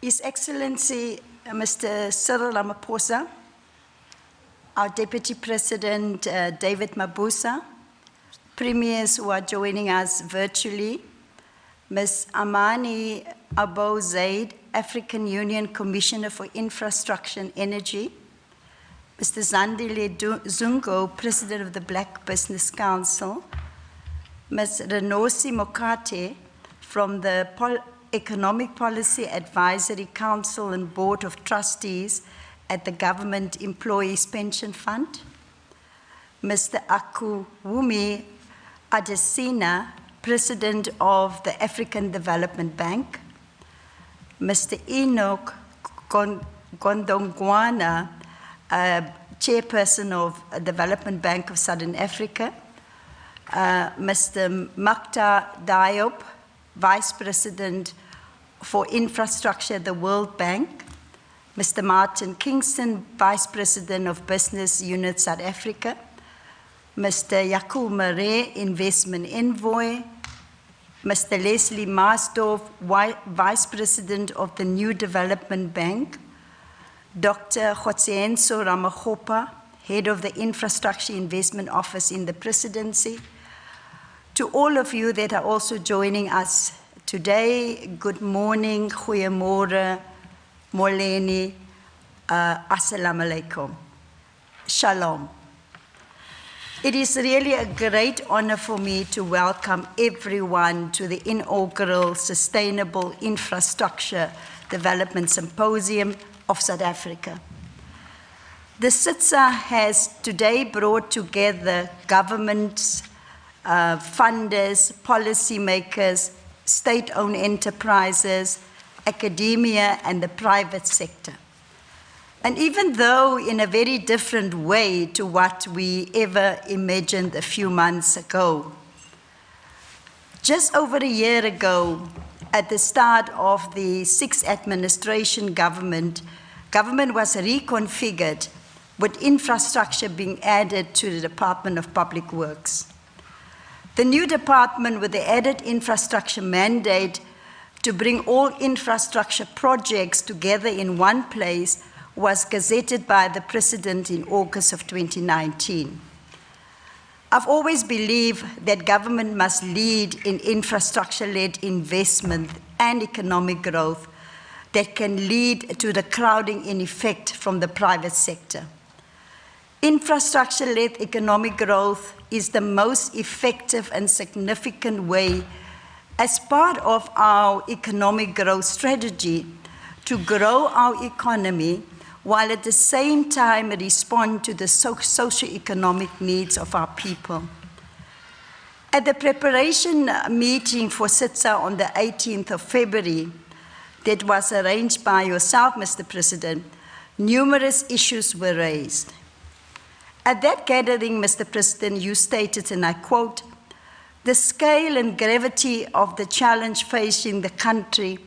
His Excellency Mr. Cyril Ramaphosa, our Deputy President David Mabuza, Premiers who are joining us virtually, Ms. Amani Abo Zaid, African Union Commissioner for Infrastructure and Energy, Mr. Zandile Zungo, President of the Black Business Council, Ms. Renosi Mokate from the Economic Policy Advisory Council and Board of Trustees at the Government Employees Pension Fund, Mr. Akuwumi Adesina, President of the African Development Bank, Mr. Enoch Gondongwana, Chairperson of Development Bank of Southern Africa, Mr. Makta Diop, Vice President for Infrastructure at the World Bank, Mr. Martin Kingston, Vice President of Business Unit South Africa, Mr. Yakub Mare, Investment Envoy, Mr. Leslie Marsdorf, Vice President of the New Development Bank, Dr. Khotsienso Ramagopa, Head of the Infrastructure Investment Office in the Presidency. To all of you that are also joining us today, good morning, goeiemorgen, moleni, assalamu alaikum, shalom. It is really a great honor for me to welcome everyone to the inaugural Sustainable Infrastructure Development Symposium of South Africa. The SIDSSA has today brought together governments, funders, policymakers, state-owned enterprises, academia, and the private sector. And even though in a very different way to what we ever imagined a few months ago, just over a year ago, at the start of the sixth administration government was reconfigured with infrastructure being added to the Department of Public Works. The new department with the added infrastructure mandate to bring all infrastructure projects together in one place was gazetted by the President in August of 2019. I've always believed that government must lead in infrastructure-led investment and economic growth that can lead to the crowding in effect from the private sector. Infrastructure-led economic growth is the most effective and significant way as part of our economic growth strategy to grow our economy while at the same time respond to the socio-economic needs of our people. At the preparation meeting for SIDSSA on the 18th of February, that was arranged by yourself, Mr. President, numerous issues were raised. At that gathering, Mr. President, you stated, and I quote, "The scale and gravity of the challenge facing the country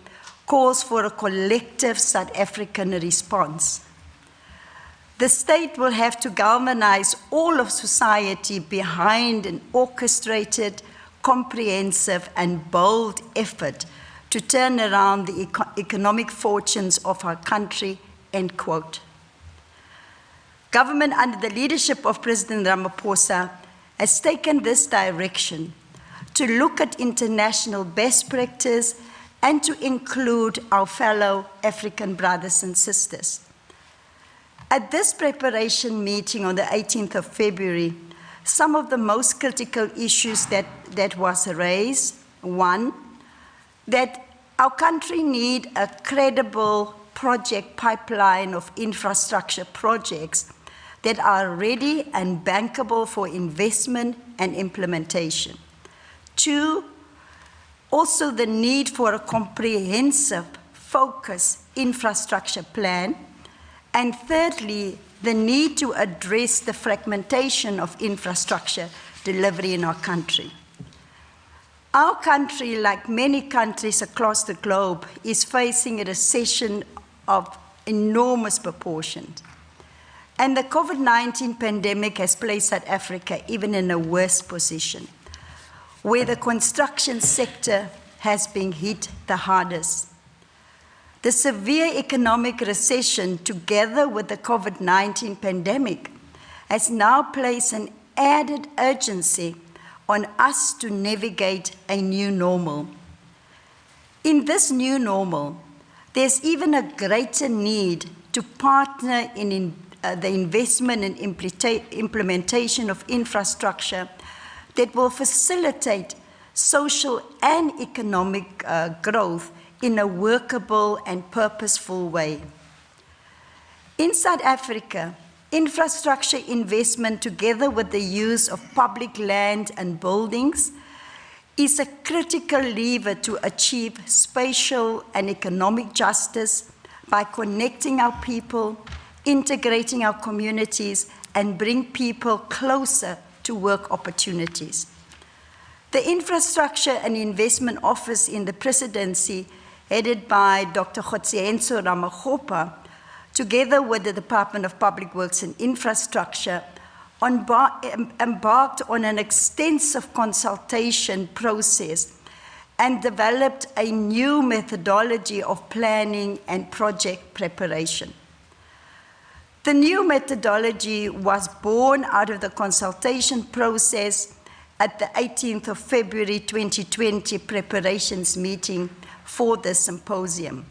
calls for a collective South African response. The state will have to galvanize all of society behind an orchestrated, comprehensive, and bold effort to turn around the economic fortunes of our country," end quote. Government under the leadership of President Ramaphosa has taken this direction to look at international best practice and to include our fellow African brothers and sisters. At this preparation meeting on the 18th of February, some of the most critical issues that was raised, one, that our country needs a credible project pipeline of infrastructure projects that are ready and bankable for investment and implementation. Two, also the need for a comprehensive, focused infrastructure plan. And thirdly, the need to address the fragmentation of infrastructure delivery in our country. Our country, like many countries across the globe, is facing a recession of enormous proportions. And the COVID-19 pandemic has placed South Africa even in a worse position, where the construction sector has been hit the hardest. The severe economic recession, together with the COVID-19 pandemic, has now placed an added urgency on us to navigate a new normal. In this new normal, there's even a greater need to partner in the investment and implementation of infrastructure that will facilitate social and economic growth in a workable and purposeful way. In South Africa, infrastructure investment, together with the use of public land and buildings, is a critical lever to achieve spatial and economic justice by connecting our people, integrating our communities, and bring people closer to work opportunities. The Infrastructure and Investment Office in the Presidency, headed by Dr. Kgotsientsho Ramokgopa, together with the Department of Public Works and Infrastructure, embarked on an extensive consultation process and developed a new methodology of planning and project preparation. The new methodology was born out of the consultation process at the 18th of February 2020 preparations meeting for the symposium.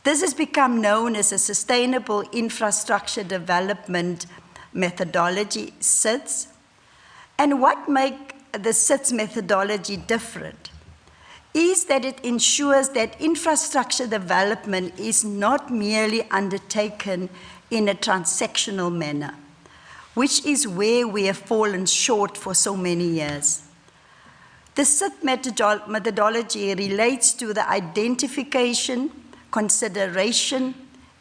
This has become known as a Sustainable Infrastructure Development Methodology, SIDS. And what makes the SIDS methodology different is that it ensures that infrastructure development is not merely undertaken in a transactional manner, which is where we have fallen short for so many years. The SIDS methodology relates to the identification, consideration,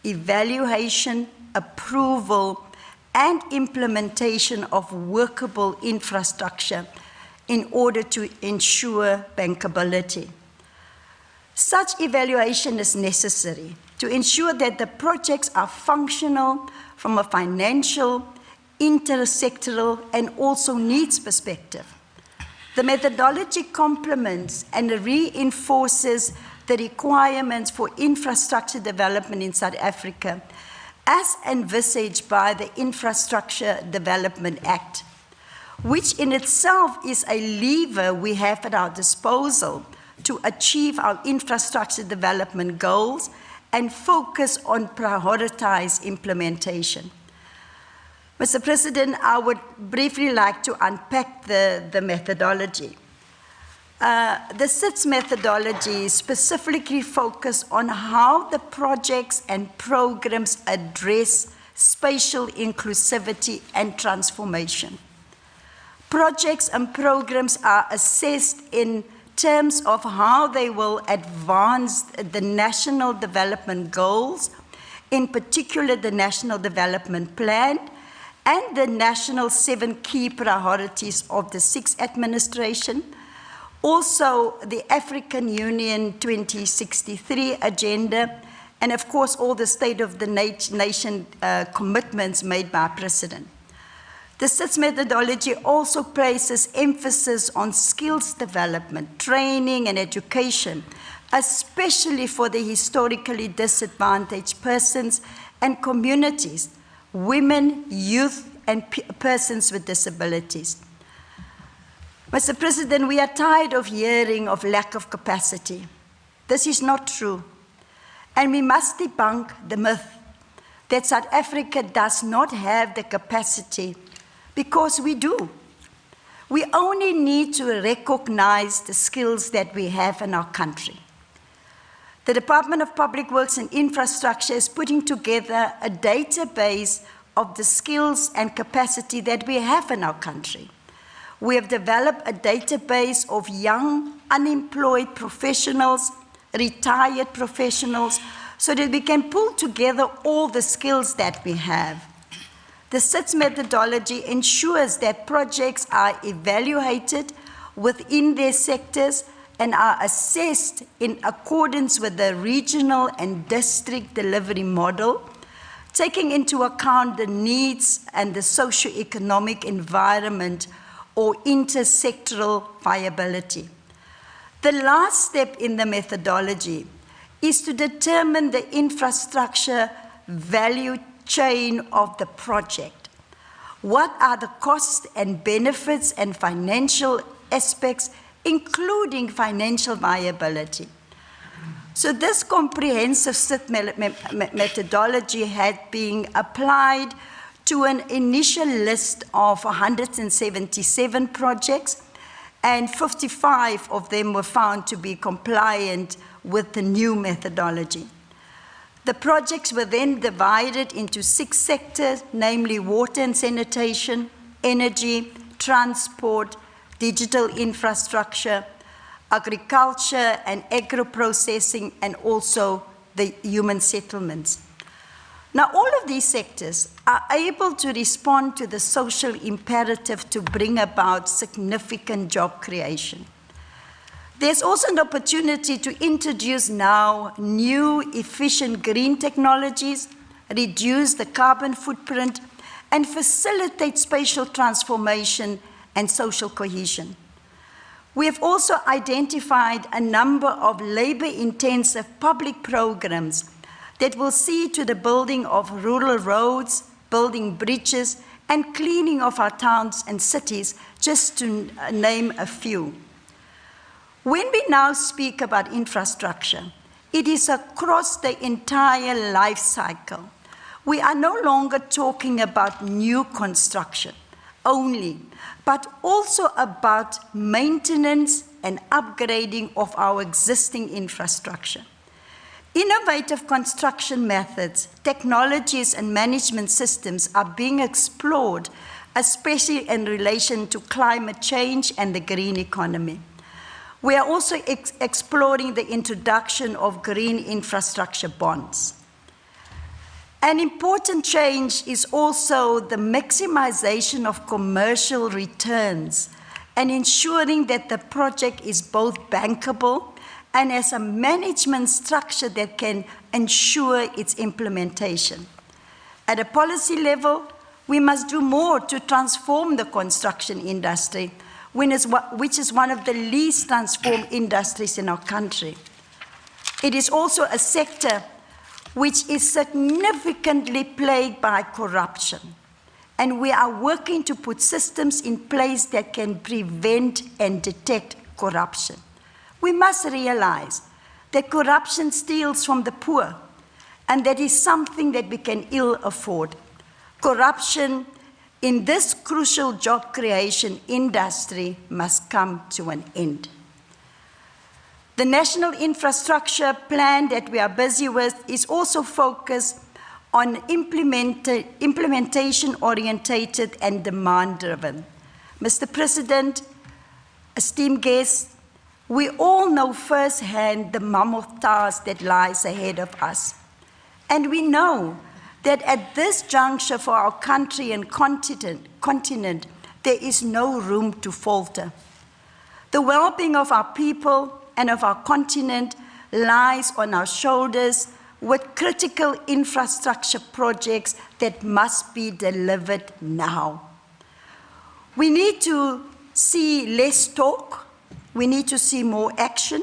evaluation, approval, and implementation of workable infrastructure in order to ensure bankability. Such evaluation is necessary to ensure that the projects are functional from a financial, intersectoral, and also needs perspective. The methodology complements and reinforces the requirements for infrastructure development in South Africa as envisaged by the Infrastructure Development Act, which in itself is a lever we have at our disposal to achieve our infrastructure development goals and focus on prioritized implementation. Mr. President, I would briefly like to unpack the methodology. The SIDS methodology specifically focuses on how the projects and programs address spatial inclusivity and transformation. Projects and programs are assessed in terms of how they will advance the national development goals, in particular the National Development Plan, and the national 7 key priorities of the 6th administration, also the African Union 2063 agenda, and of course all the State of the Nation commitments made by President. The SIDS methodology also places emphasis on skills development, training and education, especially for the historically disadvantaged persons and communities, women, youth, and persons with disabilities. Mr. President, we are tired of hearing of lack of capacity. This is not true. And we must debunk the myth that South Africa does not have the capacity, because we do. We only need to recognize the skills that we have in our country. The Department of Public Works and Infrastructure is putting together a database of the skills and capacity that we have in our country. We have developed a database of young, unemployed professionals, retired professionals, so that we can pull together all the skills that we have. The SIDS methodology ensures that projects are evaluated within their sectors and are assessed in accordance with the regional and district delivery model, taking into account the needs and the socio-economic environment or intersectoral viability. The last step in the methodology is to determine the infrastructure value chain of the project. What are the costs and benefits and financial aspects, including financial viability? So this comprehensive SIDSSA methodology had been applied to an initial list of 177 projects, and 55 of them were found to be compliant with the new methodology. The projects were then divided into 6 sectors, namely water and sanitation, energy, transport, digital infrastructure, agriculture and agro-processing, and also the human settlements. Now, all of these sectors are able to respond to the social imperative to bring about significant job creation. There's also an opportunity to introduce now new efficient green technologies, reduce the carbon footprint, and facilitate spatial transformation and social cohesion. We have also identified a number of labor-intensive public programs that will see to the building of rural roads, building bridges, and cleaning of our towns and cities, just to name a few. When we now speak about infrastructure, it is across the entire life cycle. We are no longer talking about new construction only, but also about maintenance and upgrading of our existing infrastructure. Innovative construction methods, technologies, and management systems are being explored, especially in relation to climate change and the green economy. We are also exploring the introduction of green infrastructure bonds. An important change is also the maximization of commercial returns and ensuring that the project is both bankable and has a management structure that can ensure its implementation. At a policy level, we must do more to transform the construction industry, which is one of the least transformed industries in our country. It is also a sector which is significantly plagued by corruption, and we are working to put systems in place that can prevent and detect corruption. We must realize that corruption steals from the poor, and that is something that we can ill afford. Corruption in this crucial job creation industry must come to an end. The National Infrastructure Plan that we are busy with is also focused on implementation-orientated and demand-driven. Mr. President, esteemed guests, we all know firsthand the mammoth task that lies ahead of us. And we know that at this juncture for our country and continent, there is no room to falter. The well-being of our people and of our continent lies on our shoulders with critical infrastructure projects that must be delivered now. We need to see less talk. We need to see more action.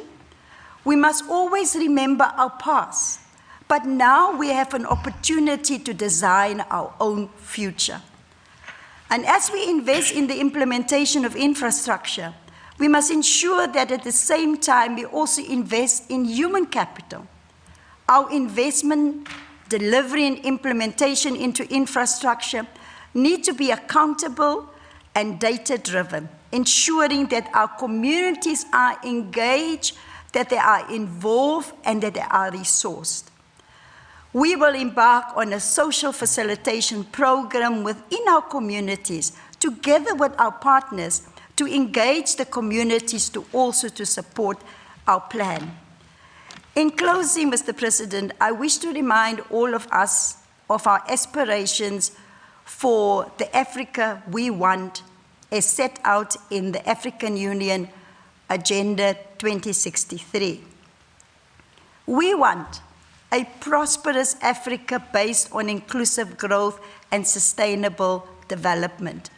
We must always remember our past, but now we have an opportunity to design our own future. And as we invest in the implementation of infrastructure, we must ensure that at the same time we also invest in human capital. Our investment, delivery, and implementation into infrastructure need to be accountable and data-driven, ensuring that our communities are engaged, that they are involved, and that they are resourced. We will embark on a social facilitation program within our communities, together with our partners, to engage the communities to also to support our plan. In closing, Mr. President, I wish to remind all of us of our aspirations for the Africa we want, as set out in the African Union Agenda 2063. We want a prosperous Africa based on inclusive growth and sustainable development.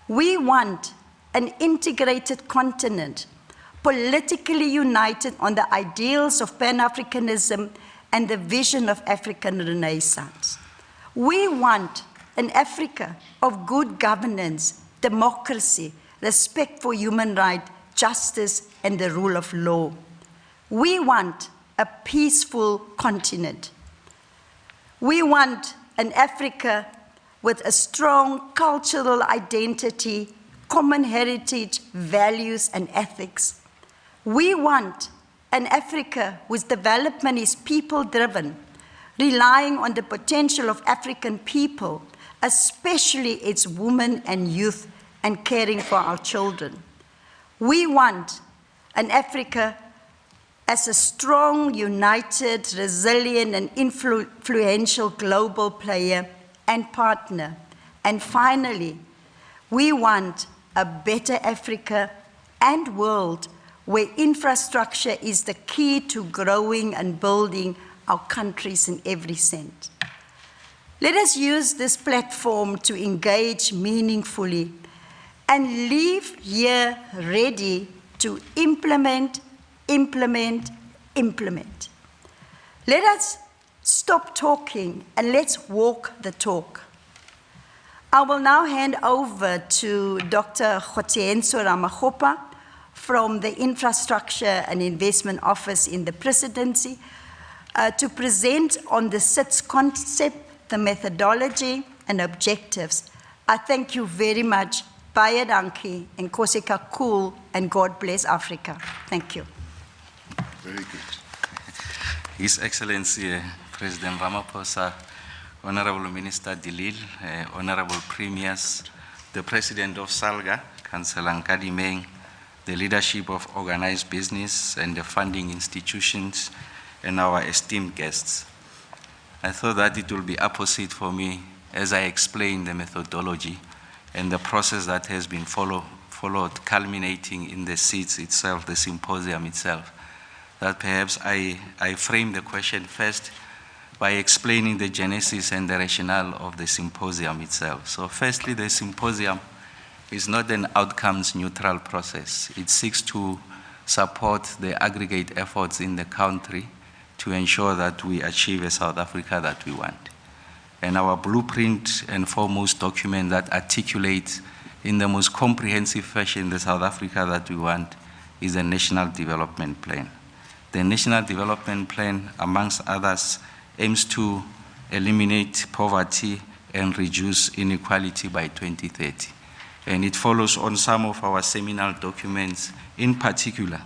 We want an integrated continent politically united on the ideals of Pan-Africanism and the vision of African Renaissance. We want an Africa of good governance, democracy, respect for human rights, justice, and the rule of law. We want a peaceful continent. We want an Africa with a strong cultural identity, common heritage, values, and ethics. We want an Africa whose development is people-driven, relying on the potential of African people, especially its women and youth, and caring for our children. We want an Africa as a strong, united, resilient, and influential global player and partner. And finally, we want a better Africa and world where infrastructure is the key to growing and building our countries in every sense. Let us use this platform to engage meaningfully and leave here ready to implement. Let us stop talking and let's walk the talk. I will now hand over to Dr. Kgotsienso Ramagopa from the Infrastructure and Investment Office in the Presidency to present on the SIDS concept, the methodology, and objectives. I thank you very much. Baie dankie, Nkosi kakhulu, and God bless Africa. Thank you. Very good. His Excellency President Ramaphosa, Honorable Minister Dilil, Honorable Premiers, the President of SALGA, Councillor Nkadimeng, the leadership of organized business and the funding institutions, and our esteemed guests. I thought that it will be opposite for me as I explain the methodology and the process that has been followed, culminating in the SIDS itself, the symposium itself, that perhaps I frame the question first by explaining the genesis and the rationale of the symposium itself. So firstly, the symposium is not an outcomes neutral process. It seeks to support the aggregate efforts in the country to ensure that we achieve a South Africa that we want. And our blueprint and foremost document that articulates in the most comprehensive fashion the South Africa that we want is the National Development Plan. The National Development Plan, amongst others, aims to eliminate poverty and reduce inequality by 2030. And it follows on some of our seminal documents, in particular,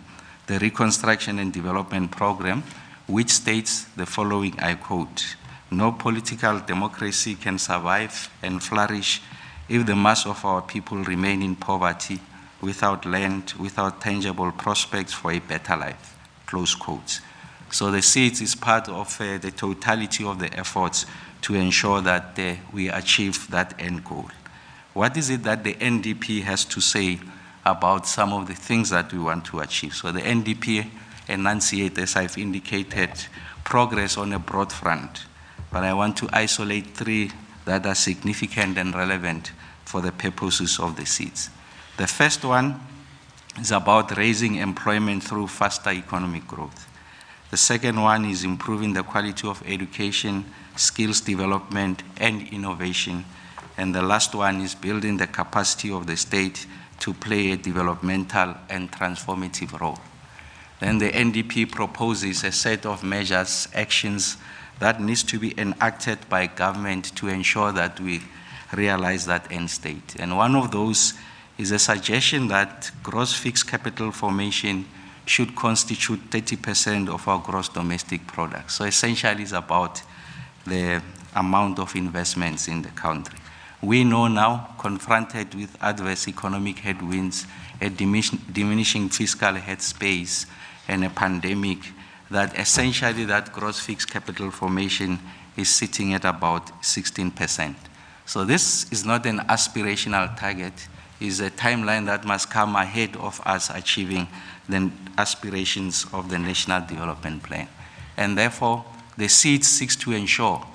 the Reconstruction and Development Program, which states the following, I quote, "No political democracy can survive and flourish if the mass of our people remain in poverty, without land, without tangible prospects for a better life," close quotes. So the SIDS is part of the totality of the efforts to ensure that we achieve that end goal. What is it that the NDP has to say about some of the things that we want to achieve? So the NDP enunciates, as I've indicated, progress on a broad front, but I want to isolate three that are significant and relevant for the purposes of the SIDS. The first one is about raising employment through faster economic growth. The second one is improving the quality of education, skills development, and innovation. And the last one is building the capacity of the state to play a developmental and transformative role. Then the NDP proposes a set of measures, actions that needs to be enacted by government to ensure that we realize that end state. And one of those is a suggestion that gross fixed capital formation should constitute 30% of our gross domestic product. So essentially it's about the amount of investments in the country. We know now, confronted with adverse economic headwinds, a diminishing fiscal headspace, and a pandemic, that essentially that gross fixed capital formation is sitting at about 16%. So this is not an aspirational target, it's a timeline that must come ahead of us achieving the aspirations of the National Development Plan. And therefore, the SIDS seeks to ensure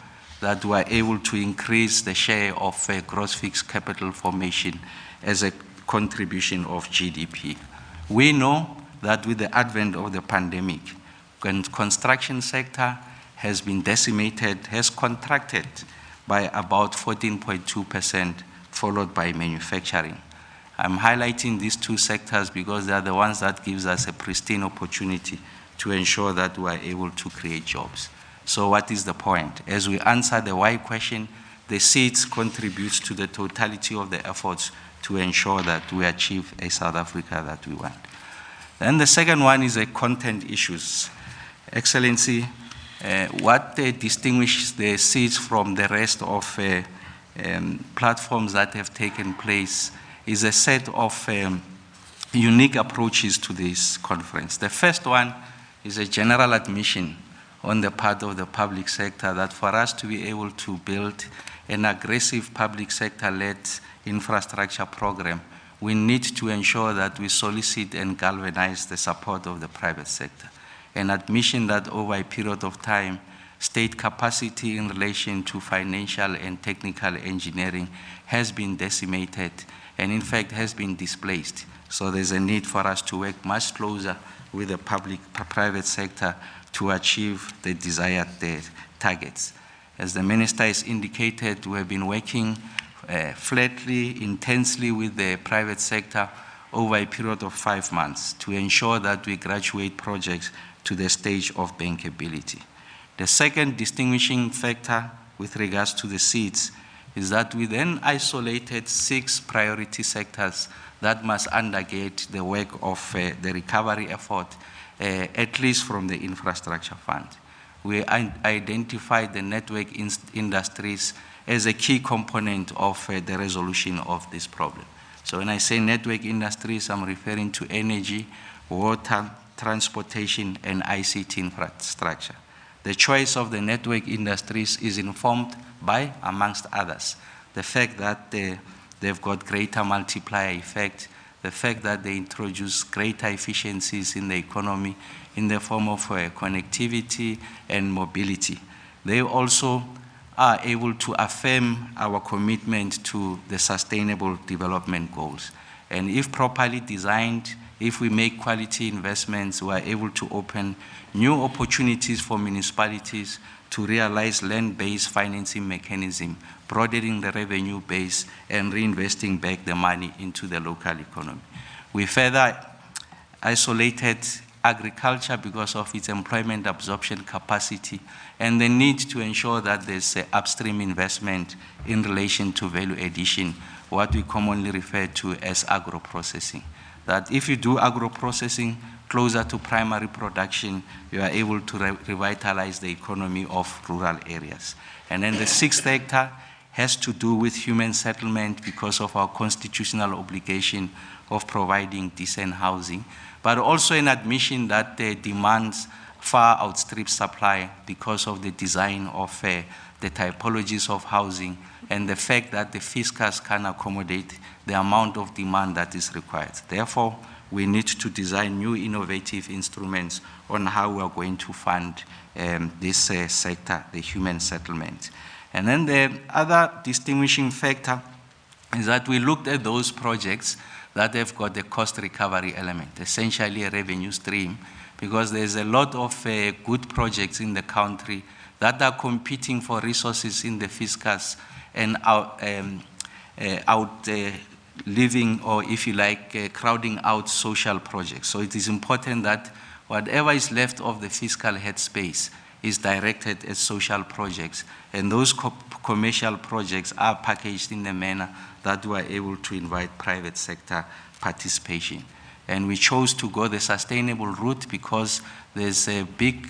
that we are able to increase the share of gross fixed capital formation as a contribution of GDP. We know that with the advent of the pandemic, construction sector has been decimated, has contracted by about 14.2%, followed by manufacturing. I'm highlighting these two sectors because they are the ones that gives us a pristine opportunity to ensure that we are able to create jobs. So what is the point? As we answer the why question, the SIDS contributes to the totality of the efforts to ensure that we achieve a South Africa that we want. Then the second one is the content issues. Excellency, what distinguishes the SIDS from the rest of platforms that have taken place is a set of unique approaches to this conference. The first one is a general admission on the part of the public sector that for us to be able to build an aggressive public sector-led infrastructure program, we need to ensure that we solicit and galvanize the support of the private sector. An admission that over a period of time, state capacity in relation to financial and technical engineering has been decimated and in fact has been displaced. So there's a need for us to work much closer with the private sector to achieve the desired targets. As the Minister has indicated, we have been working flatly, intensely with the private sector over a period of 5 months to ensure that we graduate projects to the stage of bankability. The second distinguishing factor with regards to the SIDS is that we then isolated 6 priority sectors that must undergate the work of the recovery effort, at least from the infrastructure fund. We identified the network industries as a key component of the resolution of this problem. So when I say network industries, I'm referring to energy, water, transportation, and ICT infrastructure. The choice of the network industries is informed by, amongst others, the fact that they've got greater multiplier effect, the fact that they introduce greater efficiencies in the economy in the form of connectivity and mobility. They also are able to affirm our commitment to the sustainable development goals. And if properly designed, if we make quality investments, we are able to open new opportunities for municipalities to realize land-based financing mechanism, broadening the revenue base and reinvesting back the money into the local economy. We further isolated agriculture because of its employment absorption capacity and the need to ensure that there's upstream investment in relation to value addition, what we commonly refer to as agro-processing. That if you do agro-processing closer to primary production, you are able to revitalize the economy of rural areas. And then the 6th sector has to do with human settlement because of our constitutional obligation of providing decent housing, but also an admission that the demands far outstrip supply because of the design of the typologies of housing and the fact that the fiscus can accommodate the amount of demand that is required. Therefore, we need to design new innovative instruments on how we are going to fund this sector, the human settlement. And then the other distinguishing factor is that we looked at those projects that have got the cost recovery element, essentially a revenue stream, because there's a lot of good projects in the country that are competing for resources in the fiscus and living, or if you like, crowding out social projects. So it is important that whatever is left of the fiscal headspace is directed at social projects, and those commercial projects are packaged in a manner that we are able to invite private sector participation. And we chose to go the sustainable route because there's a big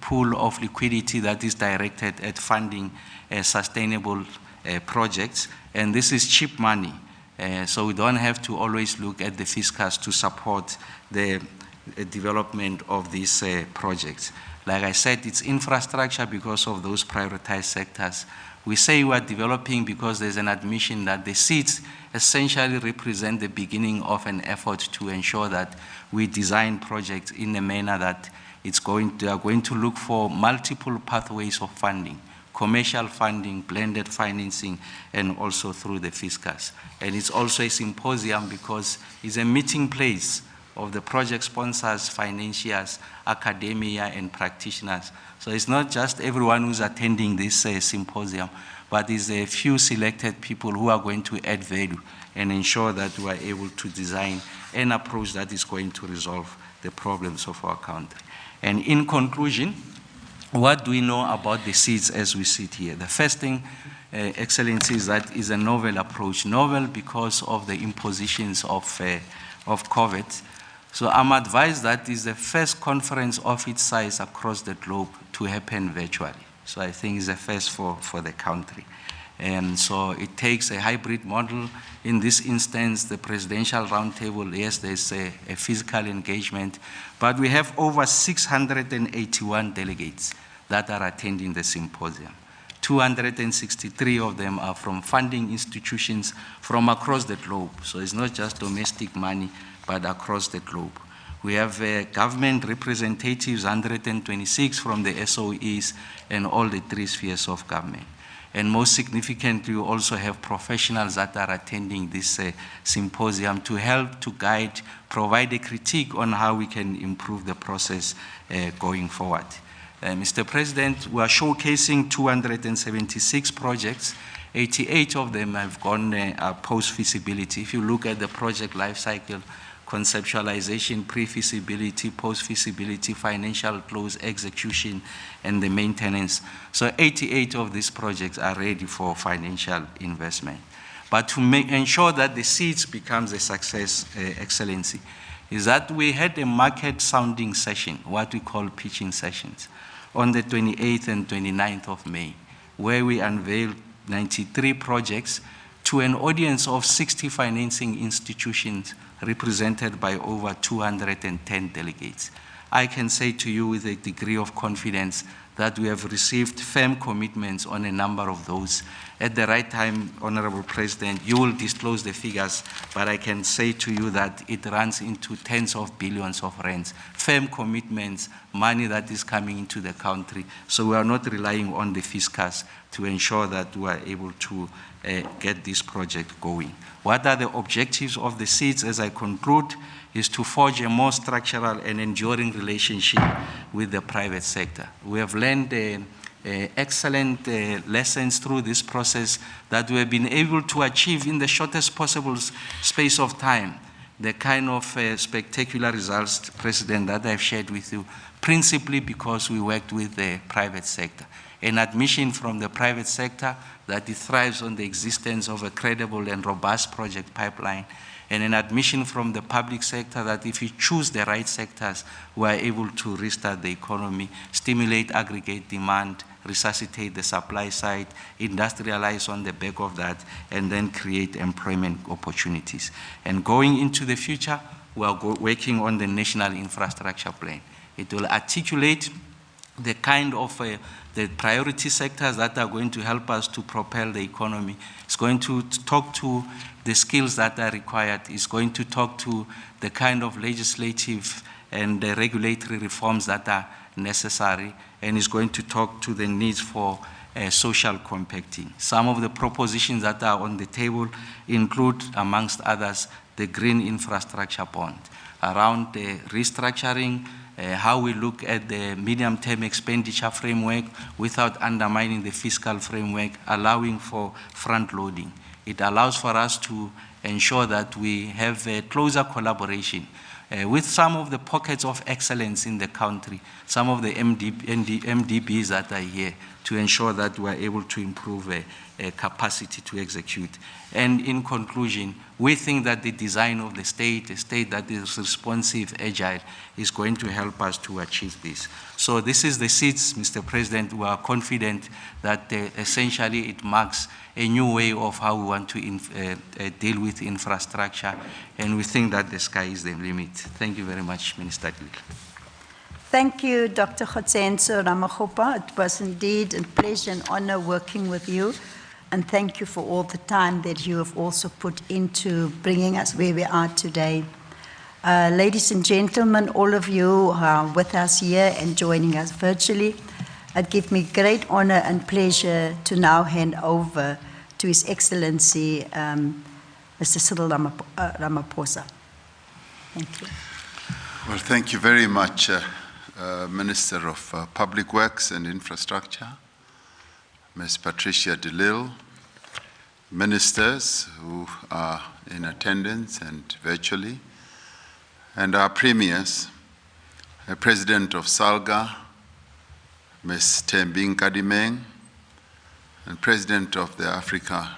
pool of liquidity that is directed at funding sustainable projects, and this is cheap money. So we don't have to always look at the fiscus to support the development of these projects. Like I said, it's infrastructure because of those prioritized sectors. We say we are developing because there's an admission that the SIDS essentially represent the beginning of an effort to ensure that we design projects in a manner that they are going to look for multiple pathways of funding, commercial funding, blended financing, and also through the fiscus. And it's also a symposium because it's a meeting place of the project sponsors, financiers, academia, and practitioners. So it's not just everyone who's attending this symposium, but it's a few selected people who are going to add value and ensure that we are able to design an approach that is going to resolve the problems of our country. And in conclusion, what do we know about the SIDS as we sit here? The first thing, Excellency, is that it's a novel approach. Novel because of the impositions of COVID. So I'm advised that it's the first conference of its size across the globe to happen virtually. So I think it's a first for the country. And so it takes a hybrid model. In this instance, the presidential roundtable, yes, there's a physical engagement, but we have over 681 delegates that are attending the symposium. 263 of them are from funding institutions from across the globe. So it's not just domestic money, but across the globe. We have government representatives, 126 from the SOEs and all the 3 spheres of government. And most significantly, we also have professionals that are attending this symposium to help, to guide, provide a critique on how we can improve the process going forward. Mr. President, we are showcasing 276 projects. 88 of them have gone post-feasibility. If you look at the project life cycle, conceptualization, pre-feasibility, post-feasibility, financial close, execution, and the maintenance. So 88 of these projects are ready for financial investment. But to ensure that the SIDS becomes a success, Excellency, is that we had a market sounding session, what we call pitching sessions, on the 28th and 29th of May, where we unveiled 93 projects to an audience of 60 financing institutions represented by over 210 delegates. I can say to you with a degree of confidence that we have received firm commitments on a number of those. At the right time, Honorable President, you will disclose the figures, but I can say to you that it runs into tens of billions of rands, firm commitments, money that is coming into the country. So we are not relying on the fiscus to ensure that we are able to get this project going. What are the objectives of the SIDS as I conclude? Is to forge a more structural and enduring relationship with the private sector. We have learned excellent lessons through this process that we have been able to achieve in the shortest possible space of time, the kind of spectacular results, President, that I've shared with you, principally because we worked with the private sector. An admission from the private sector that it thrives on the existence of a credible and robust project pipeline, and an admission from the public sector that if you choose the right sectors, we are able to restart the economy, stimulate aggregate demand, resuscitate the supply side, industrialize on the back of that, and then create employment opportunities. And going into the future, we are working on the National Infrastructure Plan. It will articulate the kind of the priority sectors that are going to help us to propel the economy. It's going to talk to the skills that are required. It's going to talk to the kind of legislative and regulatory reforms that are necessary, and it's going to talk to the needs for social compacting. Some of the propositions that are on the table include, amongst others, the green infrastructure bond, around the restructuring, how we look at the medium-term expenditure framework without undermining the fiscal framework, allowing for front-loading. It allows for us to ensure that we have a closer collaboration with some of the pockets of excellence in the country, some of the MDBs that are here, to ensure that we are able to improve capacity to execute. And in conclusion, we think that the design of the state, a state that is responsive, agile, is going to help us to achieve this. So this is the SIDS, Mr. President. We are confident that essentially it marks a new way of how we want to deal with infrastructure, and we think that the sky is the limit. Thank you very much, Minister Dilil. Thank you, Dr. Kgotsenso Ramakgopa. It was indeed a pleasure and honor working with you, and thank you for all the time that you have also put into bringing us where we are today. Ladies and gentlemen, all of you who are with us here and joining us virtually, it gives me great honor and pleasure to now hand over to His Excellency, Mr. Cyril Ramaphosa. Thank you. Well, thank you very much, Minister of Public Works and Infrastructure, Ms. Patricia de Lille, ministers who are in attendance and virtually, and our premiers, the President of SALGA, Ms. Thembing Kadimeng, and President of the Africa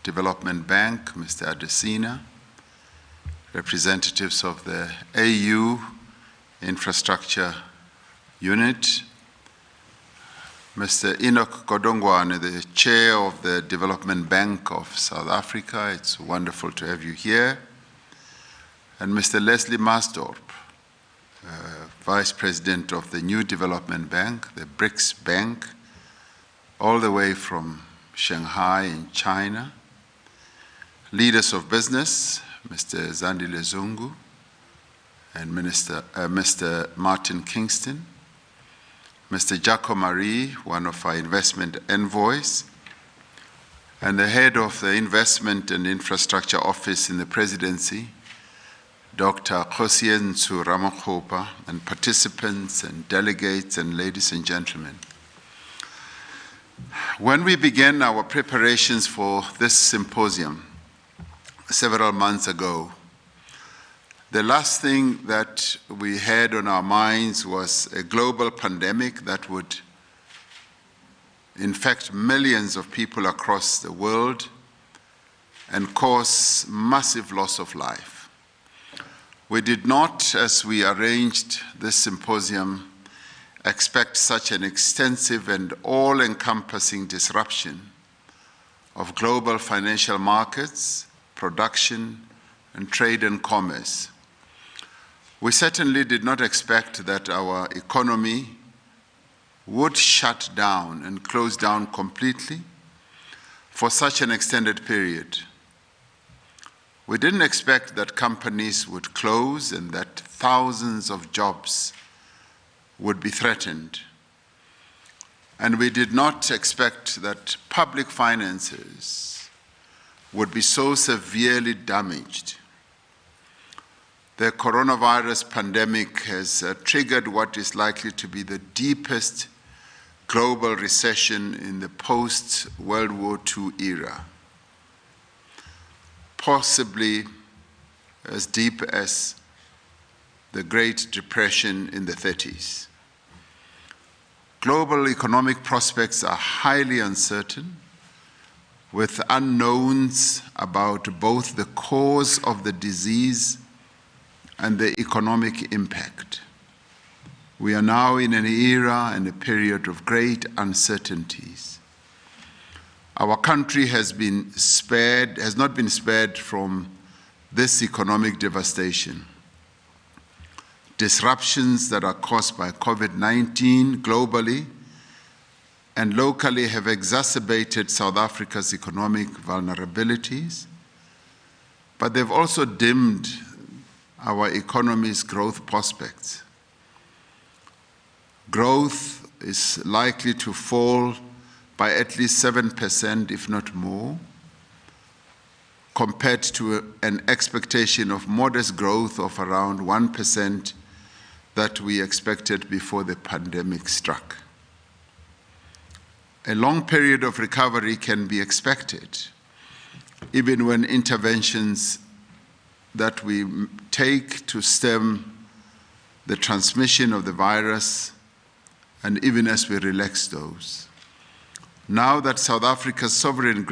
Development Bank, Mr. Adesina, representatives of the AU Infrastructure Unit, Mr. Enoch Godongwane, the Chair of the Development Bank of South Africa. It's wonderful to have you here. And Mr. Leslie Marsdorp, Vice President of the New Development Bank, the BRICS Bank, all the way from Shanghai in China. Leaders of business, Mr. Zandile Zungu and Mr. Martin Kingston, Mr. Jaco Marie, one of our investment envoys, and the head of the Investment and Infrastructure Office in the Presidency, Dr. Kgosientsho Ramakgopa, and participants and delegates and ladies and gentlemen. When we began our preparations for this symposium several months ago, the last thing that we had on our minds was a global pandemic that would infect millions of people across the world and cause massive loss of life. We did not, as we arranged this symposium, expect such an extensive and all-encompassing disruption of global financial markets, production, and trade and commerce. We certainly did not expect that our economy would shut down and close down completely for such an extended period. We didn't expect that companies would close and that thousands of jobs would be threatened. And we did not expect that public finances would be so severely damaged. The coronavirus pandemic has triggered what is likely to be the deepest global recession in the post-World War II era, possibly as deep as the Great Depression in the 30s. Global economic prospects are highly uncertain, with unknowns about both the cause of the disease and the economic impact. We are now in an era and a period of great uncertainties. Our country has not been spared from this economic devastation. Disruptions that are caused by COVID-19 globally and locally have exacerbated South Africa's economic vulnerabilities, but they've also dimmed our economy's growth prospects. Growth is likely to fall by at least 7%, if not more, compared to an expectation of modest growth of around 1% that we expected before the pandemic struck. A long period of recovery can be expected, even when interventions that we take to stem the transmission of the virus, and even as we relax those. Now that South Africa's sovereign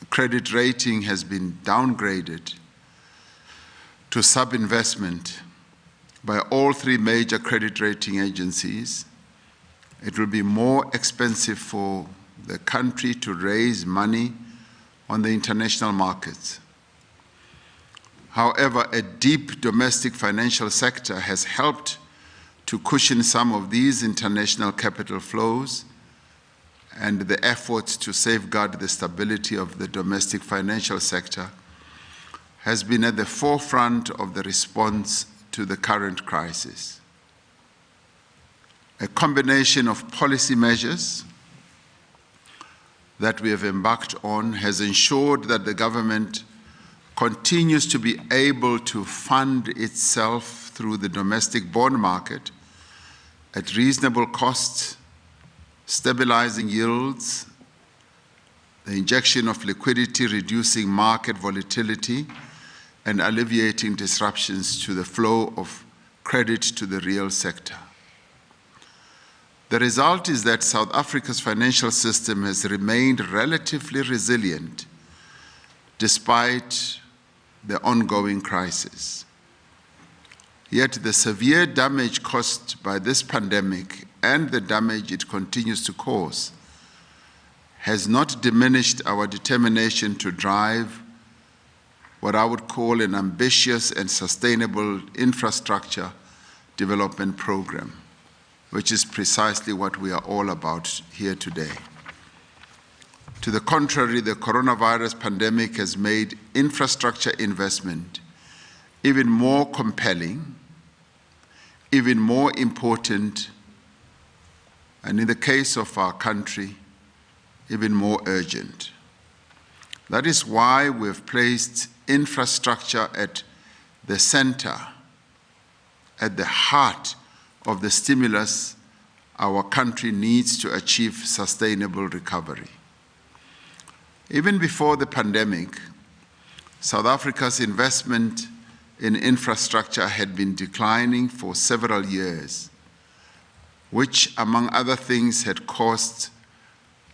credit rating has been downgraded to sub-investment by all three major credit rating agencies, it will be more expensive for the country to raise money on the international markets. However, a deep domestic financial sector has helped to cushion some of these international capital flows, and the efforts to safeguard the stability of the domestic financial sector has been at the forefront of the response to the current crisis. A combination of policy measures that we have embarked on has ensured that the government continues to be able to fund itself through the domestic bond market at reasonable costs, stabilizing yields, the injection of liquidity, reducing market volatility, and alleviating disruptions to the flow of credit to the real sector. The result is that South Africa's financial system has remained relatively resilient despite the ongoing crisis. Yet the severe damage caused by this pandemic and the damage it continues to cause has not diminished our determination to drive what I would call an ambitious and sustainable infrastructure development program, which is precisely what we are all about here today. To the contrary, the coronavirus pandemic has made infrastructure investment even more compelling, even more important, and in the case of our country, even more urgent. That is why we've placed infrastructure at the center, at the heart of the stimulus our country needs to achieve sustainable recovery. Even before the pandemic, South Africa's investment in infrastructure had been declining for several years, which, among other things, had caused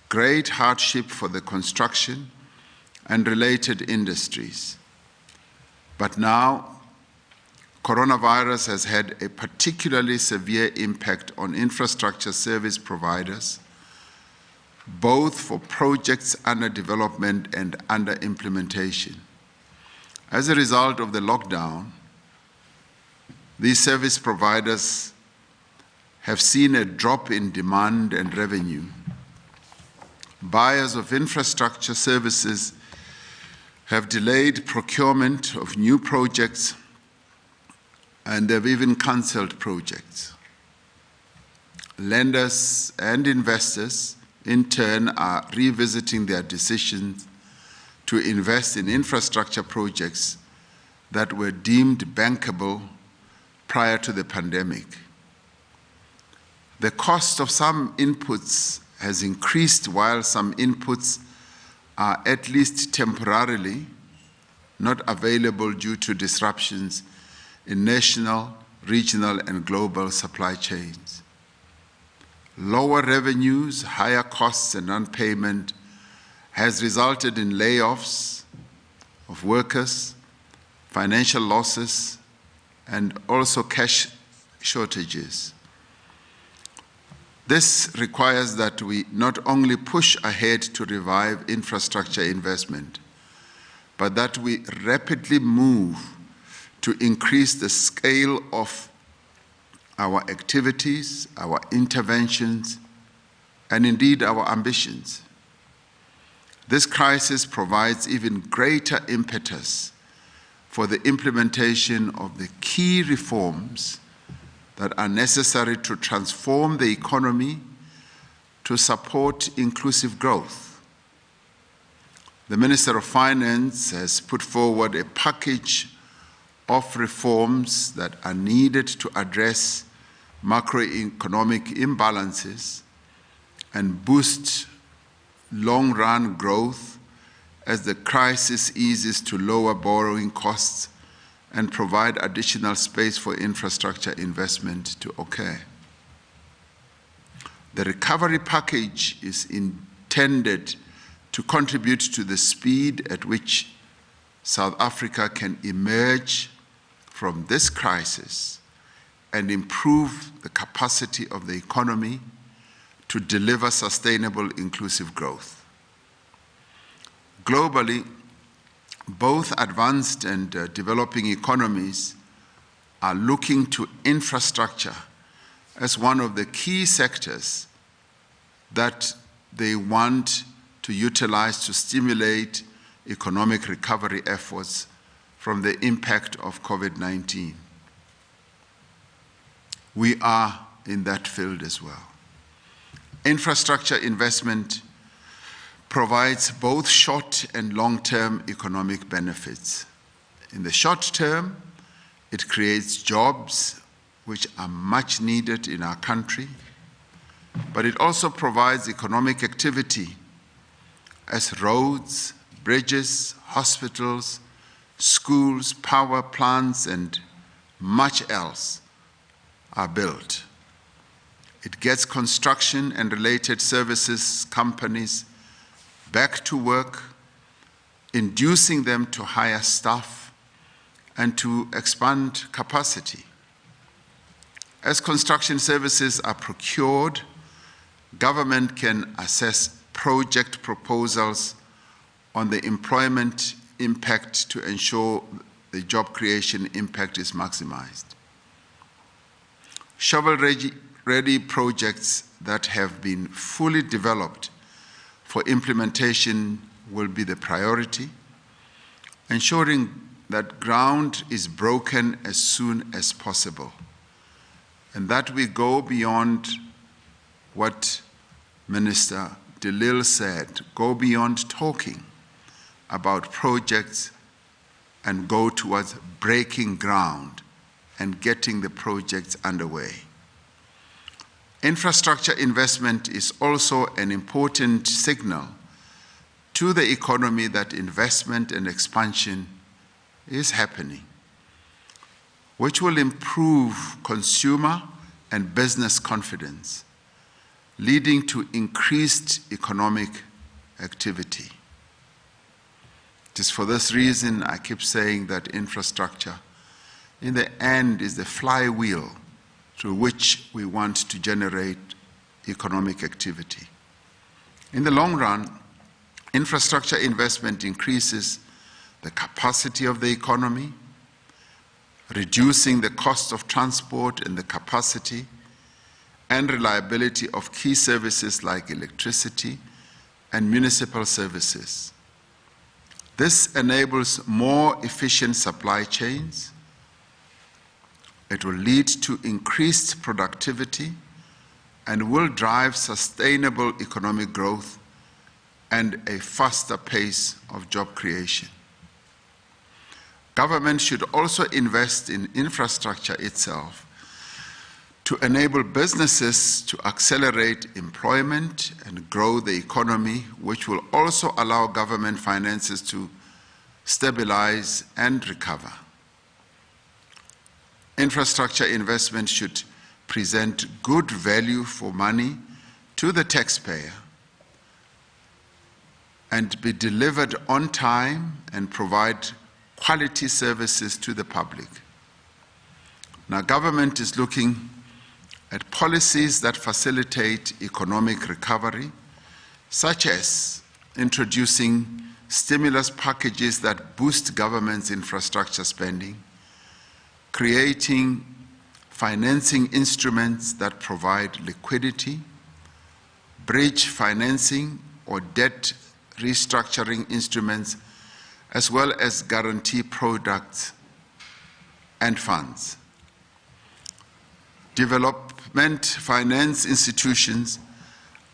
great hardship for the construction and related industries. But now, coronavirus has had a particularly severe impact on infrastructure service providers, both for projects under development and under implementation. As a result of the lockdown, these service providers have seen a drop in demand and revenue. Buyers of infrastructure services have delayed procurement of new projects, and they've even cancelled projects. Lenders and investors, in turn, are revisiting their decisions to invest in infrastructure projects that were deemed bankable prior to the pandemic. The cost of some inputs has increased, while some inputs are at least temporarily not available due to disruptions in national, regional, and global supply chains. Lower revenues, higher costs, and non-payment has resulted in layoffs of workers, financial losses, and also cash shortages. This requires that we not only push ahead to revive infrastructure investment, but that we rapidly move to increase the scale of our activities, our interventions, and indeed our ambitions. This crisis provides even greater impetus for the implementation of the key reforms that are necessary to transform the economy to support inclusive growth. The Minister of Finance has put forward a package of reforms that are needed to address macroeconomic imbalances and boost long-run growth as the crisis eases to lower borrowing costs and provide additional space for infrastructure investment to occur. The recovery package is intended to contribute to the speed at which South Africa can emerge from this crisis and improve the capacity of the economy to deliver sustainable, inclusive growth. Globally, both advanced and developing economies are looking to infrastructure as one of the key sectors that they want to utilize to stimulate economic recovery efforts from the impact of COVID-19. We are in that field as well. Infrastructure investment provides both short and long-term economic benefits. In the short term, It creates jobs which are much needed in our country, but it also provides economic activity as roads, bridges, hospitals, schools, power plants, and much else are built. It gets construction and related services companies back to work, inducing them to hire staff and to expand capacity. As construction services are procured, government can assess project proposals on the employment impact to ensure the job creation impact is maximized. Shovel-ready projects that have been fully developed for implementation will be the priority, ensuring that ground is broken as soon as possible, and that we go beyond what Minister de Lille said, go beyond talking about projects and go towards breaking ground and getting the projects underway. Infrastructure investment is also an important signal to the economy that investment and expansion is happening, which will improve consumer and business confidence, leading to increased economic activity. It is for this reason I keep saying that infrastructure, in the end, is the flywheel through which we want to generate economic activity. In the long run, infrastructure investment increases the capacity of the economy, reducing the cost of transport and the capacity and reliability of key services like electricity and municipal services. This enables more efficient supply chains. It will lead to increased productivity and will drive sustainable economic growth and a faster pace of job creation. Government should also invest in infrastructure itself to enable businesses to accelerate employment and grow the economy, which will also allow government finances to stabilize and recover. Infrastructure investment should present good value for money to the taxpayer and be delivered on time and provide quality services to the public. Now, government is looking at policies that facilitate economic recovery, such as introducing stimulus packages that boost government's infrastructure spending, creating financing instruments that provide liquidity, bridge financing or debt restructuring instruments, as well as guarantee products and funds. Development finance institutions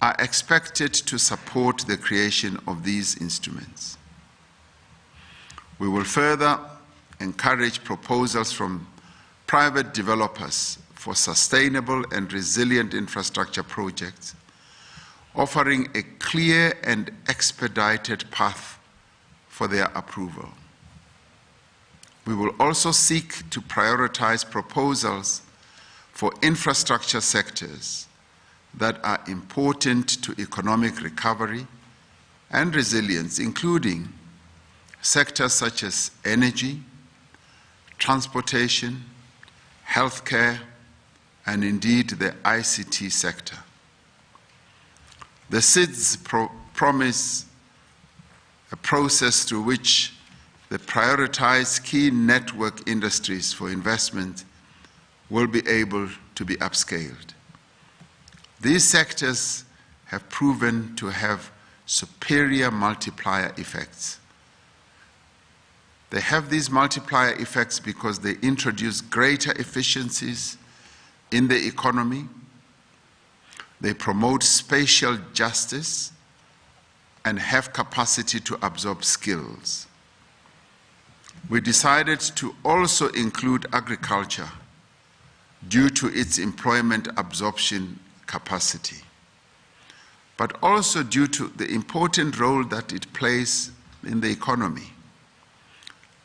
are expected to support the creation of these instruments. We will further encourage proposals from private developers for sustainable and resilient infrastructure projects, offering a clear and expedited path for their approval. We will also seek to prioritize proposals for infrastructure sectors that are important to economic recovery and resilience, including sectors such as energy, transportation, healthcare, and indeed the ICT sector. The SIDSSA promise a process through which the prioritized key network industries for investment will be able to be upscaled. These sectors have proven to have superior multiplier effects. They have these multiplier effects because they introduce greater efficiencies in the economy. They promote spatial justice and have capacity to absorb skills. we decided to also include agriculture due to its employment absorption capacity, but also due to the important role that it plays in the economy.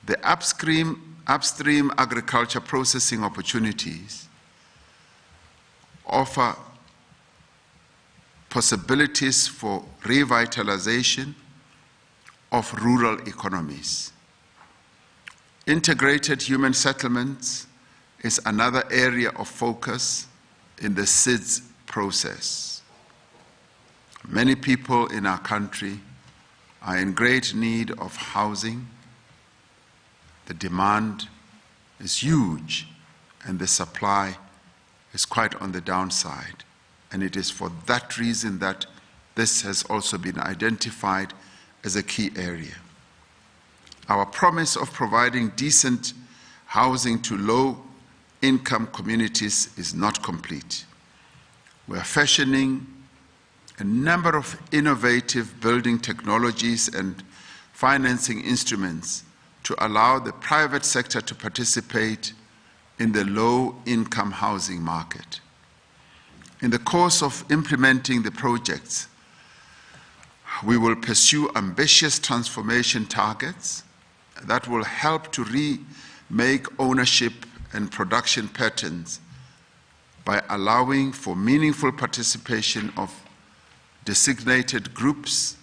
The upstream agriculture processing opportunities offer possibilities for revitalization of rural economies. Integrated human settlements is another area of focus in the SIDS process. Many people in our country are in great need of housing. The demand is huge and the supply is quite on the downside. And it is for that reason that this has also been identified as a key area. Our promise of providing decent housing to low-income communities is not complete. We are fashioning a number of innovative building technologies and financing instruments to allow the private sector to participate in the low-income housing market. In the course of implementing the projects, we will pursue ambitious transformation targets that will help to remake ownership and production patterns by allowing for meaningful participation of designated groups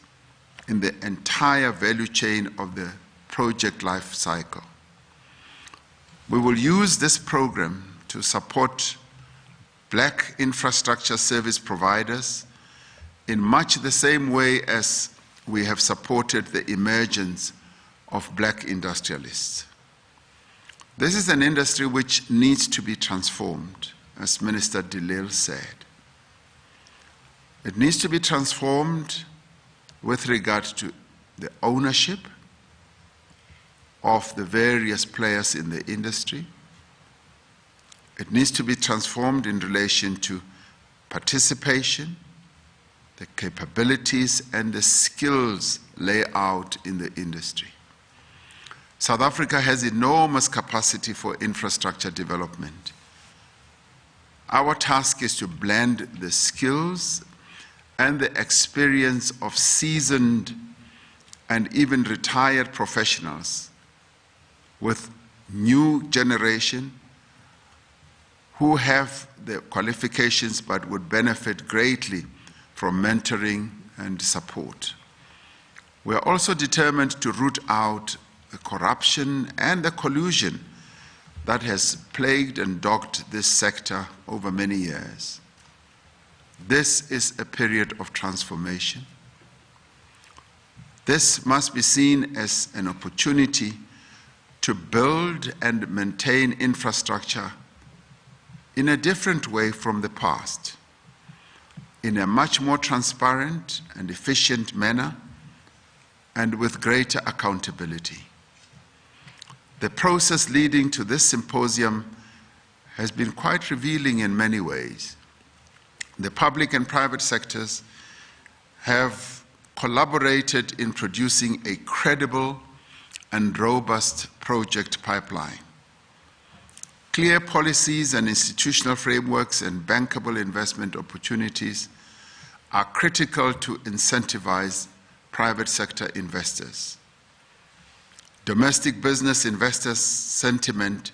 in the entire value chain of the project life cycle. We will use this program to support Black infrastructure service providers in much the same way as we have supported the emergence of Black industrialists. This is an industry which needs to be transformed, as Minister Delil said. It needs to be transformed with regard to the ownership of the various players in the industry. It needs to be transformed in relation to participation, the capabilities and the skills layout in the industry. South Africa has enormous capacity for infrastructure development. Our task is to blend the skills and the experience of seasoned and even retired professionals with new generation who have the qualifications but would benefit greatly from mentoring and support. We are also determined to root out the corruption and the collusion that has plagued and dogged this sector over many years. This is a period of transformation. This must be seen as an opportunity to build and maintain infrastructure in a different way from the past, in a much more transparent and efficient manner, and with greater accountability. The process leading to this symposium has been quite revealing in many ways. The public and private sectors have collaborated in producing a credible and robust project pipeline. Clear policies and institutional frameworks and bankable investment opportunities are critical to incentivize private sector investors. Domestic business investors' sentiment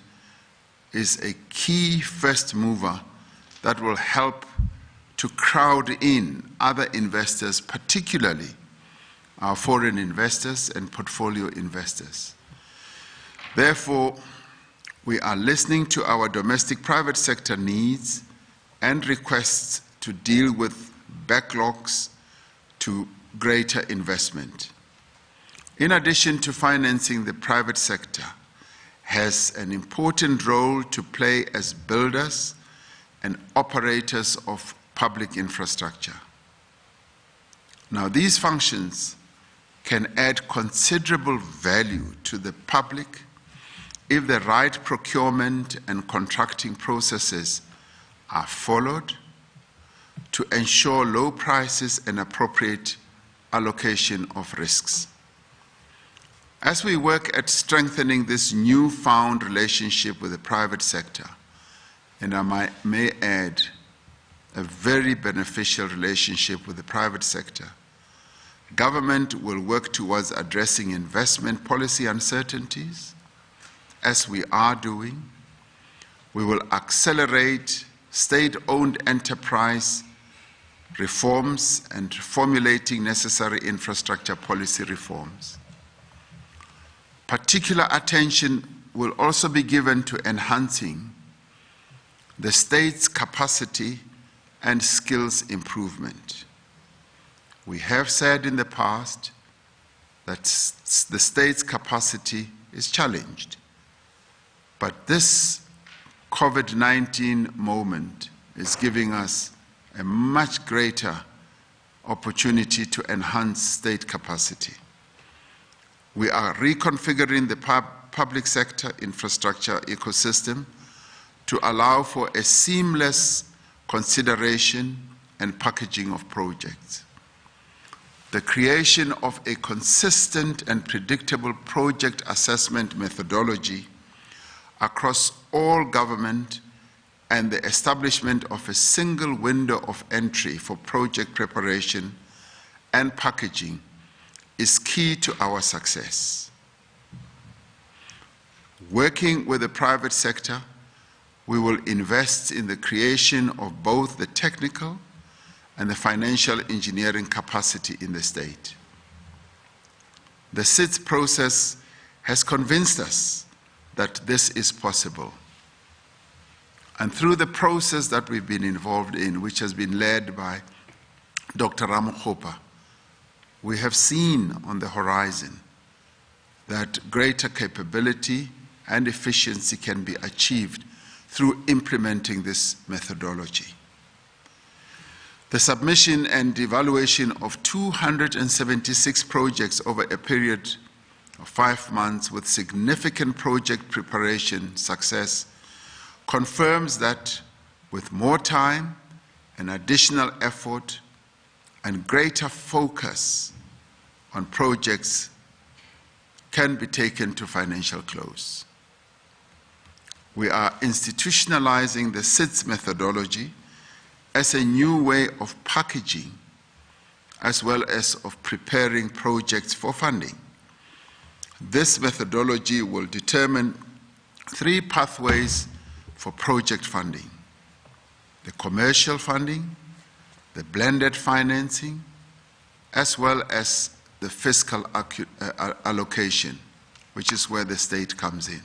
is a key first mover that will help to crowd in other investors, particularly our foreign investors and portfolio investors. Therefore, we are listening to our domestic private sector needs and requests to deal with backlogs to greater investment. In addition to financing, the private sector has an important role to play as builders and operators of public infrastructure. Now, these functions can add considerable value to the public if the right procurement and contracting processes are followed to ensure low prices and appropriate allocation of risks. As we work at strengthening this newfound relationship with the private sector, and I may add, a very beneficial relationship with the private sector, government will work towards addressing investment policy uncertainties, as we are doing. We will accelerate state-owned enterprise reforms and formulating necessary infrastructure policy reforms. Particular attention will also be given to enhancing the state's capacity and skills improvement. We have said in the past that the state's capacity is challenged, but this COVID-19 moment is giving us a much greater opportunity to enhance state capacity. We are reconfiguring the public sector infrastructure ecosystem to allow for a seamless consideration and packaging of projects. The creation of a consistent and predictable project assessment methodology across all government and the establishment of a single window of entry for project preparation and packaging is key to our success. Working with the private sector, we will invest in the creation of both the technical and the financial engineering capacity in the state. The SIDS process has convinced us that this is possible. And through the process that we've been involved in, which has been led by Dr. Ramokgopa, we have seen on the horizon that greater capability and efficiency can be achieved through implementing this methodology. The submission and evaluation of 276 projects over a period of 5 months with significant project preparation success confirms that with more time and additional effort and greater focus on projects can be taken to financial close. We are institutionalizing the SIDS methodology as a new way of packaging as well as of preparing projects for funding. This methodology will determine 3 pathways for project funding: the commercial funding, the blended financing, as well as the fiscal allocation, which is where the state comes in.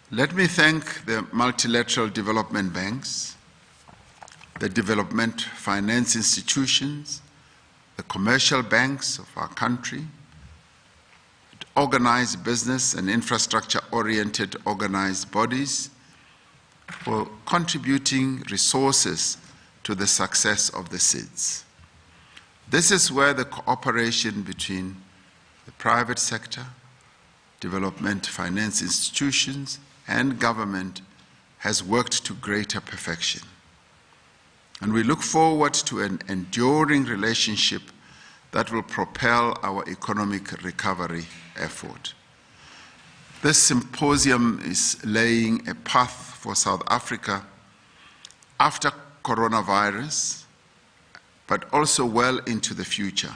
Let me thank the multilateral development banks, the development finance institutions, the commercial banks of our country, organized business and infrastructure-oriented organized bodies for contributing resources to the success of the SIDS. This is where the cooperation between the private sector, development finance institutions, and government has worked to greater perfection. And we look forward to an enduring relationship that will propel our economic recovery effort. This symposium is laying a path for South Africa after coronavirus, but also well into the future.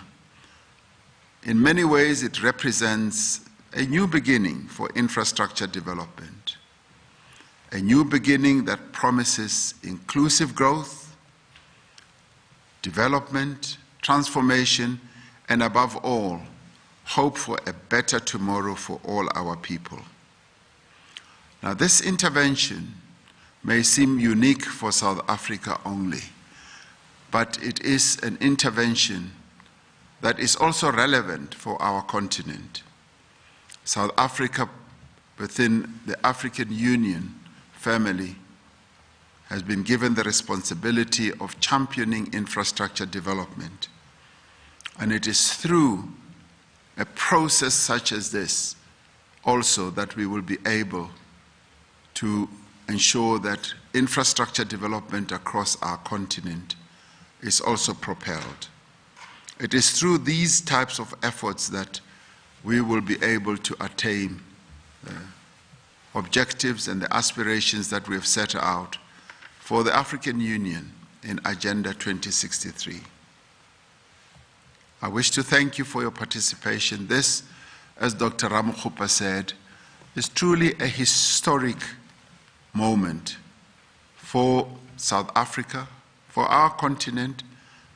In many ways, it represents a new beginning for infrastructure development, a new beginning that promises inclusive growth, development, transformation, and above all, hope for a better tomorrow for all our people. Now, this intervention may seem unique for South Africa only, but it is an intervention that is also relevant for our continent. South Africa, within the African Union family, has been given the responsibility of championing infrastructure development. And it is through a process such as this also that we will be able to ensure that infrastructure development across our continent is also propelled. It is through these types of efforts that we will be able to attain objectives and the aspirations that we have set out for the African Union in Agenda 2063. I wish to thank you for your participation. This, as Dr. Ramokgopa said, is truly a historic moment for South Africa, for our continent,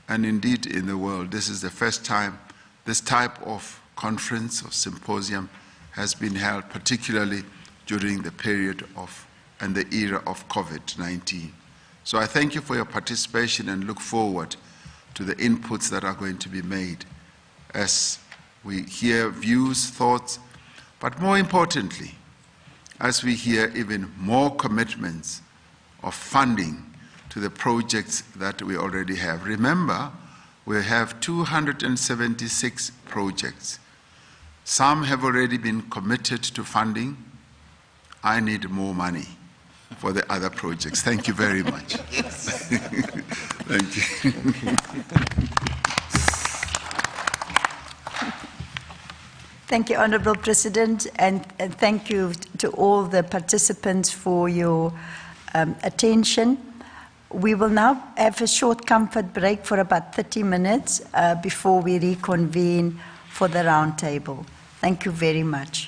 and indeed in the world. This is the first time this type of conference or symposium has been held, particularly during the period of and the era of COVID-19. So I thank you for your participation and look forward to the inputs that are going to be made as we hear views, thoughts, but more importantly, as we hear even more commitments of funding to the projects that we already have. Remember, we have 276 projects. Some have already been committed to funding. I need more money for the other projects. Thank you very much. Thank you. Thank you, Honourable President, and thank you to all the participants for your attention. We will now have a short comfort break for about 30 minutes before we reconvene for the round table. Thank you very much.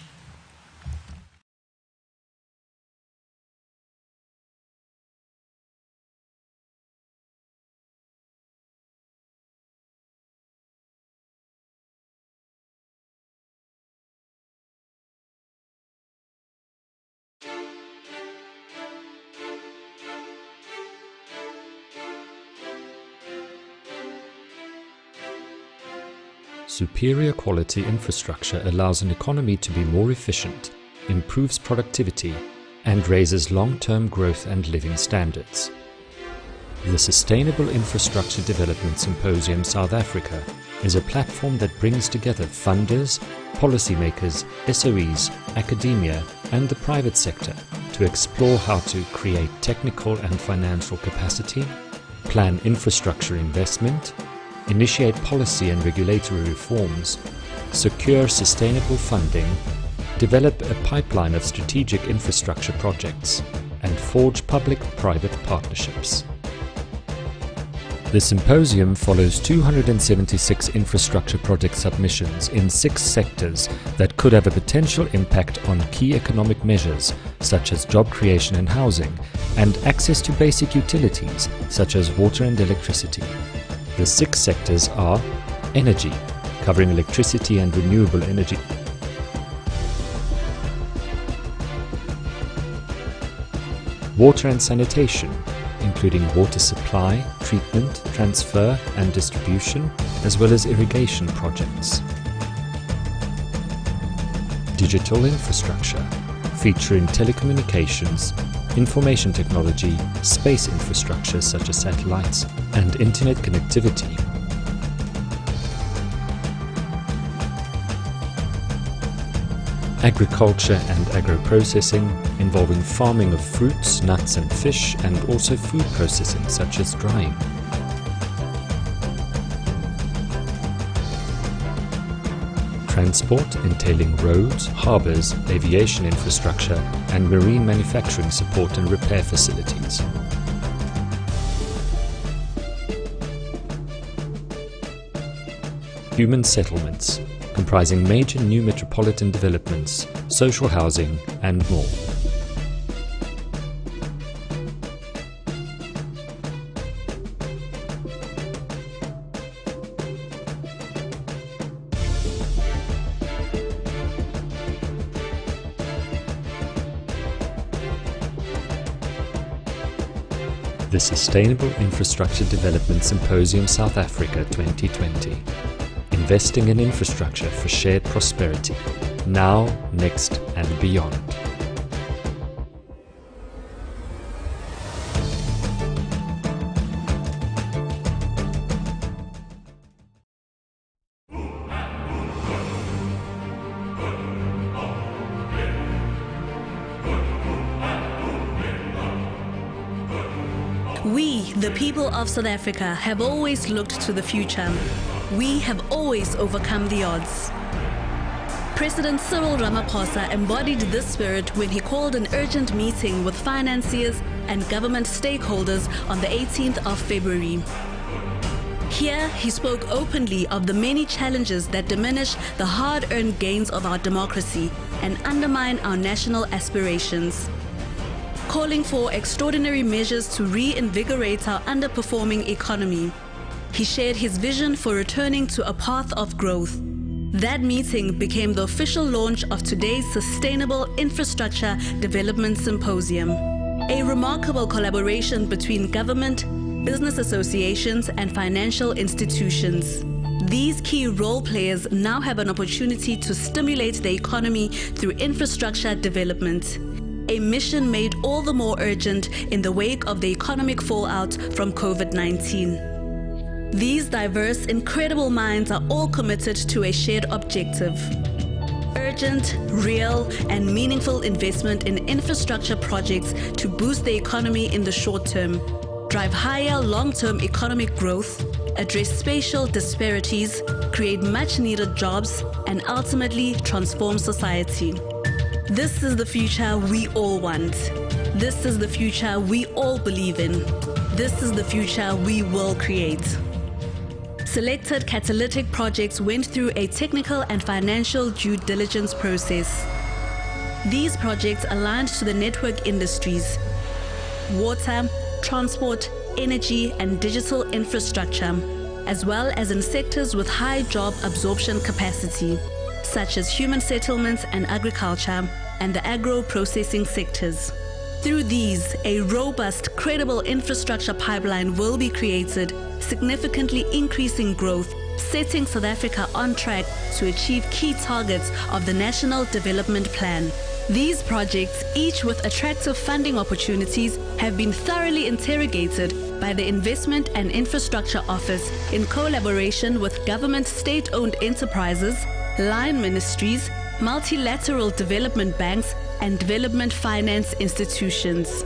Superior quality infrastructure allows an economy to be more efficient, improves productivity, and raises long-term growth and living standards. The Sustainable Infrastructure Development Symposium South Africa is a platform that brings together funders, policymakers, SOEs, academia, and the private sector to explore how to create technical and financial capacity, plan infrastructure investment, initiate policy and regulatory reforms, secure sustainable funding, develop a pipeline of strategic infrastructure projects, and forge public-private partnerships. The symposium follows 276 infrastructure project submissions in 6 sectors that could have a potential impact on key economic measures such as job creation and housing, and access to basic utilities such as water and electricity. The 6 sectors are energy, covering electricity and renewable energy, water and sanitation, including water supply, treatment, transfer and distribution, as well as irrigation projects. Digital infrastructure, featuring telecommunications, information technology, space infrastructure such as satellites, and internet connectivity. Agriculture and agro-processing, involving farming of fruits, nuts and fish, and also food processing such as drying. Transport, entailing roads, harbours, aviation infrastructure, and marine manufacturing support and repair facilities. Human settlements, comprising major new metropolitan developments, social housing, and more. The Sustainable Infrastructure Development Symposium South Africa 2020. Investing in infrastructure for shared prosperity, now, next and beyond. We, the people of South Africa, have always looked to the future. we have always overcome the odds. President Cyril Ramaphosa embodied this spirit when he called an urgent meeting with financiers and government stakeholders on the 18th of February. Here, he spoke openly of the many challenges that diminish the hard-earned gains of our democracy and undermine our national aspirations. Calling for extraordinary measures to reinvigorate our underperforming economy, he shared his vision for returning to a path of growth. That meeting became the official launch of today's Sustainable Infrastructure Development Symposium, a remarkable collaboration between government, business associations, and financial institutions. These key role players now have an opportunity to stimulate the economy through infrastructure development, a mission made all the more urgent in the wake of the economic fallout from COVID-19. These diverse, incredible minds are all committed to a shared objective: urgent, real, and meaningful investment in infrastructure projects to boost the economy in the short term, drive higher long-term economic growth, address spatial disparities, create much-needed jobs, and ultimately transform society. This is the future we all want. This is the future we all believe in. This is the future we will create. Selected catalytic projects went through a technical and financial due diligence process. These projects aligned to the network industries: water, transport, energy, and digital infrastructure, as well as in sectors with high job absorption capacity, such as human settlements and agriculture, and the agro-processing sectors. Through these, a robust, credible infrastructure pipeline will be created, significantly increasing growth, setting South Africa on track to achieve key targets of the National Development Plan. These projects, each with attractive funding opportunities, have been thoroughly interrogated by the Investment and Infrastructure Office in collaboration with government state-owned enterprises, line ministries, multilateral development banks, and development finance institutions.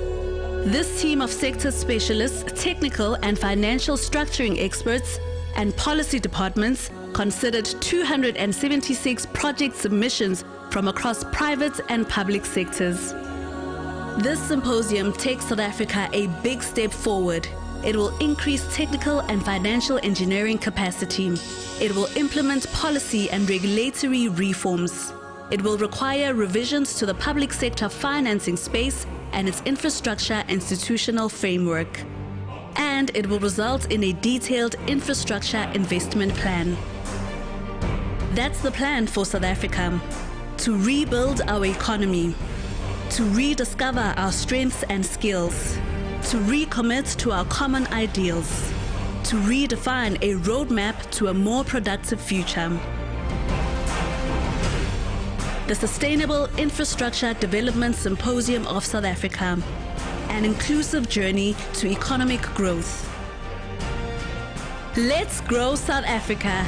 This team of sector specialists, technical and financial structuring experts, and policy departments considered 276 project submissions from across private and public sectors. This symposium takes South Africa a big step forward. It will increase technical and financial engineering capacity. It will implement policy and regulatory reforms. It will require revisions to the public sector financing space and its infrastructure institutional framework. And it will result in a detailed infrastructure investment plan. That's the plan for South Africa: to rebuild our economy, to rediscover our strengths and skills, to recommit to our common ideals, to redefine a roadmap to a more productive future. The Sustainable Infrastructure Development Symposium of South Africa, an inclusive journey to economic growth. Let's grow South Africa.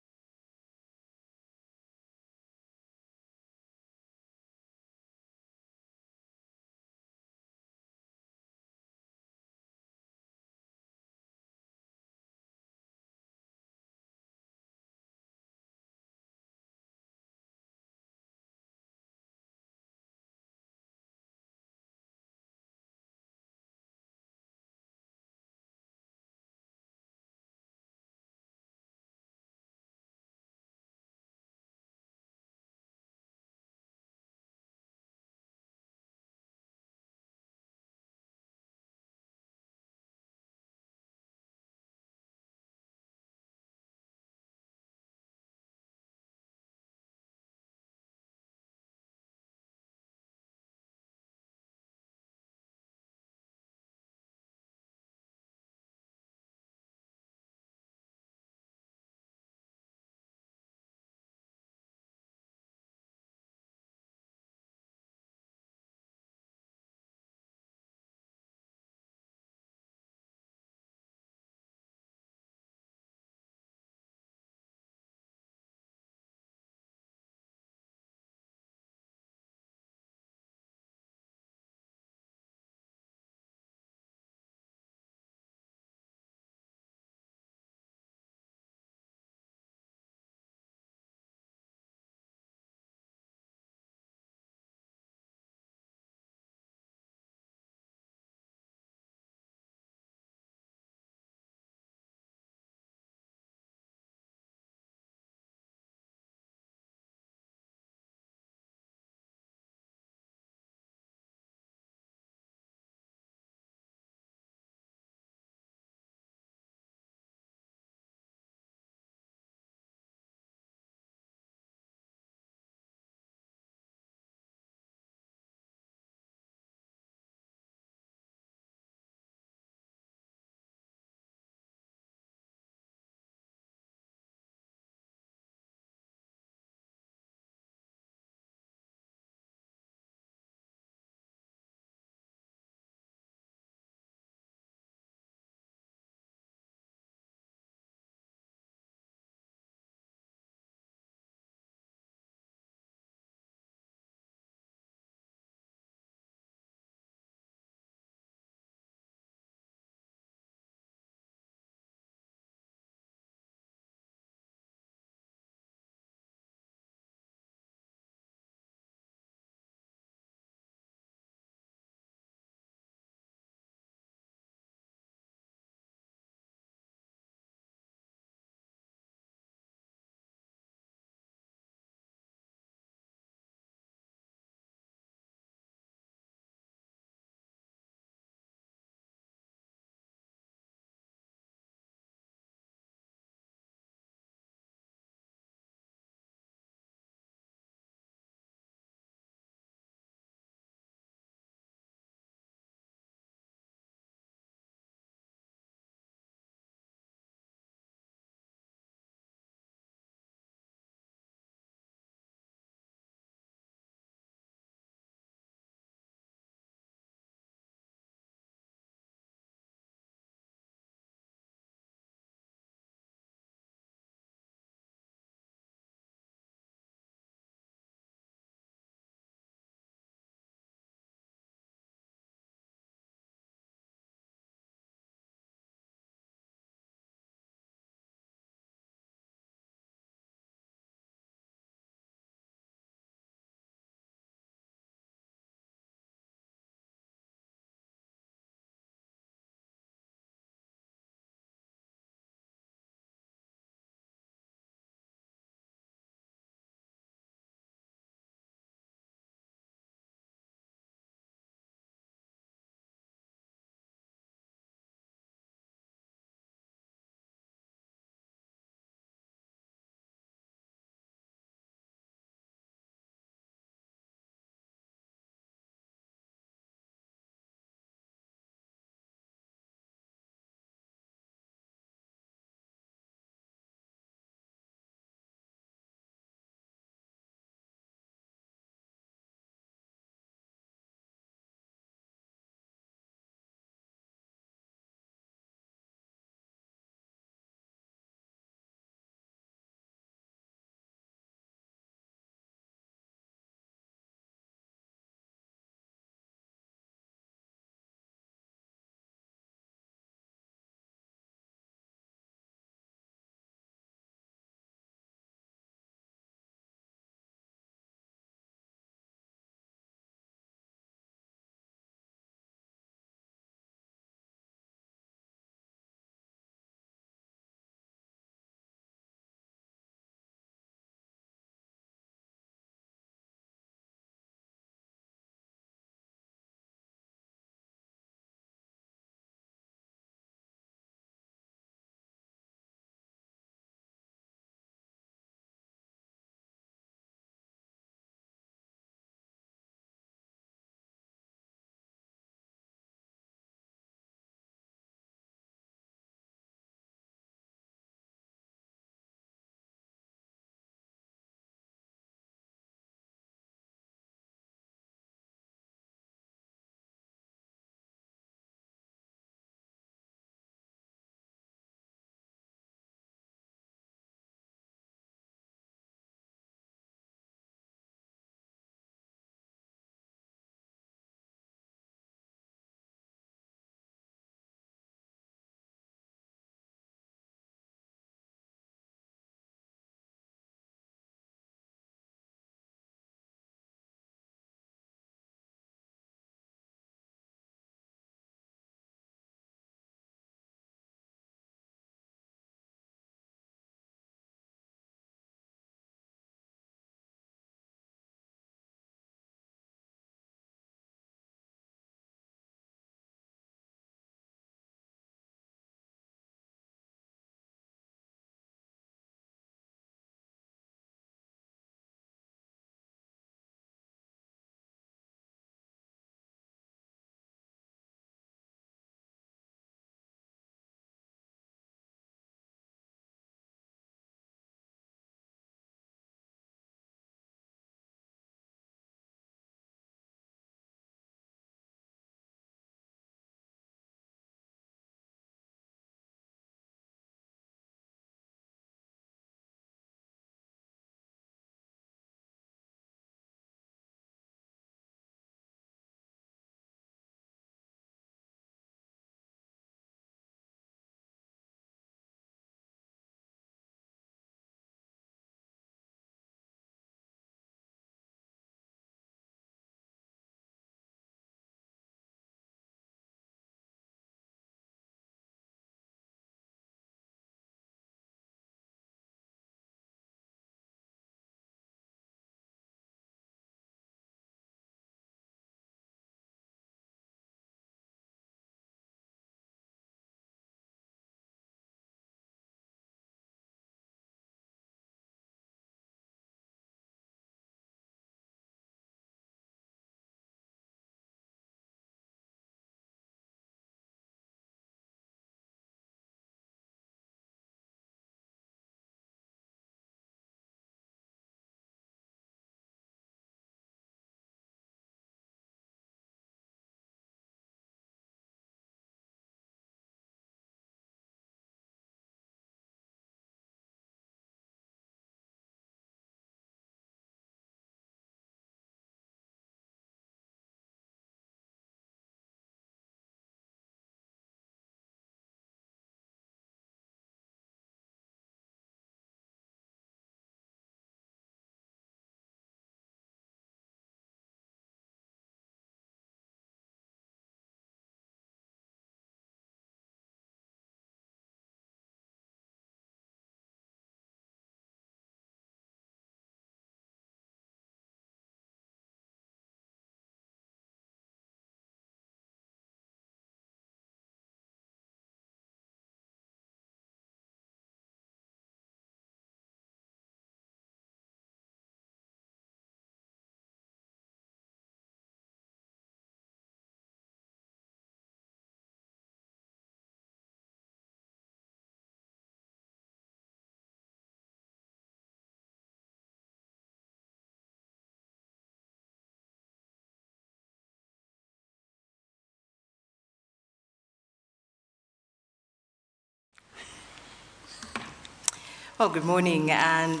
Well, good morning, and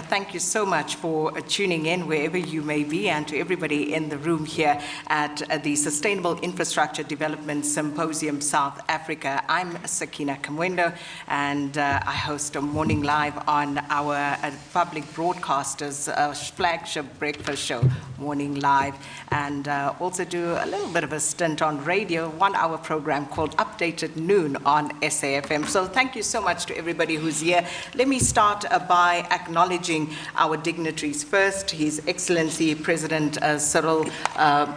thank you so much for tuning in wherever you may be, and to everybody in the room here at the Sustainable Infrastructure Development Symposium South Africa. I'm Sakina Kamwendo, and I host a morning live on our public broadcaster's flagship breakfast show, Morning Live, and also do a little bit of a stint on radio, 1-hour program called Updated Noon on SAFM. So thank you so much to everybody who's here. Let me start by acknowledging our dignitaries. First, His Excellency President Cyril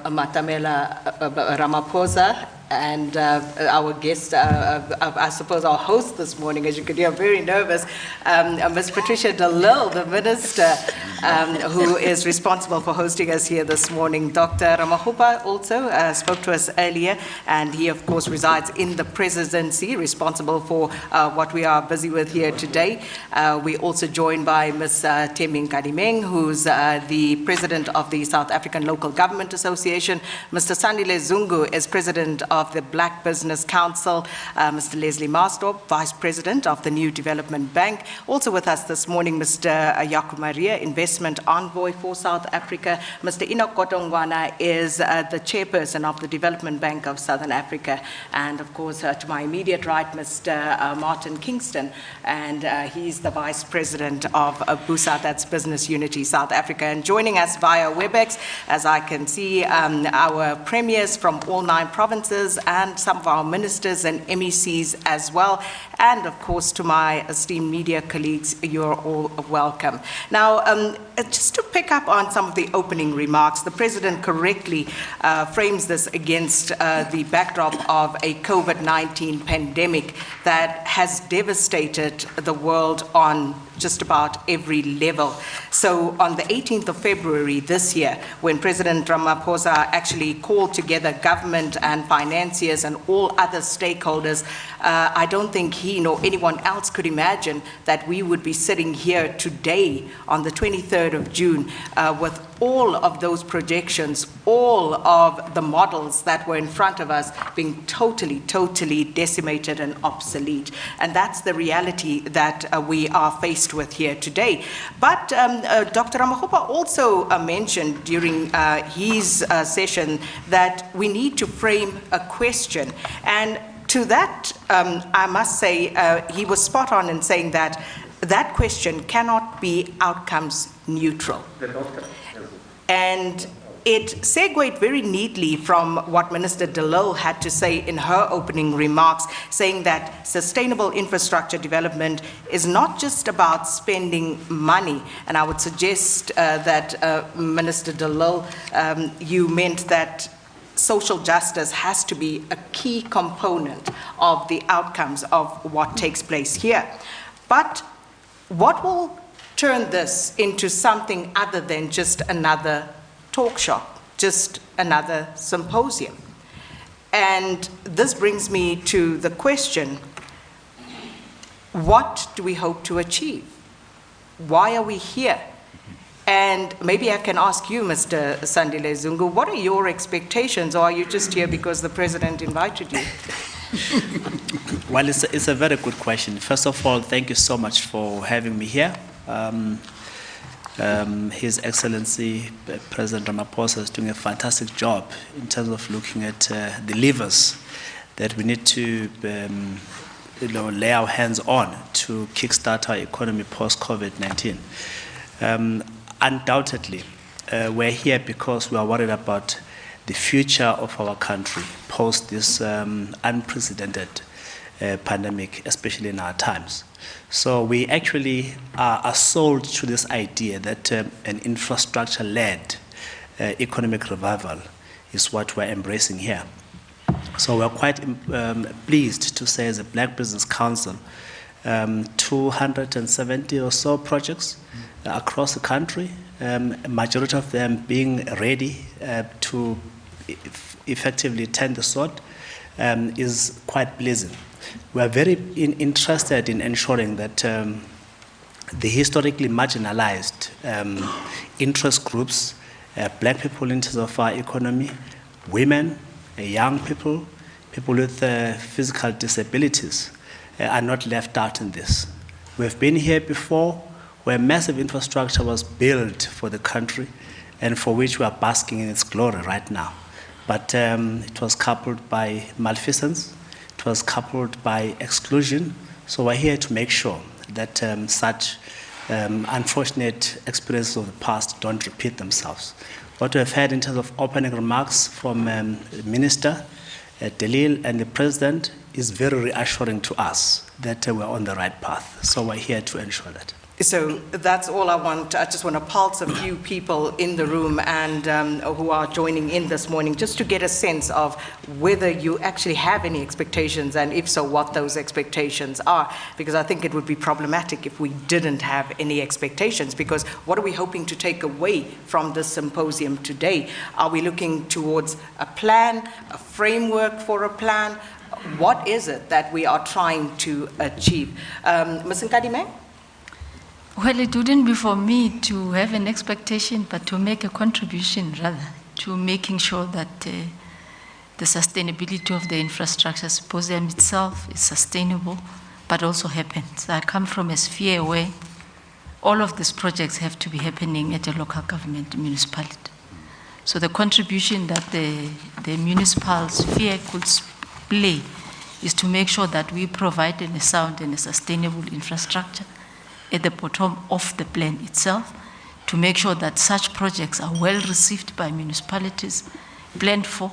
Matamela Ramaphosa, and our guest, I suppose our host this morning, as you could hear, very nervous, Ms. Patricia de Lille, the Minister, who is responsible for hosting us here this morning. Dr. Ramaphosa also spoke to us earlier, and he, of course, resides in the Presidency, responsible for what we are busy with here today. We're also joined by Ms. Teming Kadimeng, who's the President of the South African Local Government Association. Mr. Sandile Zungu is President of the Black Business Council, Mr. Leslie Marstorp, Vice President of the New Development Bank. Also with us this morning, Mr. Yaku Maria, Investment Envoy for South Africa. Mr. Enoch Kotongwana is the Chairperson of the Development Bank of Southern Africa. And of course, to my immediate right, Mr. Martin Kingston, and he's the Vice President of BUSA, that's Business Unity South Africa. And joining us via WebEx, as I can see, our premiers from all 9 provinces, and some of our ministers and MECs as well. And of course, to my esteemed media colleagues, you're all welcome. Now, just to pick up on some of the opening remarks, the President correctly frames this against the backdrop of a COVID-19 pandemic that has devastated the world on just about every level. So on the 18th of February this year, when President Ramaphosa actually called together government and financiers and all other stakeholders, I don't think he nor anyone else could imagine that we would be sitting here today on the 23rd of June with all of those projections, all of the models that were in front of us being totally decimated and obsolete. And that's the reality that we are faced with here today. But Dr. Ramaphosa also mentioned during his session that we need to frame a question. And to that, I must say, he was spot on in saying that that question cannot be outcomes neutral. And it segued very neatly from what Minister de Lille had to say in her opening remarks, saying that sustainable infrastructure development is not just about spending money. And I would suggest that, Minister de Lille, you meant that social justice has to be a key component of the outcomes of what takes place here. But what will turn this into something other than just another talk shop, just another symposium? And this brings me to the question, what do we hope to achieve? Why are we here? And maybe I can ask you, Mr. Sandile Zungu, what are your expectations, or are you just here because the President invited you? Well, it's a very good question. First of all, thank you so much for having me here. His Excellency President Ramaphosa is doing a fantastic job in terms of looking at the levers that we need to lay our hands on to kickstart our economy post-COVID-19. Undoubtedly, we're here because we are worried about the future of our country post this unprecedented pandemic, especially in our times. So we actually are sold to this idea that an infrastructure-led economic revival is what we're embracing here. So we're quite pleased to say, as a Black Business Council, 270 or so projects across the country, a majority of them being ready to effectively turn the sword, is quite pleasing. We are very interested in ensuring that the historically marginalized interest groups, Black people in terms of our economy, women, young people, people with physical disabilities, are not left out in this. We've been here before, where massive infrastructure was built for the country and for which we are basking in its glory right now. But it was coupled by malfeasance, it was coupled by exclusion. So we're here to make sure that such unfortunate experiences of the past don't repeat themselves. What we have had in terms of opening remarks from the Minister, Delil, and the President is very reassuring to us that we're on the right path. So we're here to ensure that. So that's all I want. I just want to pulse a few people in the room and who are joining in this morning, just to get a sense of whether you actually have any expectations, and if so, what those expectations are. Because I think it would be problematic if we didn't have any expectations, because what are we hoping to take away from this symposium today? Are we looking towards a plan, a framework for a plan? What is it that we are trying to achieve? Ms. Nkadime? Well, it wouldn't be for me to have an expectation, but to make a contribution, rather, to making sure that the sustainability of the infrastructure symposium itself is sustainable, but also happens. I come from a sphere where all of these projects have to be happening at a local government municipality. So the contribution that the municipal sphere could play is to make sure that we provide a sound and a sustainable infrastructure at the bottom of the plan itself, to make sure that such projects are well received by municipalities, planned for,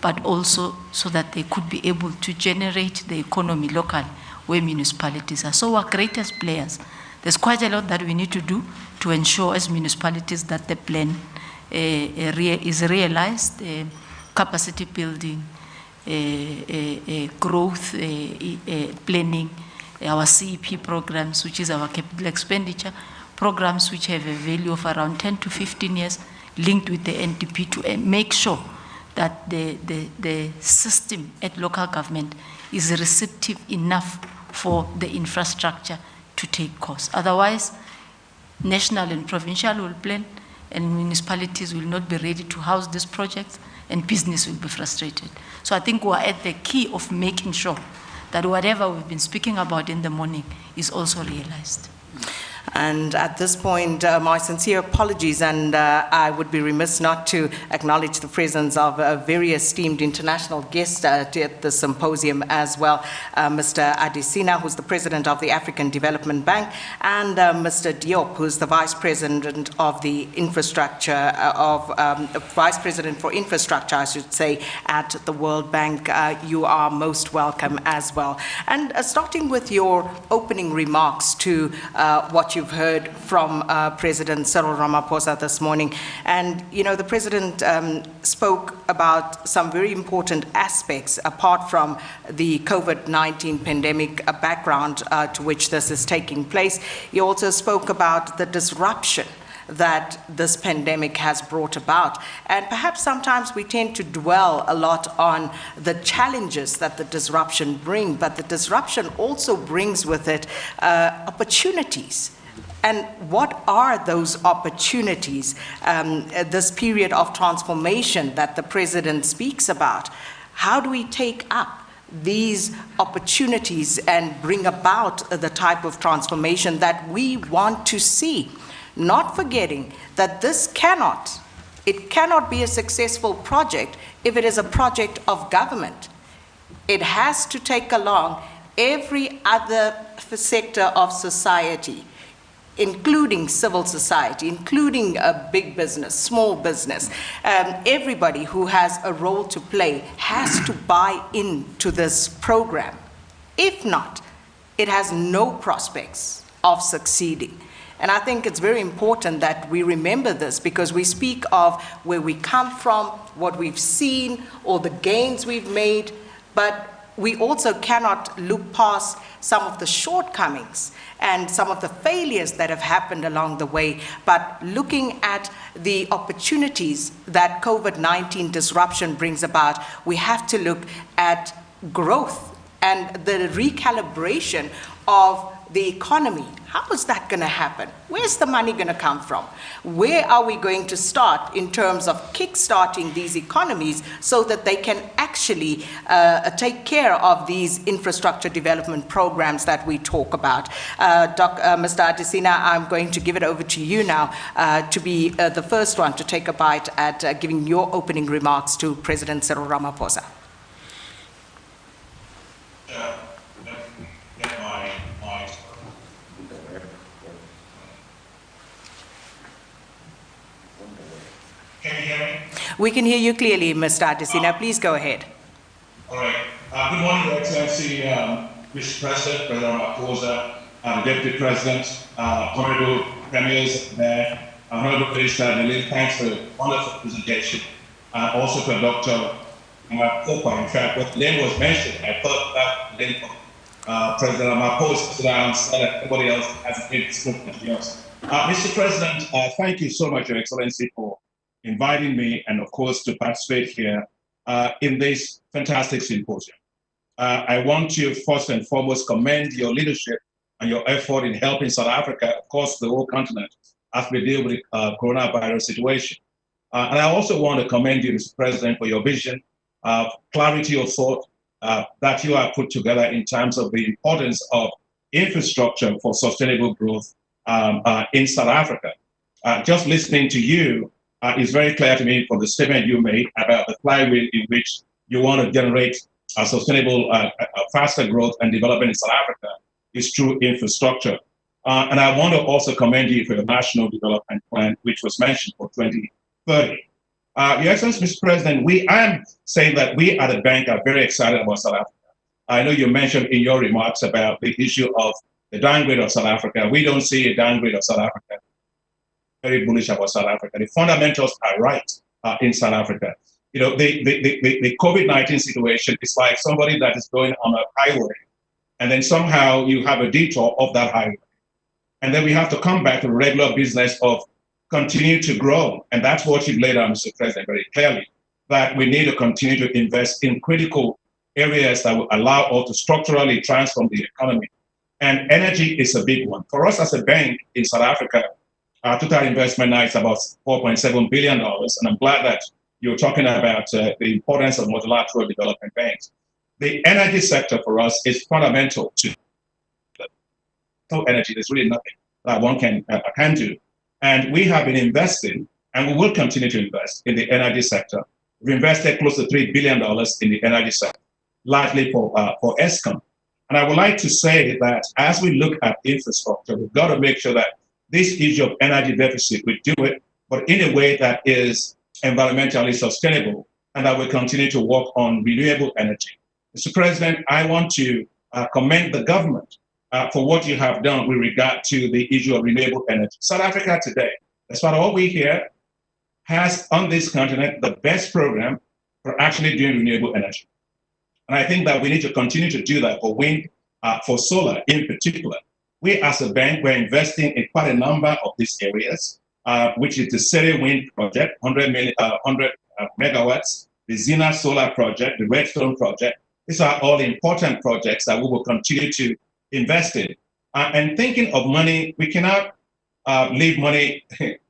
but also so that they could be able to generate the economy locally where municipalities are. So our greatest players, there's quite a lot that we need to do to ensure as municipalities that the plan is realized, capacity building, growth planning, our CEP programs, which is our capital expenditure, programs which have a value of around 10 to 15 years, linked with the NDP to make sure that the system at local government is receptive enough for the infrastructure to take course. Otherwise, national and provincial will plan, and municipalities will not be ready to house these projects, and business will be frustrated. So I think we're at the key of making sure that whatever we've been speaking about in the morning is also realized. And at this point, my sincere apologies, and I would be remiss not to acknowledge the presence of a very esteemed international guest at the symposium as well, Mr. Adesina, who's the President of the African Development Bank, and Mr. Diop, who's the Vice President of the Infrastructure, Vice President for Infrastructure, I should say, at the World Bank. You are most welcome as well. And starting with your opening remarks to what you've heard from President Cyril Ramaphosa this morning. And, you know, the President spoke about some very important aspects apart from the COVID-19 pandemic background to which this is taking place. He also spoke about the disruption that this pandemic has brought about. And perhaps sometimes we tend to dwell a lot on the challenges that the disruption brings, but the disruption also brings with it opportunities. And what are those opportunities, this period of transformation that the President speaks about? How do we take up these opportunities and bring about the type of transformation that we want to see? Not forgetting that this cannot be a successful project if it is a project of government. It has to take along every other sector of society, including civil society, including big business, small business. Everybody who has a role to play has to buy into this program. If not, it has no prospects of succeeding. And I think it's very important that we remember this, because we speak of where we come from, what we've seen, or the gains we've made, but we also cannot look past some of the shortcomings and some of the failures that have happened along the way, but looking at the opportunities that COVID-19 disruption brings about, we have to look at growth and the recalibration of the economy. How is that going to happen? Where's the money going to come from? Where are we going to start in terms of kickstarting these economies so that they can actually take care of these infrastructure development programs that we talk about? Mr. Adesina, I'm going to give it over to you now to be the first one to take a bite at giving your opening remarks to President Cyril Ramaphosa. Can you hear me? We can hear you clearly, Mr. Adesina. Please go ahead. All right. Good morning, Your Excellency, Mr. President, President Ramaphosa, Deputy President, Honorable Premiers there, Honorable Minister Delil. Thanks for the wonderful presentation. Also to Dr. Kopa. In fact, what the name was mentioned, I thought that the name of President Ramaphosa, so that I understand that everybody else has been spoken to yours. Mr. President, thank you so much, Your Excellency, for inviting me and, of course, to participate here in this fantastic symposium. I want to first and foremost commend your leadership and your effort in helping South Africa, of course, the whole continent, as we deal with the coronavirus situation. And I also want to commend you, Mr. President, for your vision, clarity of thought that you have put together in terms of the importance of infrastructure for sustainable growth in South Africa. Just listening to you, it's very clear to me from the statement you made about the flywheel in which you want to generate a sustainable, faster growth and development in South Africa is through infrastructure. And I want to also commend you for your National Development Plan, which was mentioned for 2030. Your Excellency, Mr. President, I am saying that we at the bank are very excited about South Africa. I know you mentioned in your remarks about the issue of the downgrade of South Africa. We don't see a downgrade of South Africa. Very bullish about South Africa. The fundamentals are right in South Africa. You know, the COVID-19 situation is like somebody that is going on a highway, and then somehow you have a detour of that highway. And then we have to come back to the regular business of continue to grow. And that's what you've laid out, Mr. President, very clearly, that we need to continue to invest in critical areas that will allow us to structurally transform the economy. And energy is a big one. For us as a bank in South Africa, our total investment now is about $4.7 billion. And I'm glad that you're talking about the importance of multilateral development banks. The energy sector for us is fundamental to energy. There's really nothing that one can do. And we have been investing, and we will continue to invest in the energy sector. We've invested close to $3 billion in the energy sector, largely for Eskom. And I would like to say that as we look at infrastructure, we've got to make sure that this issue of energy deficit, we do it, but in a way that is environmentally sustainable, and that we continue to work on renewable energy. Mr. President, I want to commend the government for what you have done with regard to the issue of renewable energy. South Africa today, despite all we hear, has on this continent the best program for actually doing renewable energy. And I think that we need to continue to do that for wind, for solar in particular. We as a bank, we're investing in quite a number of these areas, which is the Sere Wind Project, 100 megawatts, the Zina Solar Project, the Redstone Project. These are all important projects that we will continue to invest in. And thinking of money, we cannot leave money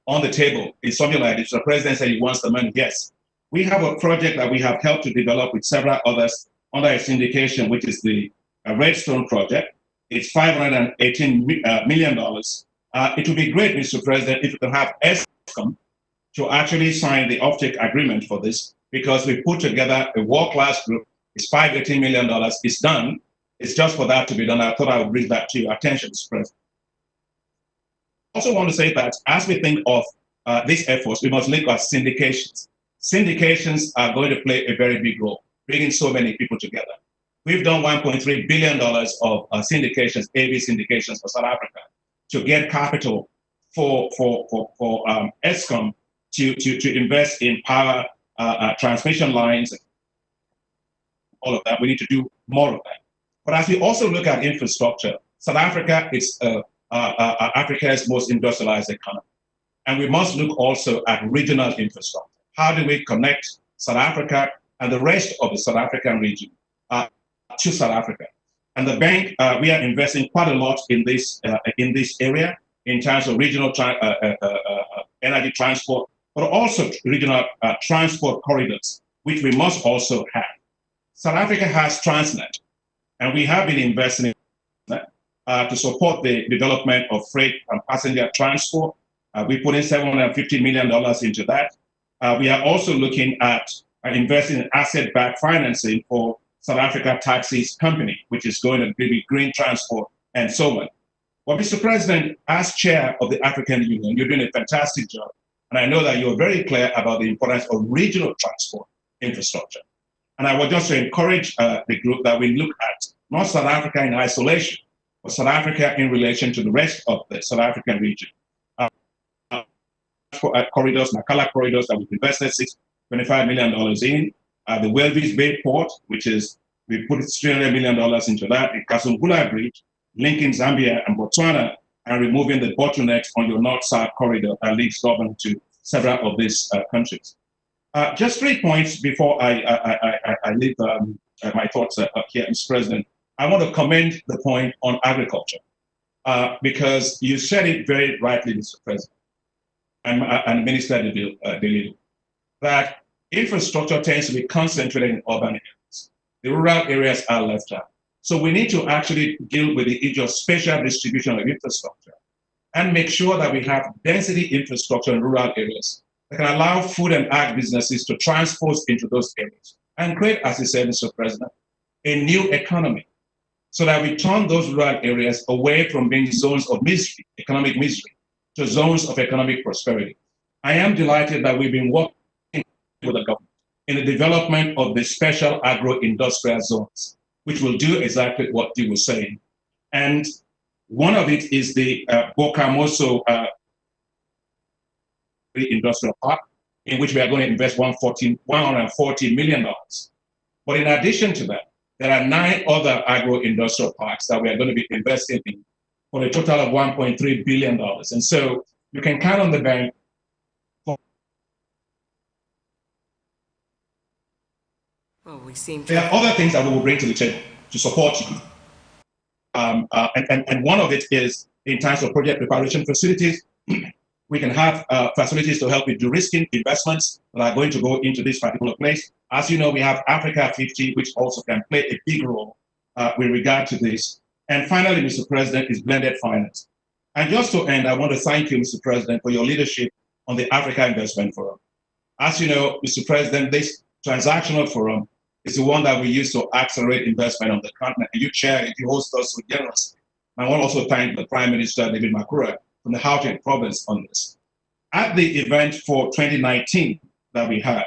on the table. It's something like this. The president said he wants the money. Yes. We have a project that we have helped to develop with several others under a syndication, which is the Redstone Project. It's $518 million. It would be great, Mr. President, if you could have Eskom to actually sign the offtake agreement for this, because we put together a world-class group. It's $518 million. It's done. It's just for that to be done. I thought I would bring that to your attention, Mr. President. I also want to say that as we think of these efforts, we must look at syndications. Syndications are going to play a very big role, bringing so many people together. We've done $1.3 billion of syndications, AV syndications for South Africa, to get capital for Eskom to invest in power transmission lines, all of that. We need to do more of that. But as we also look at infrastructure, South Africa is Africa's most industrialized economy. And we must look also at regional infrastructure. How do we connect South Africa and the rest of the South African region to South Africa? And the bank, we are investing quite a lot in this area in terms of regional energy transport, but also regional transport corridors, which we must also have. South Africa has Transnet, and we have been investing in that to support the development of freight and passenger transport. We put in $750 million into that. We are also looking at investing in asset-backed financing for South Africa Taxis Company, which is going to be green transport and so on. Well, Mr. President, as chair of the African Union, you're doing a fantastic job. And I know that you're very clear about the importance of regional transport infrastructure. And I would just encourage the group that we look at not South Africa in isolation, but South Africa in relation to the rest of the South African region. Corridors, Makala corridors that we've invested $625 million in. The Welvis Bay Port, which is, we put $300 million into that. The Kasungula Bridge, linking Zambia and Botswana, and removing the bottlenecks on your north-south corridor that links Durban to several of these countries. Just 3 points before I leave my thoughts here, Mr. President. I want to commend the point on agriculture, because you said it very rightly, Mr. President, and Minister Delil, that infrastructure tends to be concentrated in urban areas. The rural areas are left out. So we need to actually deal with the issue of spatial distribution of infrastructure and make sure that we have density infrastructure in rural areas that can allow food and ag businesses to transpose into those areas and create, as you said, Mr. President, a new economy so that we turn those rural areas away from being zones of misery, economic misery, to zones of economic prosperity. I am delighted that we've been working with the government in the development of the special agro-industrial zones, which will do exactly what you were saying. And one of it is the Bokamoso Industrial Park, in which we are going to invest $140 million. But in addition to that, there are 9 other agro-industrial parks that we are going to be investing in for a total of $1.3 billion. And so you can count on the bank. Well, we seem to... There are other things that we will bring to the table to support you. And one of it is in terms of project preparation facilities. We can have facilities to help with de-risking investments that are going to go into this particular place. As you know, we have Africa 50, which also can play a big role with regard to this. And finally, Mr. President, is blended finance. And just to end, I want to thank you, Mr. President, for your leadership on the Africa Investment Forum. As you know, Mr. President, this transactional forum is the one that we use to accelerate investment on the continent. And you chair it, you host us so generously. I want to also thank the Prime Minister, David Makura, from the Gauteng province on this. At the event for 2019 that we had,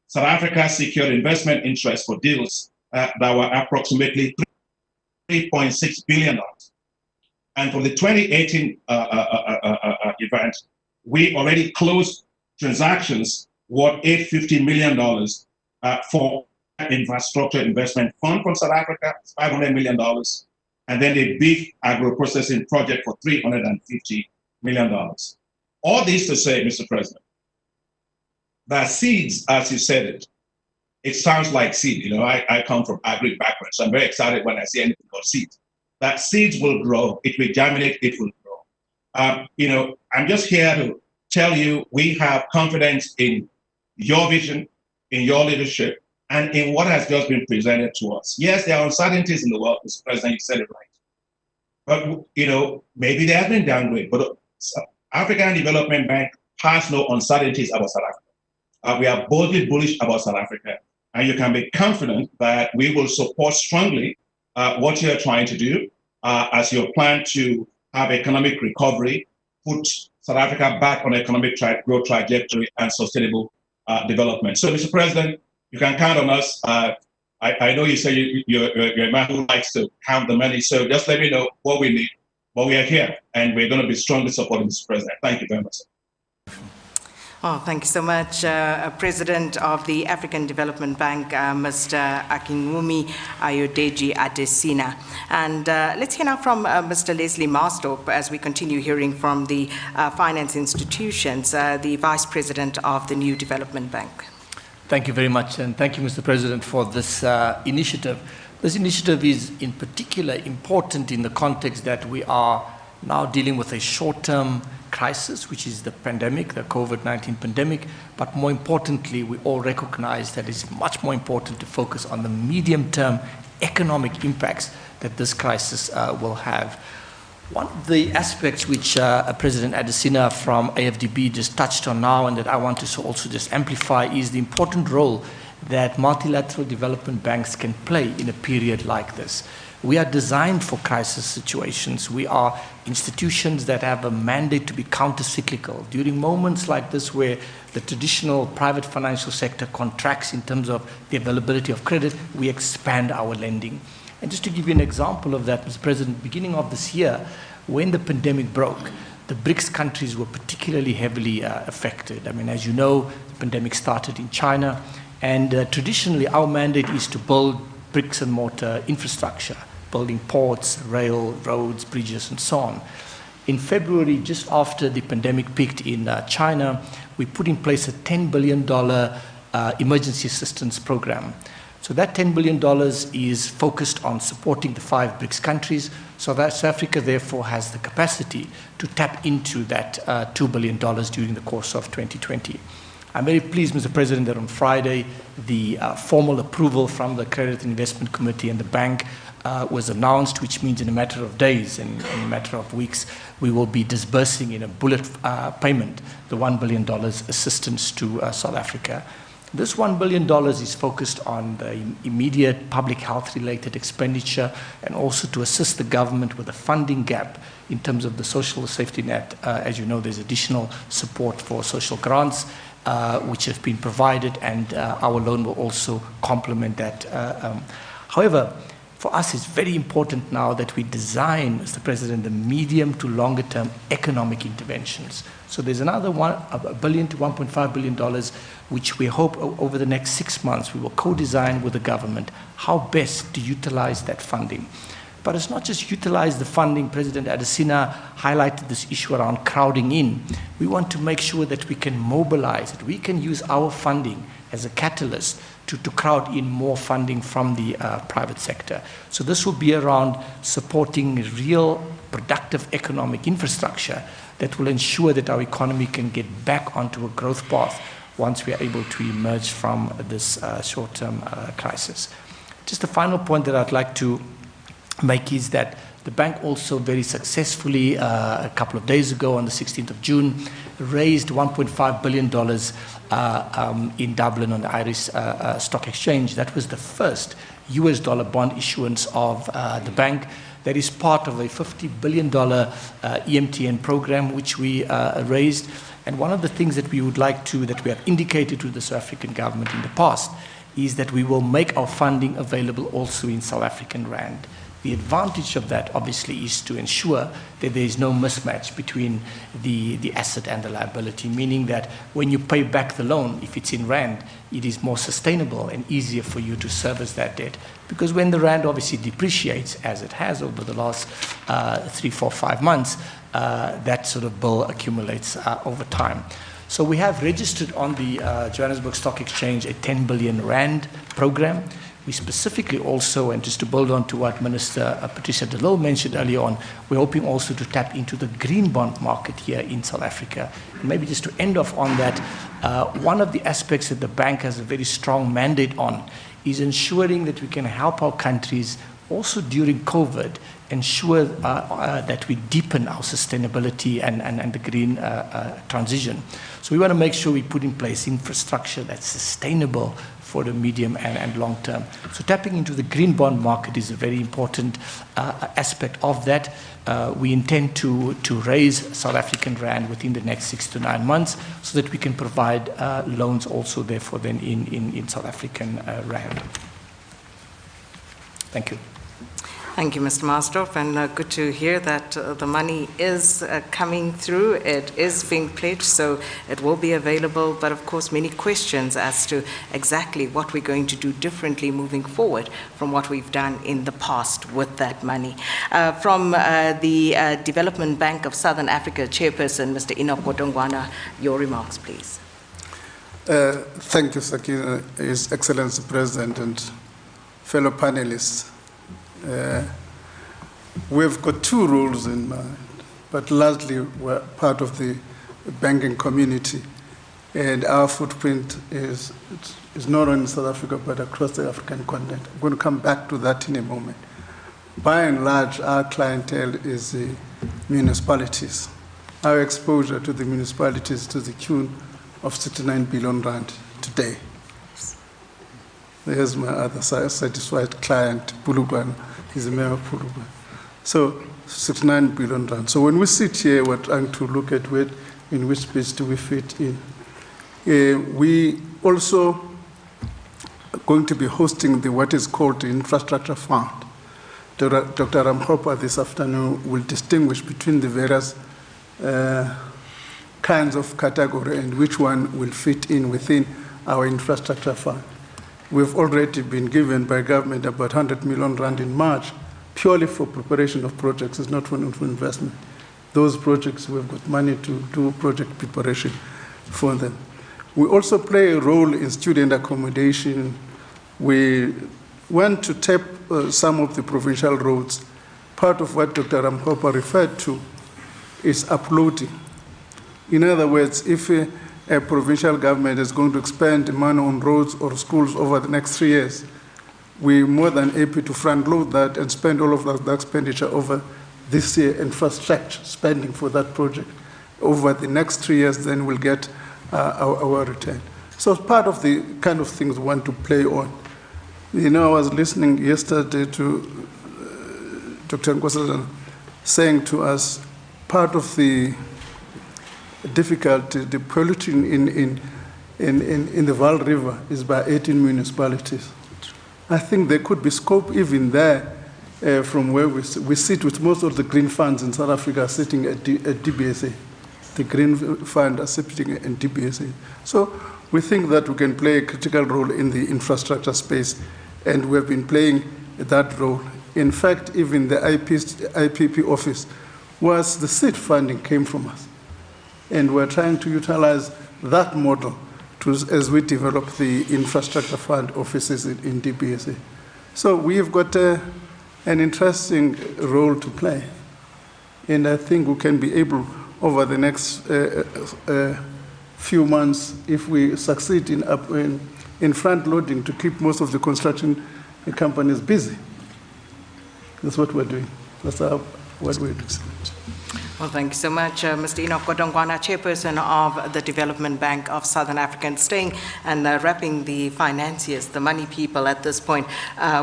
South Africa secured investment interest for deals that were approximately $3.6 billion. And for the 2018 event, we already closed transactions worth $850 million for infrastructure investment fund from South Africa, $500 million, and then a big agro-processing project for $350 million. All this to say, Mr. President, that seeds, as you said it, it sounds like seed. You know, I come from agri background, so I'm very excited when I see anything called seeds. That seeds will grow, it will germinate, it will grow. You know, I'm just here to tell you we have confidence in your vision, in your leadership, and in what has just been presented to us. Yes, there are uncertainties in the world, Mr. President, you said it right. But, you know, maybe there has been downgrade, but African Development Bank has no uncertainties about South Africa. We are boldly bullish about South Africa, and you can be confident that we will support strongly what you're trying to do as your plan to have economic recovery, put South Africa back on economic growth trajectory and sustainable development. So, Mr. President, you can count on us. I know you say you're a man who likes to count the money, so just let me know what we need. But we are here, and we're going to be strongly supporting Mr. President. Thank you very much. Well, thank you so much, President of the African Development Bank, Mr. Akinwumi Ayodeji Adesina. And let's hear now from Mr. Leslie Marsdorp as we continue hearing from the finance institutions, the Vice President of the New Development Bank. Thank you very much, and thank you, Mr. President, for this initiative This initiative is in particular important in the context that we are now dealing with a short-term crisis, which is the pandemic, the COVID-19 pandemic, but more importantly, we all recognize that it's much more important to focus on the medium-term economic impacts that this crisis will have. One of the aspects which President Adesina from AFDB just touched on now, and that I want to also just amplify, is the important role that multilateral development banks can play in a period like this. We are designed for crisis situations. We are institutions that have a mandate to be counter-cyclical. During moments like this where the traditional private financial sector contracts in terms of the availability of credit, we expand our lending. And just to give you an example of that, Mr. President, beginning of this year, when the pandemic broke, the BRICS countries were particularly heavily affected. I mean, as you know, the pandemic started in China, and traditionally our mandate is to build bricks and mortar infrastructure, building ports, rail, roads, bridges, and so on. In February, just after the pandemic peaked in China, we put in place a $10 billion emergency assistance program. So that $10 billion is focused on supporting the 5 BRICS countries, so that South Africa therefore has the capacity to tap into that $2 billion during the course of 2020. I'm very pleased, Mr. President, that on Friday, the formal approval from the Credit Investment Committee and the bank was announced, which means in a matter of days and in a matter of weeks, we will be disbursing in a bullet payment the $1 billion assistance to South Africa. This $1 billion is focused on the immediate public health-related expenditure and also to assist the government with a funding gap in terms of the social safety net. As you know, there's additional support for social grants which have been provided, and our loan will also complement that. However, for us, it's very important now that we design, Mr. President, the medium to longer term economic interventions. So there's another $1 billion to $1.5 billion, which we hope over the next 6 months we will co-design with the government how best to utilize that funding. But it's not just utilize the funding. President Adesina highlighted this issue around crowding in. We want to make sure that we can mobilize, that we can use our funding as a catalyst to crowd in more funding from the private sector. So this will be around supporting real productive economic infrastructure that will ensure that our economy can get back onto a growth path once we are able to emerge from this short-term crisis. Just a final point that I'd like to make is that the bank also very successfully, a couple of days ago on the 16th of June, raised $1.5 billion in Dublin on the Irish Stock Exchange. That was the first US dollar bond issuance of the bank. That is part of a $50 billion EMTN program which we raised. And one of the things that we would like to, that we have indicated to the South African government in the past, is that we will make our funding available also in South African rand. The advantage of that, obviously, is to ensure that there is no mismatch between the asset and the liability, meaning that when you pay back the loan, if it's in rand, it is more sustainable and easier for you to service that debt. Because when the rand obviously depreciates, as it has over the last 3, 4, 5 months, that sort of bill accumulates over time. So we have registered on the Johannesburg Stock Exchange a 10 billion rand program. We specifically also, and just to build on to what Minister Patricia de Lille mentioned earlier on, we're hoping also to tap into the green bond market here in South Africa. And maybe just to end off on that, one of the aspects that the bank has a very strong mandate on is ensuring that we can help our countries also during COVID, ensure that we deepen our sustainability and the green transition. So we want to make sure we put in place infrastructure that's sustainable for the medium and long term. So tapping into the green bond market is a very important aspect of that. We intend to raise South African rand within the next 6 to 9 months so that we can provide loans also therefore then in South African rand. Thank you. Thank you, Mr. Marsdorf, and good to hear that the money is coming through. It is being pledged, so it will be available, but of course many questions as to exactly what we're going to do differently moving forward from what we've done in the past with that money. From the Development Bank of Southern Africa Chairperson, Mr. Enoch Godongwana, your remarks, please. Thank you, Sakina, His Excellency President and fellow panelists. We've got two roles in mind, but largely we're part of the banking community. And our footprint is not only in South Africa, but across the African continent. I'm going to come back to that in a moment. By and large, our clientele is the municipalities. Our exposure to the municipalities to the tune of 69 billion rand today. There's my other satisfied client, Bulugwana. He's a member of Bulugwana. So 69 billion rand. So when we sit here, we're trying to look at in which space do we fit in. We also are going to be hosting what is called the Infrastructure Fund. Dr. Ramhopa this afternoon will distinguish between the various kinds of category and which one will fit in within our infrastructure fund. We've already been given by government about 100 million rand in March, purely for preparation of projects. It's not for investment. Those projects, we've got money to do project preparation for them. We also play a role in student accommodation. We want to tap some of the provincial roads. Part of what Dr. Ramhopa referred to is uploading. In other words, if a provincial government is going to expend money on roads or schools over the next 3 years, we're more than happy to front load that and spend all of that expenditure over this year and infrastructure spending for that project. Over the next 3 years, then we'll get our return. So it's part of the kind of things we want to play on. You know, I was listening yesterday to Dr. Nkosazana saying to us, part of the difficulty, the pollution in the Vaal River is by 18 municipalities. I think there could be scope even there from where we sit with most of the green funds in South Africa sitting at DBSA. The green fund are sitting in DBSA. So we think that we can play a critical role in the infrastructure space, and we have been playing that role. In fact, even the IPP office was the seed funding came from us. And we're trying to utilize that model as we develop the infrastructure fund offices in DBSA. So we've got an interesting role to play. And I think we can be able, over the next few months, if we succeed in front loading to keep most of the construction companies busy. That's what we're doing. That's what we're doing. Well, thank you so much, Mr. Enoch Godongwana, Chairperson of the Development Bank of Southern Africa. Staying and wrapping the financiers, the money people at this point,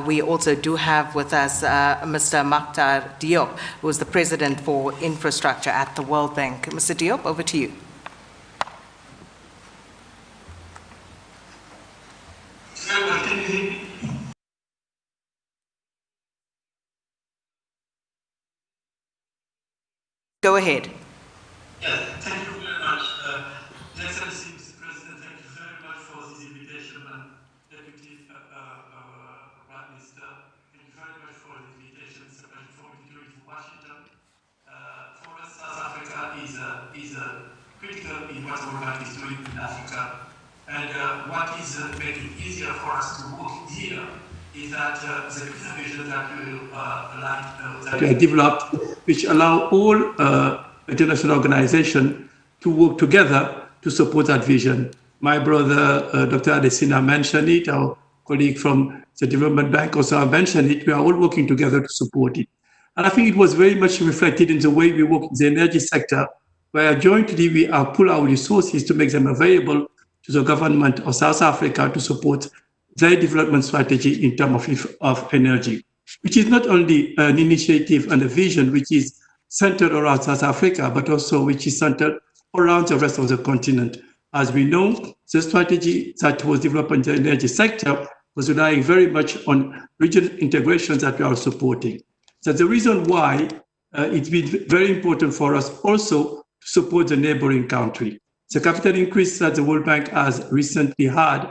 we also do have with us Mr. Maktar Diop, who is the President for Infrastructure at the World Bank. Mr. Diop, over to you. Go ahead. Yes, thank you very much. Excellency, Mr. President, thank you very much for this invitation. And Deputy Prime Minister, thank you very much for the invitation. It's a pleasure for me to do it in Washington. For us, South Africa is critical in what our bank is doing in Africa. And what is making it easier for us to work here is that the vision that we have developed, which allow all international organizations to work together to support that vision. My brother, Dr. Adesina, mentioned it. Our colleague from the Development Bank also mentioned it. We are all working together to support it. And I think it was very much reflected in the way we work in the energy sector, where jointly we pull our resources to make them available to the government of South Africa to support their development strategy in terms of energy, which is not only an initiative and a vision which is centered around South Africa, but also which is centered around the rest of the continent. As we know, the strategy that was developed in the energy sector was relying very much on regional integrations that we are supporting. That's the reason why it's been very important for us also to support the neighboring country. The capital increase that the World Bank has recently had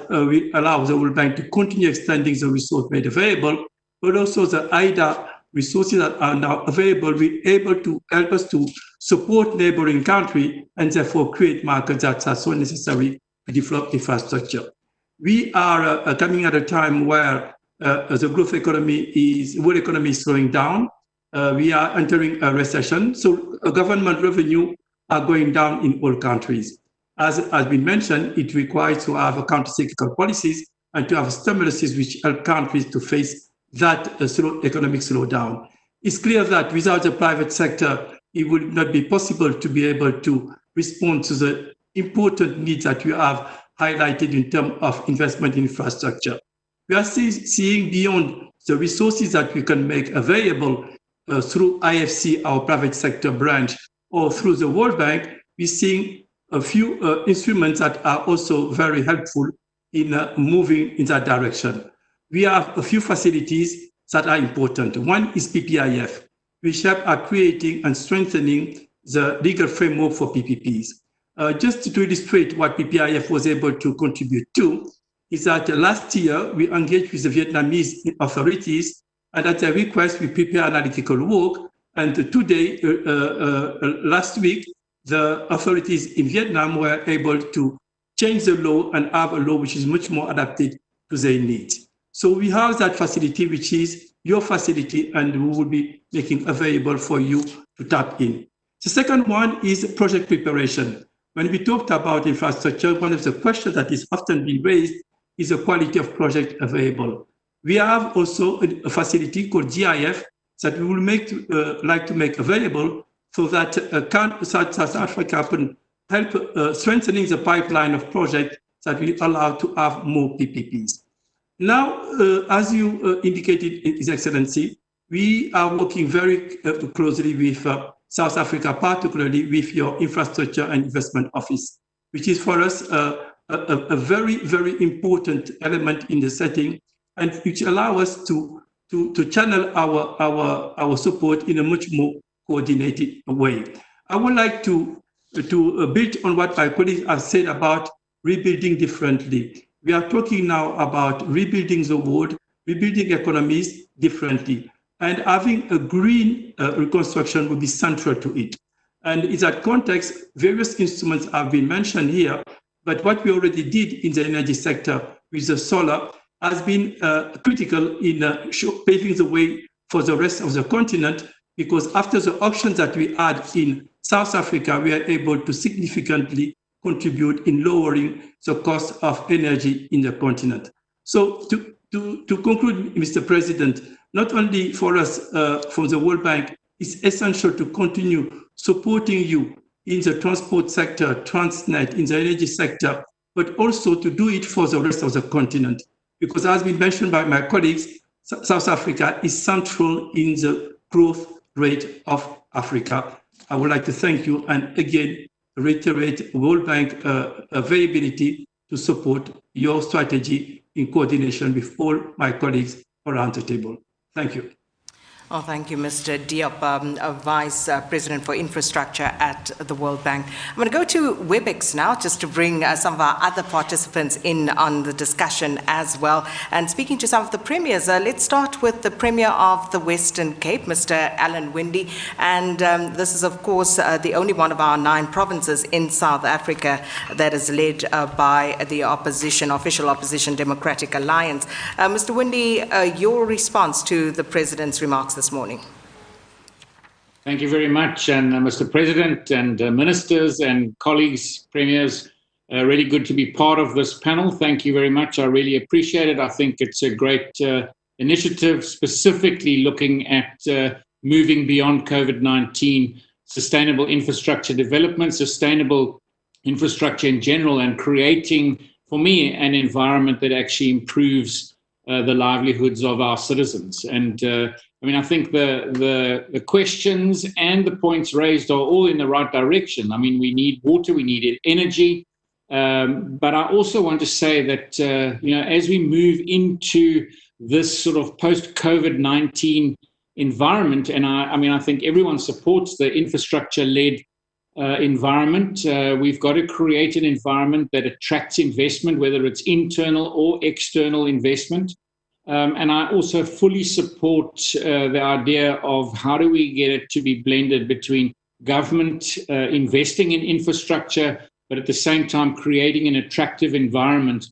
we allow the World Bank to continue extending the resource made available, but also the IDA resources that are now available will be able to help us to support neighboring countries and therefore create markets that are so necessary to develop infrastructure. We are coming at a time where the world economy is slowing down. We are entering a recession. So government revenue are going down in all countries. As has been mentioned, it requires to have counter-cyclical policies and to have stimuluses which help countries to face that economic slowdown. It's clear that without the private sector, it would not be possible to be able to respond to the important needs that you have highlighted in terms of investment in infrastructure. We are seeing beyond the resources that we can make available through IFC, our private sector branch, or through the World Bank. We're seeing a few instruments that are also very helpful in moving in that direction. We have a few facilities that are important. One is PPIF, which help at creating and strengthening the legal framework for PPPs. Just to illustrate what PPIF was able to contribute to, is that last year we engaged with the Vietnamese authorities, and at their request we prepared analytical work. And today, last week, the authorities in Vietnam were able to change the law and have a law which is much more adapted to their needs. So we have that facility, which is your facility, and we will be making available for you to tap in. The second one is project preparation. When we talked about infrastructure, one of the questions that is often being raised is the quality of project available. We have also a facility called GIF that we will like to make available so that South Africa can help strengthening the pipeline of projects that will allow to have more PPPs. Now, as you indicated, His Excellency, we are working very closely with South Africa, particularly with your Infrastructure and Investment Office, which is for us a very, very important element in the setting, and which allow us to channel our support in a much more coordinated way. I would like to build on what my colleagues have said about rebuilding differently. We are talking now about rebuilding the world, rebuilding economies differently, and having a green reconstruction will be central to it. And in that context, various instruments have been mentioned here, but what we already did in the energy sector with the solar has been critical in paving the way for the rest of the continent, because after the auctions that we had in South Africa, we are able to significantly contribute in lowering the cost of energy in the continent. So to conclude, Mr. President, not only for us from the World Bank, it's essential to continue supporting you in the transport sector, Transnet, in the energy sector, but also to do it for the rest of the continent. Because as been mentioned by my colleagues, South Africa is central in the growth rate of Africa. I would like to thank you and again reiterate World Bank availability to support your strategy in coordination with all my colleagues around the table. Thank you. Oh, thank you, Mr. Diop, Vice President for Infrastructure at the World Bank. I'm going to go to WebEx now, just to bring some of our other participants in on the discussion as well. And speaking to some of the premiers, let's start with the Premier of the Western Cape, Mr. Alan Winde. And this is, of course, the only one of our 9 provinces in South Africa that is led by the opposition, official opposition Democratic Alliance. Mr. Winde, your response to the President's remarks this morning. Thank you very much, and Mr. President and ministers and colleagues, premiers, really good to be part of this panel. Thank you very much. I really appreciate it. I think it's a great initiative, specifically looking at moving beyond COVID-19, sustainable infrastructure development, sustainable infrastructure in general, and creating, for me, an environment that actually improves the livelihoods of our citizens. And I mean, I think the questions and the points raised are all in the right direction. I mean, we need water, we need energy, but I also want to say that, you know, as we move into this sort of post-COVID-19 environment, and I mean, I think everyone supports the infrastructure-led environment. We've got to create an environment that attracts investment, whether it's internal or external investment. And I also fully support the idea of how do we get it to be blended between government investing in infrastructure, but at the same time creating an attractive environment.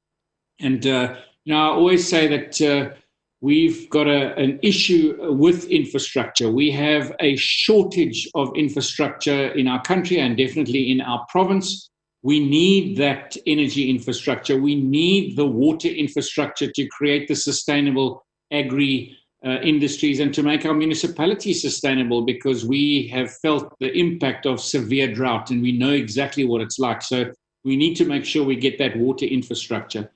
And you know, I always say that we've got an issue with infrastructure. We have a shortage of infrastructure in our country and definitely in our province. We need that energy infrastructure. We need the water infrastructure to create the sustainable agri industries and to make our municipalities sustainable, because we have felt the impact of severe drought and we know exactly what it's like. So we need to make sure we get that water infrastructure.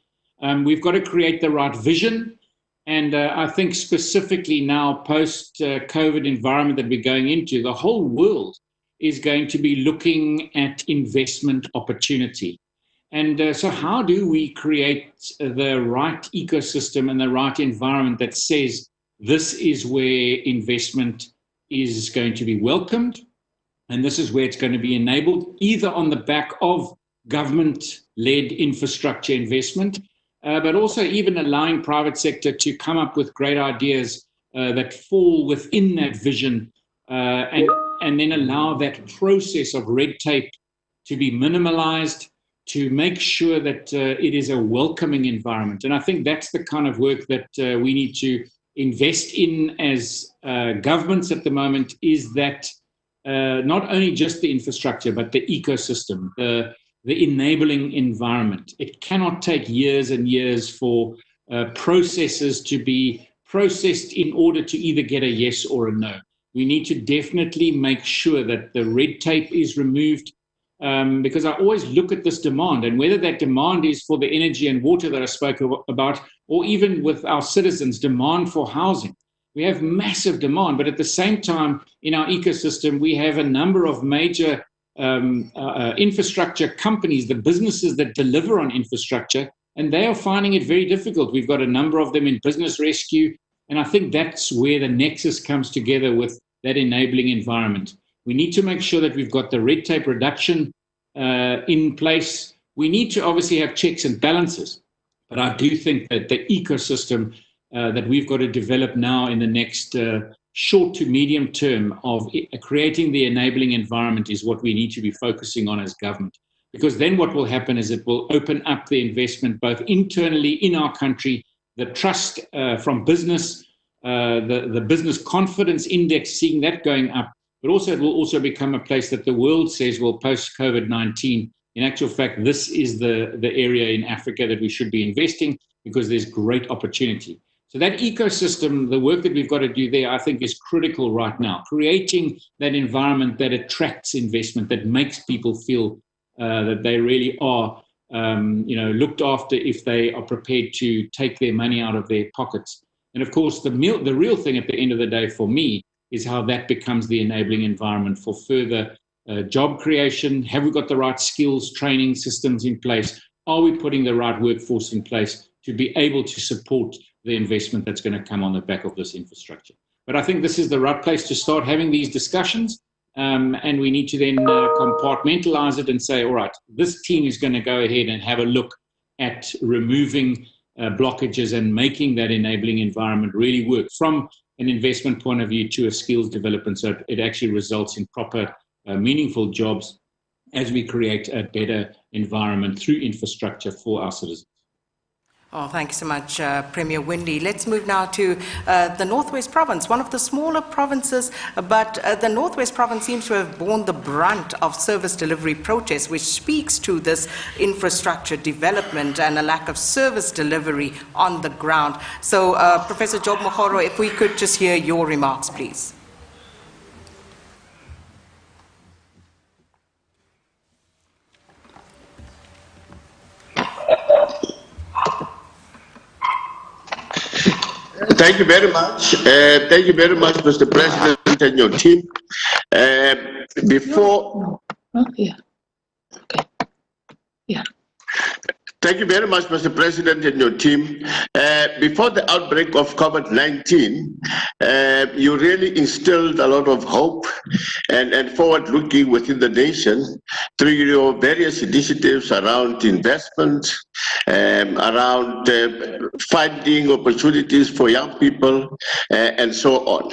We've got to create the right vision. And I think specifically now, post-COVID environment that we're going into, the whole world is going to be looking at investment opportunity. And so how do we create the right ecosystem and the right environment that says this is where investment is going to be welcomed, and this is where it's going to be enabled, either on the back of government-led infrastructure investment, but also even allowing private sector to come up with great ideas that fall within that vision, and then allow that process of red tape to be minimalized, to make sure that it is a welcoming environment. And I think that's the kind of work that we need to invest in as governments at the moment, is that not only just the infrastructure, but the ecosystem, the enabling environment. It cannot take years and years for processes to be processed in order to either get a yes or a no. We need to definitely make sure that the red tape is removed, because I always look at this demand, and whether that demand is for the energy and water that I spoke about, or even with our citizens' demand for housing. We have massive demand, but at the same time, in our ecosystem, we have a number of major infrastructure companies, the businesses that deliver on infrastructure, and they are finding it very difficult. We've got a number of them in business rescue, and I think that's where the nexus comes together with that enabling environment. We need to make sure that we've got the red tape reduction in place. We need to obviously have checks and balances, but I do think that the ecosystem that we've got to develop now in the next short to medium term of creating the enabling environment is what we need to be focusing on as government. Because then what will happen is it will open up the investment both internally in our country, the trust from business, the business confidence index, seeing that going up, but also it will also become a place that the world says, well, post-COVID-19, in actual fact, this is the area in Africa that we should be investing because there's great opportunity. So that ecosystem, the work that we've got to do there, I think is critical right now, creating that environment that attracts investment, that makes people feel that they really are looked after if they are prepared to take their money out of their pockets. And of course, the real thing at the end of the day for me is how that becomes the enabling environment for further job creation. Have we got the right skills, training systems in place? Are we putting the right workforce in place to be able to support the investment that's going to come on the back of this infrastructure? But I think this is the right place to start having these discussions. And we need to then compartmentalize it and say, all right, this team is going to go ahead and have a look at removing blockages and making that enabling environment really work from an investment point of view to a skills development, so it actually results in proper, meaningful jobs as we create a better environment through infrastructure for our citizens. Oh, thank you so much, Premier Windy. Let's move now to the Northwest Province, one of the smaller provinces, but the Northwest Province seems to have borne the brunt of service delivery protests, which speaks to this infrastructure development and a lack of service delivery on the ground. So, Professor Job Mogoro, if we could just hear your remarks, please. Thank you very much. Thank you very much, Mr. President and your team. Thank you very much, Mr. President and your team. Before the outbreak of COVID-19, you really instilled a lot of hope and forward-looking within the nation through your various initiatives around investment, around finding opportunities for young people, and so on.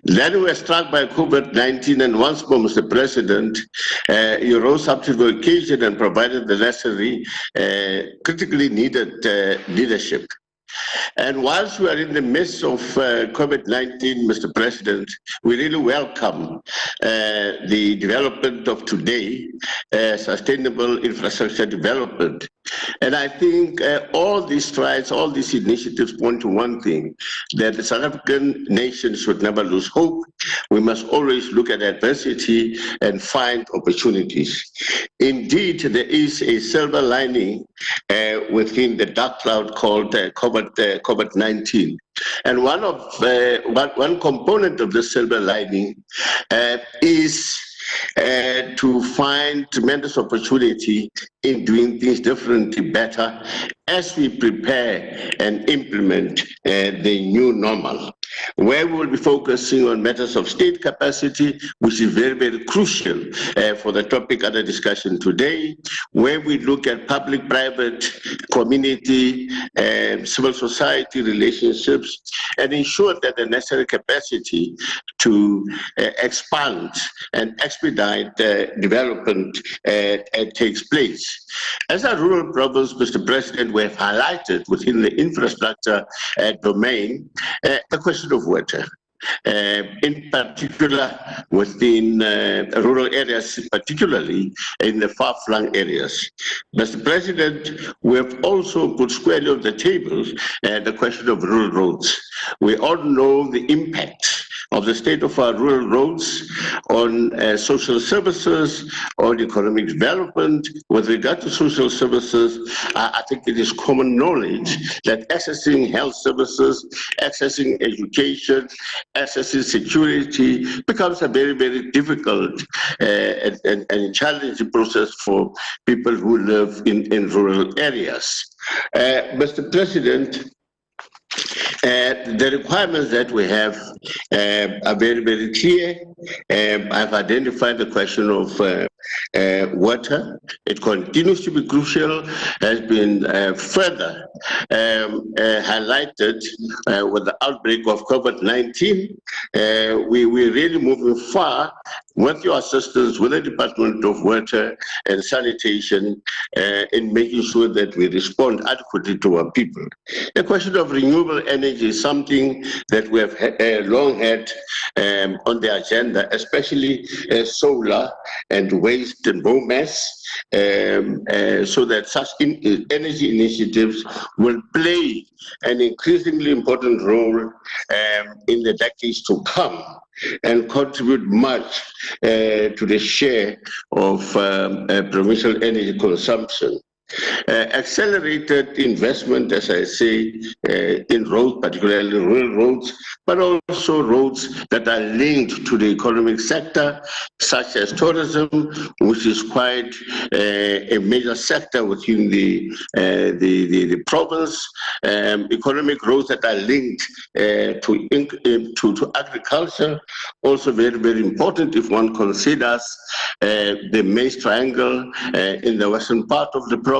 Then we were struck by COVID-19, and once more, Mr. President, you rose up to the occasion and provided the necessary, critically needed leadership. And whilst we are in the midst of COVID-19, Mr. President, we really welcome the development of today, sustainable infrastructure development. And I think all these strides, all these initiatives point to one thing, that the South African nation should never lose hope. We must always look at adversity and find opportunities. Indeed, there is a silver lining within the dark cloud called COVID-19. And one component of the silver lining is to find tremendous opportunity in doing things differently, better, as we prepare and implement the new normal, where we will be focusing on matters of state capacity, which is very, very crucial for the topic under discussion today, where we look at public-private, community, civil society relationships, and ensure that the necessary capacity to expand and expedite development takes place. As a rural province, Mr. President, we have highlighted within the infrastructure domain the question of water. In particular within rural areas, particularly in the far-flung areas. Mr. President, we have also put squarely on the table the question of rural roads. We all know the impact of the state of our rural roads on social services, on economic development. With regard to social services, I think it is common knowledge that accessing health services, accessing education, accessing security becomes a very, very difficult and challenging process for people who live in rural areas. Mr. President, the requirements that we have are very, very clear. I've identified the question of water. It continues to be crucial, has been further highlighted with the outbreak of COVID-19. We're really moving far with your assistance with the Department of Water and Sanitation in making sure that we respond adequately to our people. The question of renewable energy is something that we have long had on the agenda, especially solar and waste and biomass, so that such energy initiatives will play an increasingly important role in the decades to come and contribute much to the share of provincial energy consumption. Accelerated investment, as I say, in roads, particularly rural roads, but also roads that are linked to the economic sector, such as tourism, which is quite a major sector within the province. Economic roads that are linked to agriculture, also very, very important if one considers the Maize Triangle in the western part of the province.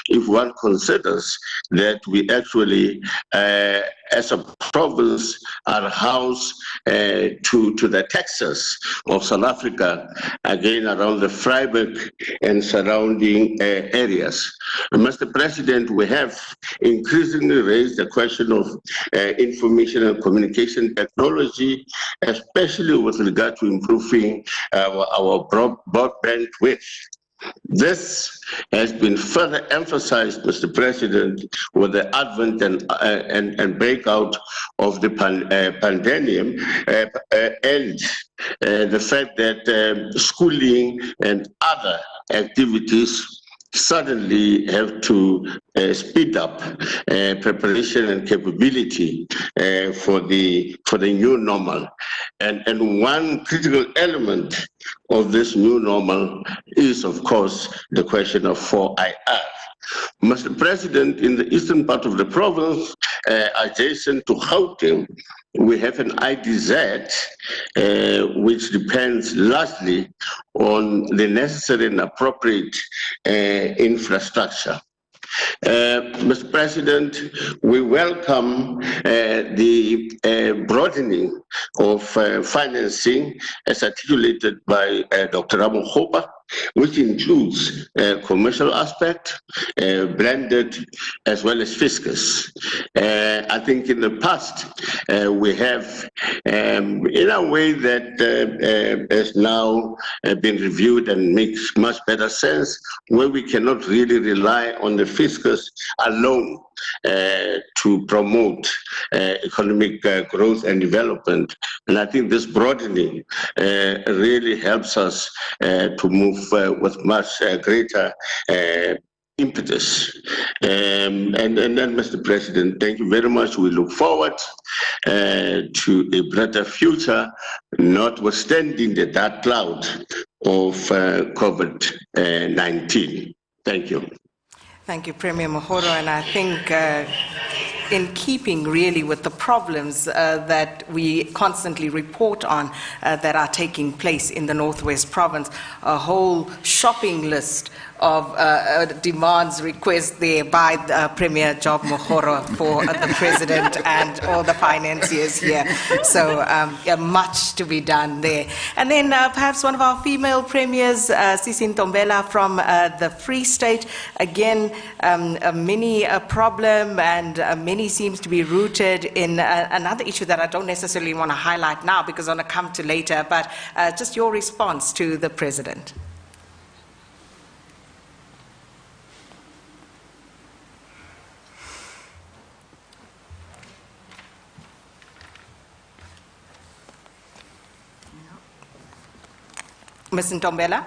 If one considers that we actually, as a province, are housed to the Texas of South Africa, again around the Vryburg and surrounding areas. Mr. President, we have increasingly raised the question of information and communication technology, especially with regard to improving our broadband width. This has been further emphasized, Mr. President, with the advent and breakout of the pandemic and the fact that schooling and other activities suddenly have to speed up preparation and capability for the new normal. And one critical element of this new normal is, of course, the question of 4IR. Mr. President, in the eastern part of the province, adjacent to Gauteng, we have an IDZ, which depends largely on the necessary and appropriate infrastructure. Mr. President, we welcome the broadening of financing as articulated by Dr. Ramokgopa which includes commercial aspect, blended, as well as fiscus. I think in the past, we have, in a way that has now been reviewed and makes much better sense, where we cannot really rely on the fiscus alone to promote economic growth and development. And I think this broadening really helps us to move with much greater impetus. And then, Mr. President, thank you very much. We look forward to a brighter future, notwithstanding the dark cloud of COVID-19. Thank you. Thank you, Premier Mohoro, and I think in keeping really with the problems that we constantly report on that are taking place in the Northwest Province, a whole shopping list of demands, requests there by Premier Job Mohoro for the President and all the financiers here. So much to be done there. And then perhaps one of our female premiers, Sisi Ntombela from the Free State. Again, a mini problem, and many seems to be rooted in another issue that I don't necessarily want to highlight now because I want to come to later, but just your response to the President. Ms. Ntombela?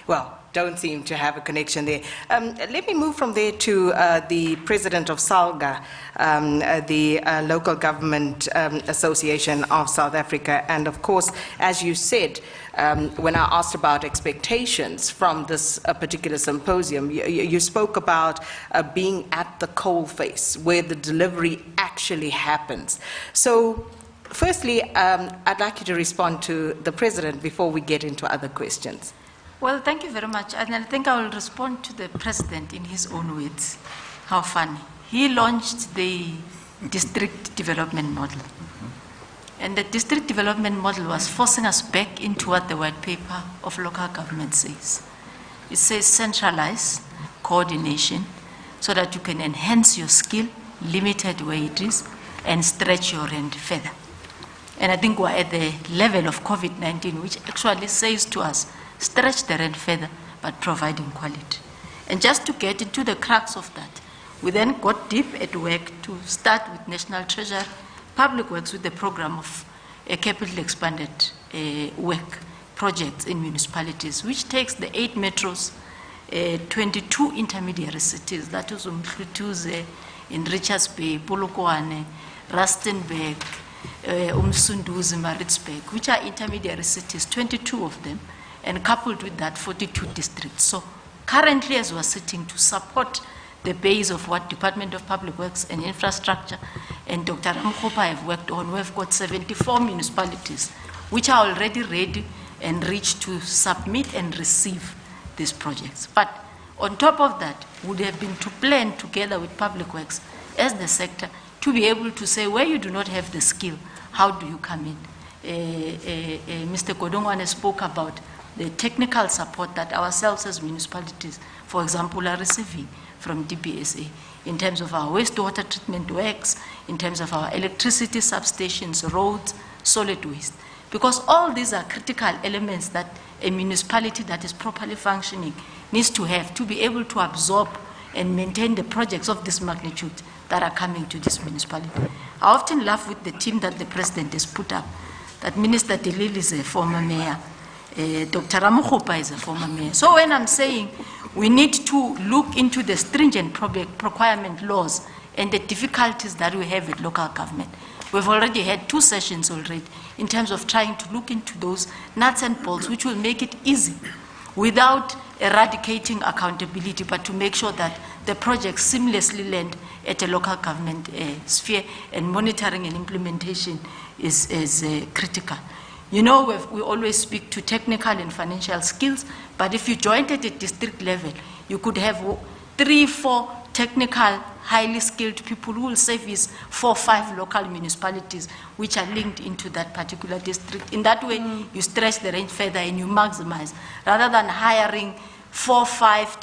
Well, don't seem to have a connection there. Let me move from there to the President of SALGA, the Local Government Association of South Africa. And of course, as you said, when I asked about expectations from this particular symposium, you spoke about being at the coalface, where the delivery actually happens. So, firstly, I'd like you to respond to the President before we get into other questions. Well, thank you very much. And I think I will respond to the President in his own words. How funny. He launched the district development model. And the district development model was forcing us back into what the white paper of local government says. It says centralize, coordination, so that you can enhance your skill, limited where it is, and stretch your rent further. And I think we're at the level of COVID-19, which actually says to us, stretch the rent further, but providing quality. And just to get into the crux of that, we then got deep at work to start with National Treasury, Public Works with the program of capital expanded work projects in municipalities, which takes the 8 metros, 22 intermediary cities, that is Umhlutuze, in Richards Bay, Polokwane, Rustenburg, Umsunduzi, Maritzburg, which are intermediary cities, 22 of them, and coupled with that, 42 districts. So currently, as we're sitting to support the base of what Department of Public Works and Infrastructure and Dr. Ramkhopa have worked on, we've got 74 municipalities which are already ready and reach to submit and receive these projects. But on top of that, would have been to plan together with Public Works as the sector to be able to say where you do not have the skill, how do you come in? Mr. Godongwane spoke about the technical support that ourselves as municipalities, for example, are receiving from DBSA in terms of our wastewater treatment works, in terms of our electricity substations, roads, solid waste. Because all these are critical elements that a municipality that is properly functioning needs to have to be able to absorb and maintain the projects of this magnitude that are coming to this municipality. I often laugh with the team that the President has put up, that Minister Delil is a former mayor, Dr. Ramkhopa is a former mayor. So when I'm saying we need to look into the stringent procurement laws and the difficulties that we have with local government, we've already had 2 sessions already in terms of trying to look into those nuts and bolts which will make it easy without eradicating accountability, but to make sure that the projects seamlessly land at a local government sphere, and monitoring and implementation is critical. You know, we always speak to technical and financial skills, but if you joined at the district level, you could have 3, 4 technical highly skilled people who will service 4 or 5 local municipalities which are linked into that particular district. In that way, you stretch the range further and you maximize, rather than hiring 4 or 5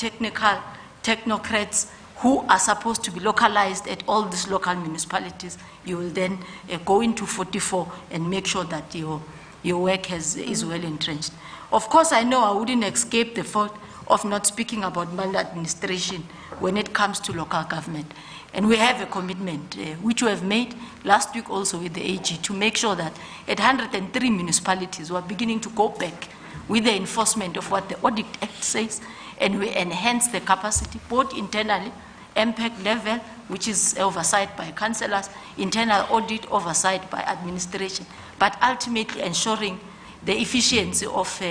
technocrats who are supposed to be localized at all these local municipalities. You will then go into 44 and make sure that your work is well entrenched. Of course, I know I wouldn't escape the fault of not speaking about maladministration when it comes to local government. And we have a commitment, which we have made last week also with the AG, to make sure that at 103 municipalities, we're beginning to go back with the enforcement of what the Audit Act says, and we enhance the capacity, both internally, MPEC level, which is oversight by councillors, internal audit oversight by administration, but ultimately ensuring the efficiency of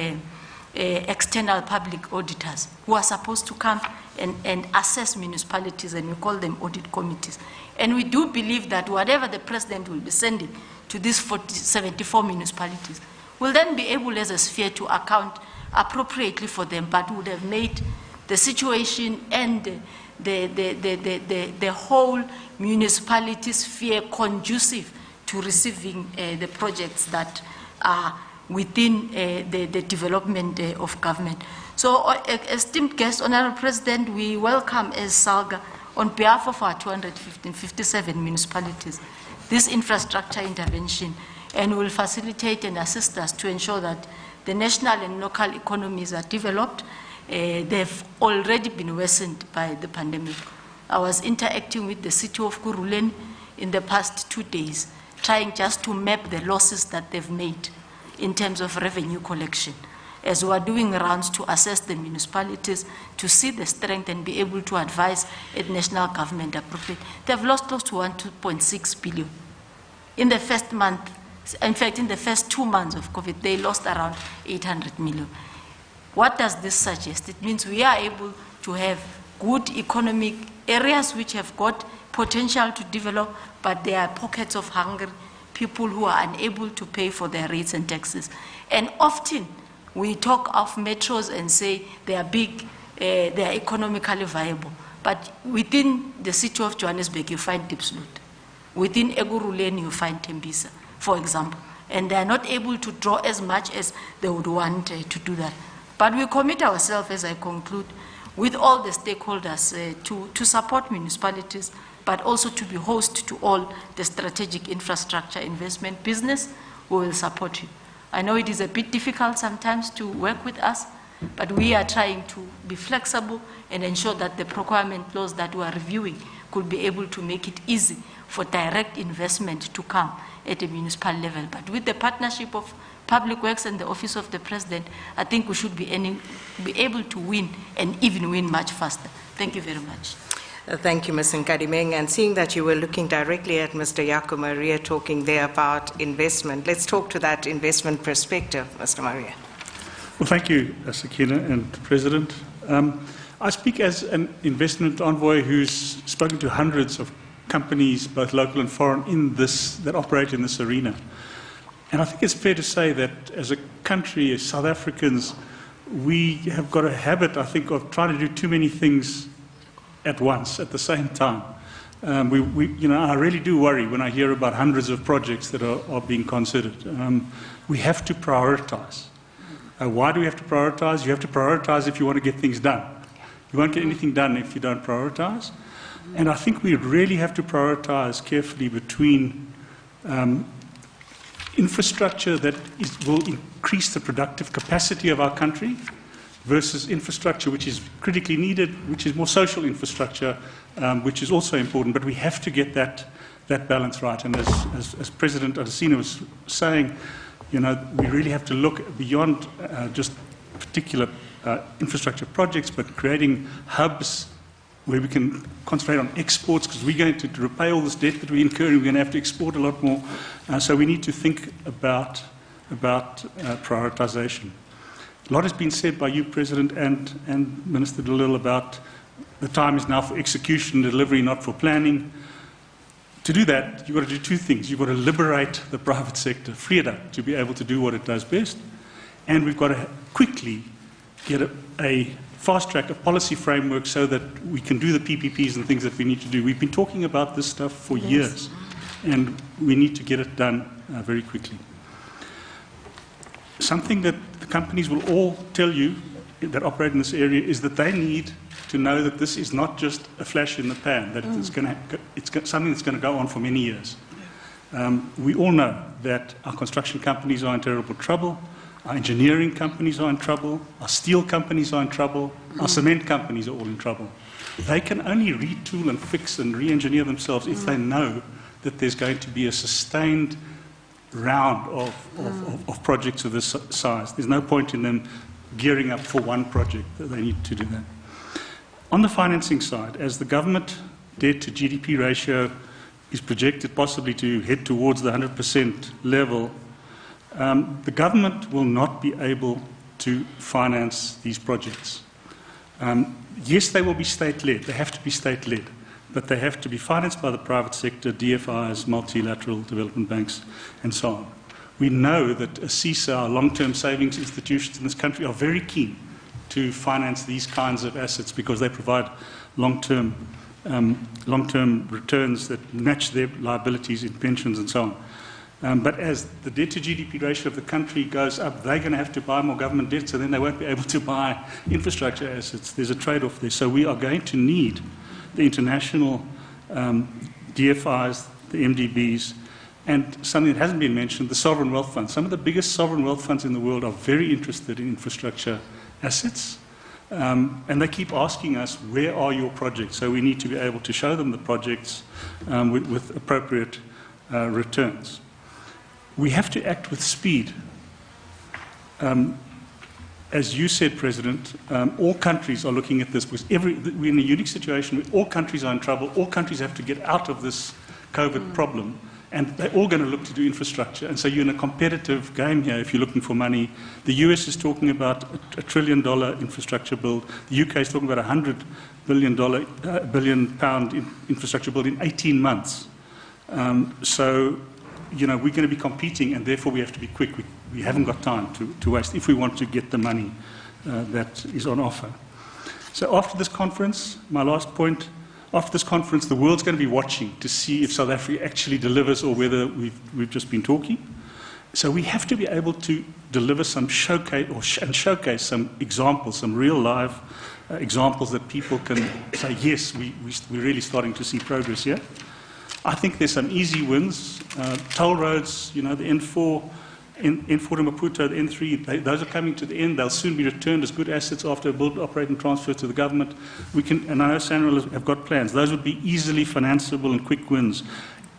external public auditors who are supposed to come and assess municipalities, and we call them audit committees. And we do believe that whatever the president will be sending to these 74 municipalities will then be able as a sphere to account appropriately for them, but would have made the situation and the whole municipality sphere conducive to receiving the projects that are within the development of government. So, esteemed guests, Honorable President, we welcome as SALGA, on behalf of our 257 municipalities, this infrastructure intervention, and will facilitate and assist us to ensure that the national and local economies are developed. They've already been worsened by the pandemic. I was interacting with the city of Kuruleni in the past 2 days, trying just to map the losses that they've made in terms of revenue collection, as we are doing rounds to assess the municipalities, to see the strength and be able to advise at national government appropriate. They've lost close to 2.6 billion. In the first month, in fact, in the first 2 months of COVID, they lost around 800 million. What does this suggest? It means we are able to have good economic areas which have got potential to develop, but there are pockets of hunger, people who are unable to pay for their rates and taxes. And often we talk of metros and say they are big, they are economically viable. But within the city of Johannesburg, you find Diepsloot. Within Ekurhuleni, you find Tembisa, for example. And they are not able to draw as much as they would want to do that. But we commit ourselves, as I conclude, with all the stakeholders to support municipalities, but also to be host to all the strategic infrastructure investment business. We will support you. I know it is a bit difficult sometimes to work with us, but we are trying to be flexible and ensure that the procurement laws that we are reviewing could be able to make it easy for direct investment to come at a municipal level. But with the partnership of Public Works and the Office of the President, I think we should be able to win, and even win much faster. Thank you very much. Thank you, Ms. Nkadimeng. And seeing that you were looking directly at Mr. Jaco Maria talking there about investment, let's talk to that investment perspective, Mr. Maria. Well, thank you, Sakina and President. I speak as an investment envoy who's spoken to hundreds of companies, both local and foreign, that operate in this arena. And I think it's fair to say that as a country, as South Africans, we have got a habit, I think, of trying to do too many things at once, at the same time. I really do worry when I hear about hundreds of projects that are being considered. We have to prioritize. Why do we have to prioritize? You have to prioritize if you want to get things done. You won't get anything done if you don't prioritize. And I think we really have to prioritize carefully between infrastructure that will increase the productive capacity of our country versus infrastructure which is critically needed, which is more social infrastructure, which is also important. But we have to get that balance right. And as President Adesina was saying, we really have to look beyond just particular infrastructure projects, but creating hubs where we can concentrate on exports, because we're going to repay all this debt that we incur, and we're going to have to export a lot more. So we need to think about prioritization. A lot has been said by you, President, and Minister de Lille about the time is now for execution, delivery, not for planning. To do that, you've got to do two things. You've got to liberate the private sector, free it up to be able to do what it does best, and we've got to quickly get a fast-track a policy framework so that we can do the PPPs and things that we need to do. We've been talking about this stuff for years, and we need to get it done very quickly. Something that the companies will all tell you that operate in this area is that they need to know that this is not just a flash in the pan, that it's something that's going to go on for many years. We all know that our construction companies are in terrible trouble, our engineering companies are in trouble, our steel companies are in trouble, our cement companies are all in trouble. They can only retool and fix and re-engineer themselves if they know that there's going to be a sustained round of projects of this size. There's no point in them gearing up for one project. That they need to do that. On the financing side, as the government debt to GDP ratio is projected possibly to head towards the 100% level, the government will not be able to finance these projects. Yes, they will be state-led. They have to be state-led. But they have to be financed by the private sector, DFIs, multilateral development banks, and so on. We know that SIDSSA, our long-term savings institutions in this country, are very keen to finance these kinds of assets because they provide long-term returns that match their liabilities in pensions and so on. But as the debt to GDP ratio of the country goes up, they're going to have to buy more government debt, so then they won't be able to buy infrastructure assets. There's a trade-off there. So we are going to need the international DFIs, the MDBs, and something that hasn't been mentioned, the sovereign wealth funds. Some of the biggest sovereign wealth funds in the world are very interested in infrastructure assets, and they keep asking us, where are your projects? So we need to be able to show them the projects with appropriate returns. We have to act with speed. As you said, President, all countries are looking at this because we're in a unique situation where all countries are in trouble. All countries have to get out of this COVID problem, and they're all going to look to do infrastructure. And so you're in a competitive game here if you're looking for money. The US is talking about a $1 trillion infrastructure build. The UK is talking about a $100 billion infrastructure build in 18 months. So, you know, we're going to be competing, and therefore we have to be quick. We haven't got time to waste if we want to get the money that is on offer. So after this conference, my last point, after this conference, the world's going to be watching to see if South Africa actually delivers or whether we've just been talking. So we have to be able to deliver some showcase some examples, some real live examples that people can say, yes, we're really starting to see progress here. I think there's some easy wins. Toll roads, you know, the N4 to Maputo, the N3, those are coming to the end. They'll soon be returned as good assets after a build, operate, and transfer to the government. We can, and I know Sanral have got plans. Those would be easily financeable and quick wins.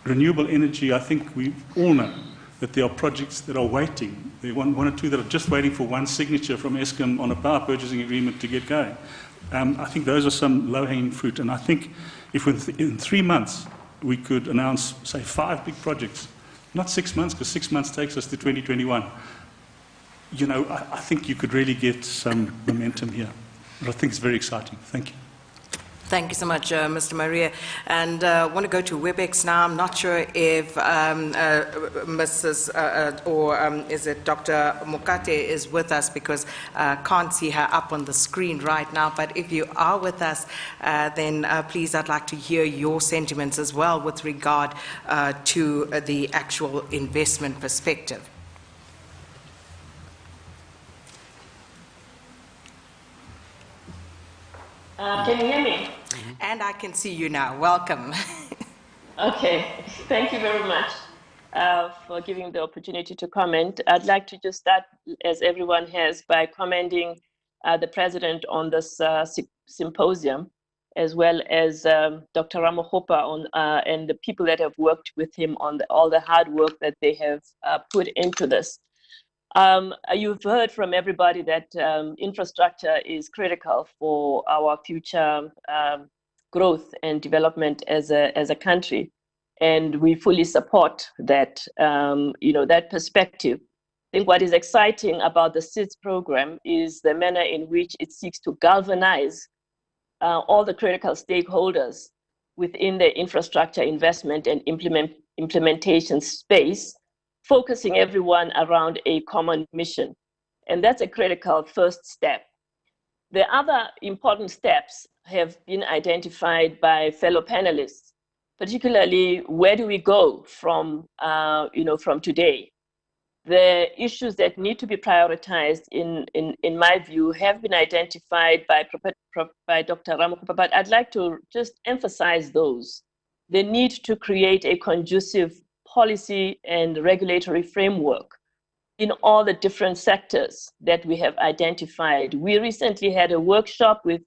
Renewable energy, I think we all know that there are projects that are waiting. There are one or two that are just waiting for one signature from Eskom on a power purchasing agreement to get going. I think those are some low-hanging fruit. And I think if in 3 months we could announce, say, 5 big projects, not 6 months, because 6 months takes us to 2021. You know, I think you could really get some momentum here. But I think it's very exciting. Thank you. Thank you so much, Mr. Maria. And I want to go to WebEx now. I'm not sure if is it Dr. Mokate is with us, because I can't see her up on the screen right now. But if you are with us, then please, I'd like to hear your sentiments as well with regard to the actual investment perspective. Can you hear me? And I can see you now. Welcome. Okay, thank you very much for giving the opportunity to comment. I'd like to just start, as everyone has, by commending the President on this symposium, as well as Dr. Ramokgopa and the people that have worked with him on all the hard work that they have put into this. You've heard from everybody that infrastructure is critical for our future growth and development as a country, and we fully support that. That perspective. I think what is exciting about the SIDS program is the manner in which it seeks to galvanize all the critical stakeholders within the infrastructure investment and implementation space, focusing everyone around a common mission. And that's a critical first step. The other important steps have been identified by fellow panelists, particularly where do we go from, from today? The issues that need to be prioritized, in my view, have been identified by Dr. Ramaphosa, but I'd like to just emphasize those. The need to create a conducive policy and regulatory framework in all the different sectors that we have identified. We recently had a workshop with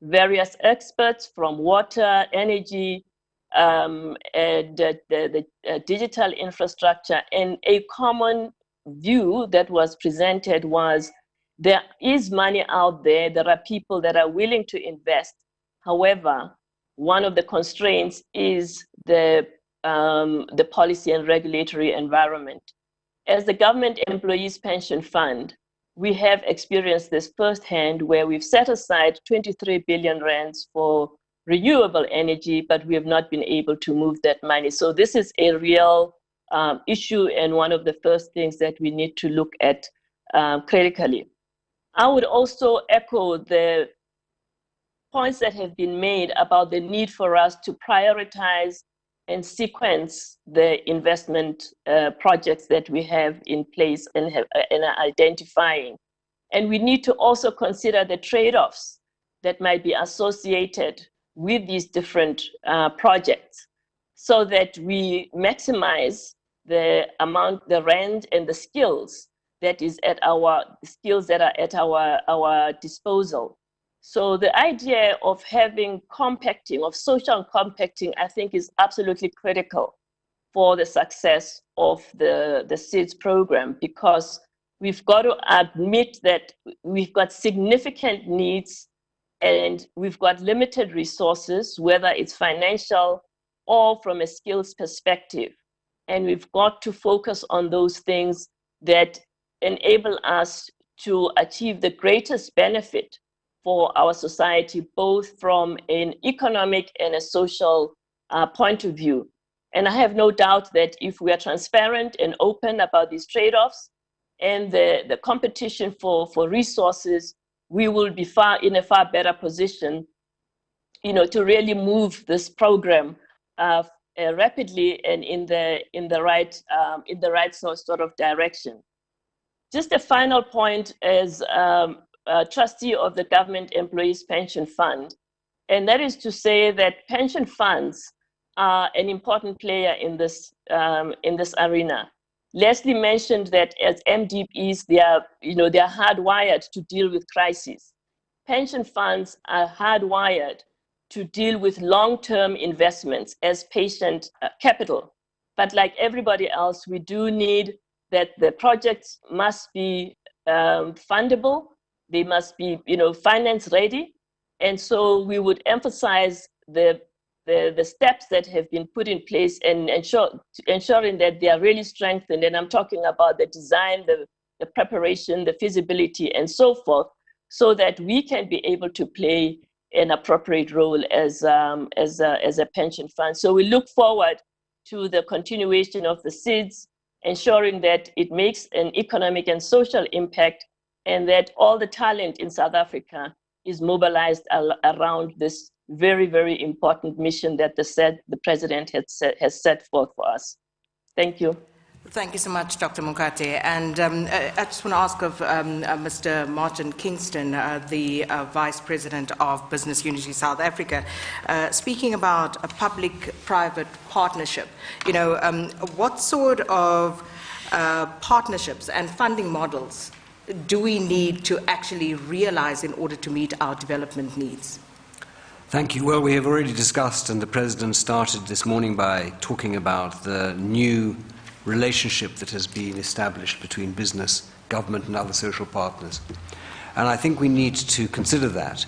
various experts from water, energy, and the digital infrastructure, and a common view that was presented was there is money out there, there are people that are willing to invest. However, one of the constraints is the policy and regulatory environment. As the Government Employees Pension Fund, we have experienced this firsthand where we've set aside 23 billion rands for renewable energy, but we have not been able to move that money. So this is a real issue and one of the first things that we need to look at critically. I would also echo the points that have been made about the need for us to prioritize and sequence the investment projects that we have in place and are identifying. And we need to also consider the trade-offs that might be associated with these different projects so that we maximize the amount, the rand and the skills that are at our disposal. So the idea of having compacting, of social compacting, I think is absolutely critical for the success of the SIDS program, because we've got to admit that we've got significant needs and we've got limited resources, whether it's financial or from a skills perspective. And we've got to focus on those things that enable us to achieve the greatest benefit for our society, both from an economic and a social point of view. And I have no doubt that if we are transparent and open about these trade-offs and the competition for resources, we will be in a far better position, to really move this program rapidly and in the right sort of direction. Just a final point as trustee of the Government Employees Pension Fund, and that is to say that pension funds are an important player in this arena. Leslie mentioned that as MDBs, they are hardwired to deal with crises. Pension funds are hardwired to deal with long-term investments as patient capital. But like everybody else, we do need that the projects must be fundable. They must be, finance ready. And so we would emphasize the steps that have been put in place and ensuring that they are really strengthened. And I'm talking about the design, the preparation, the feasibility, and so forth, so that we can be able to play an appropriate role as a pension fund. So we look forward to the continuation of the SIDS, ensuring that it makes an economic and social impact, and that all the talent in South Africa is mobilized around this very, very important mission that the president has set forth for us. Thank you. Thank you so much, Dr. Mokate. And I just want to ask of Mr. Martin Kingston, the Vice President of Business Unity South Africa, speaking about a public-private partnership. What sort of partnerships and funding models do we need to actually realize in order to meet our development needs? Thank you. Well, we have already discussed, and the President started this morning by talking about the new relationship that has been established between business, government, and other social partners. And I think we need to consider that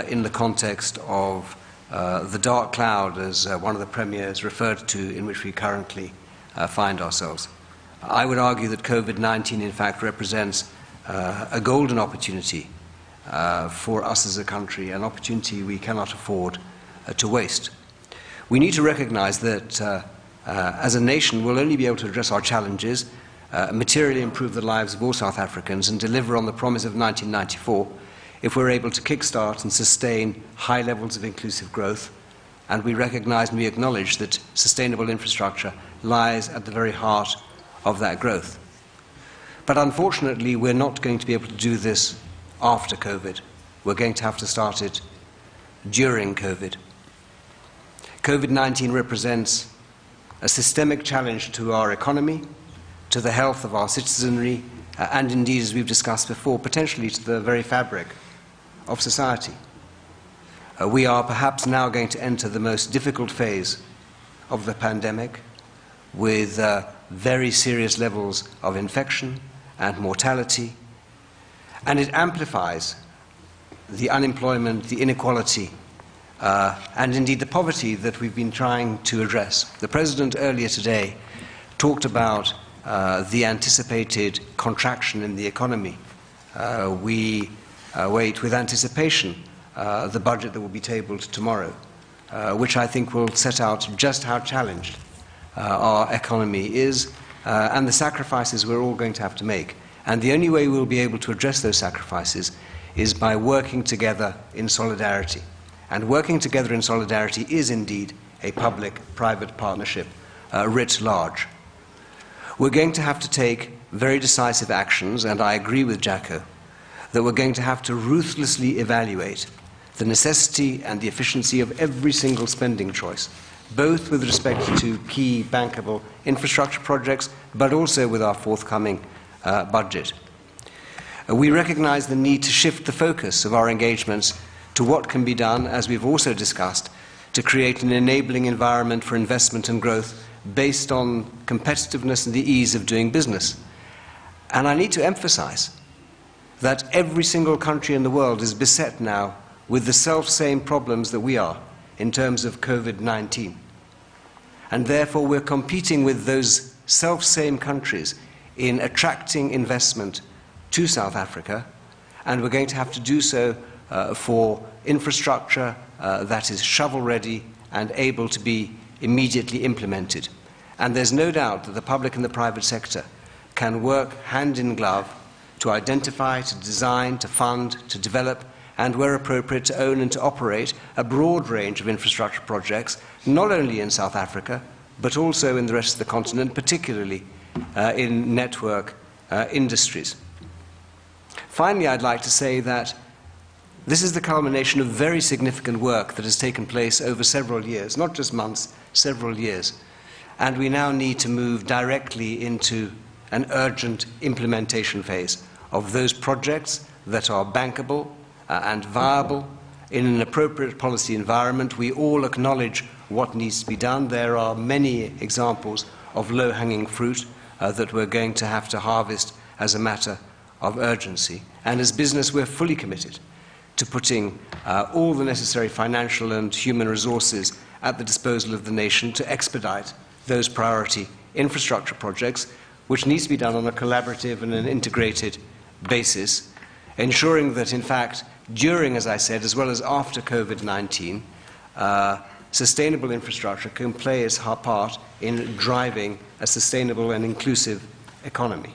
in the context of the dark cloud, as one of the premiers referred to, in which we currently find ourselves. I would argue that COVID-19, in fact, represents a golden opportunity for us as a country, an opportunity we cannot afford to waste. We need to recognize that as a nation, we'll only be able to address our challenges, materially improve the lives of all South Africans, and deliver on the promise of 1994 if we're able to kickstart and sustain high levels of inclusive growth, and we recognize and we acknowledge that sustainable infrastructure lies at the very heart of that growth. But unfortunately, we're not going to be able to do this after COVID. We're going to have to start it during COVID. COVID-19 represents a systemic challenge to our economy, to the health of our citizenry, and indeed, as we've discussed before, potentially to the very fabric of society. We are perhaps now going to enter the most difficult phase of the pandemic, with very serious levels of infection and mortality, and it amplifies the unemployment, the inequality, and indeed the poverty that we've been trying to address. The President earlier today talked about the anticipated contraction in the economy. We wait with anticipation the budget that will be tabled tomorrow, which I think will set out just how challenged our economy is and the sacrifices we're all going to have to make. And the only way we'll be able to address those sacrifices is by working together in solidarity. And working together in solidarity is indeed a public-private partnership writ large. We're going to have to take very decisive actions, and I agree with Jacko, that we're going to have to ruthlessly evaluate the necessity and the efficiency of every single spending choice, both with respect to key bankable infrastructure projects, but also with our forthcoming budget. We recognize the need to shift the focus of our engagements to what can be done, as we've also discussed, to create an enabling environment for investment and growth based on competitiveness and the ease of doing business. And I need to emphasize that every single country in the world is beset now with the self-same problems that we are in terms of COVID-19. And therefore we're competing with those self-same countries in attracting investment to South Africa, and we're going to have to do so for infrastructure that is shovel-ready and able to be immediately implemented. And there's no doubt that the public and the private sector can work hand in glove to identify, to design, to fund, to develop, and where appropriate to own and to operate a broad range of infrastructure projects, not only in South Africa, but also in the rest of the continent, particularly in network industries. Finally, I'd like to say that this is the culmination of very significant work that has taken place over several years, not just months, several years. And we now need to move directly into an urgent implementation phase of those projects that are bankable and viable in an appropriate policy environment. We all acknowledge what needs to be done. There are many examples of low-hanging fruit that we're going to have to harvest as a matter of urgency. And as business, we're fully committed to putting all the necessary financial and human resources at the disposal of the nation to expedite those priority infrastructure projects, which needs to be done on a collaborative and an integrated basis, ensuring that, in fact, during, as I said, as well as after COVID-19, sustainable infrastructure can play its part in driving a sustainable and inclusive economy.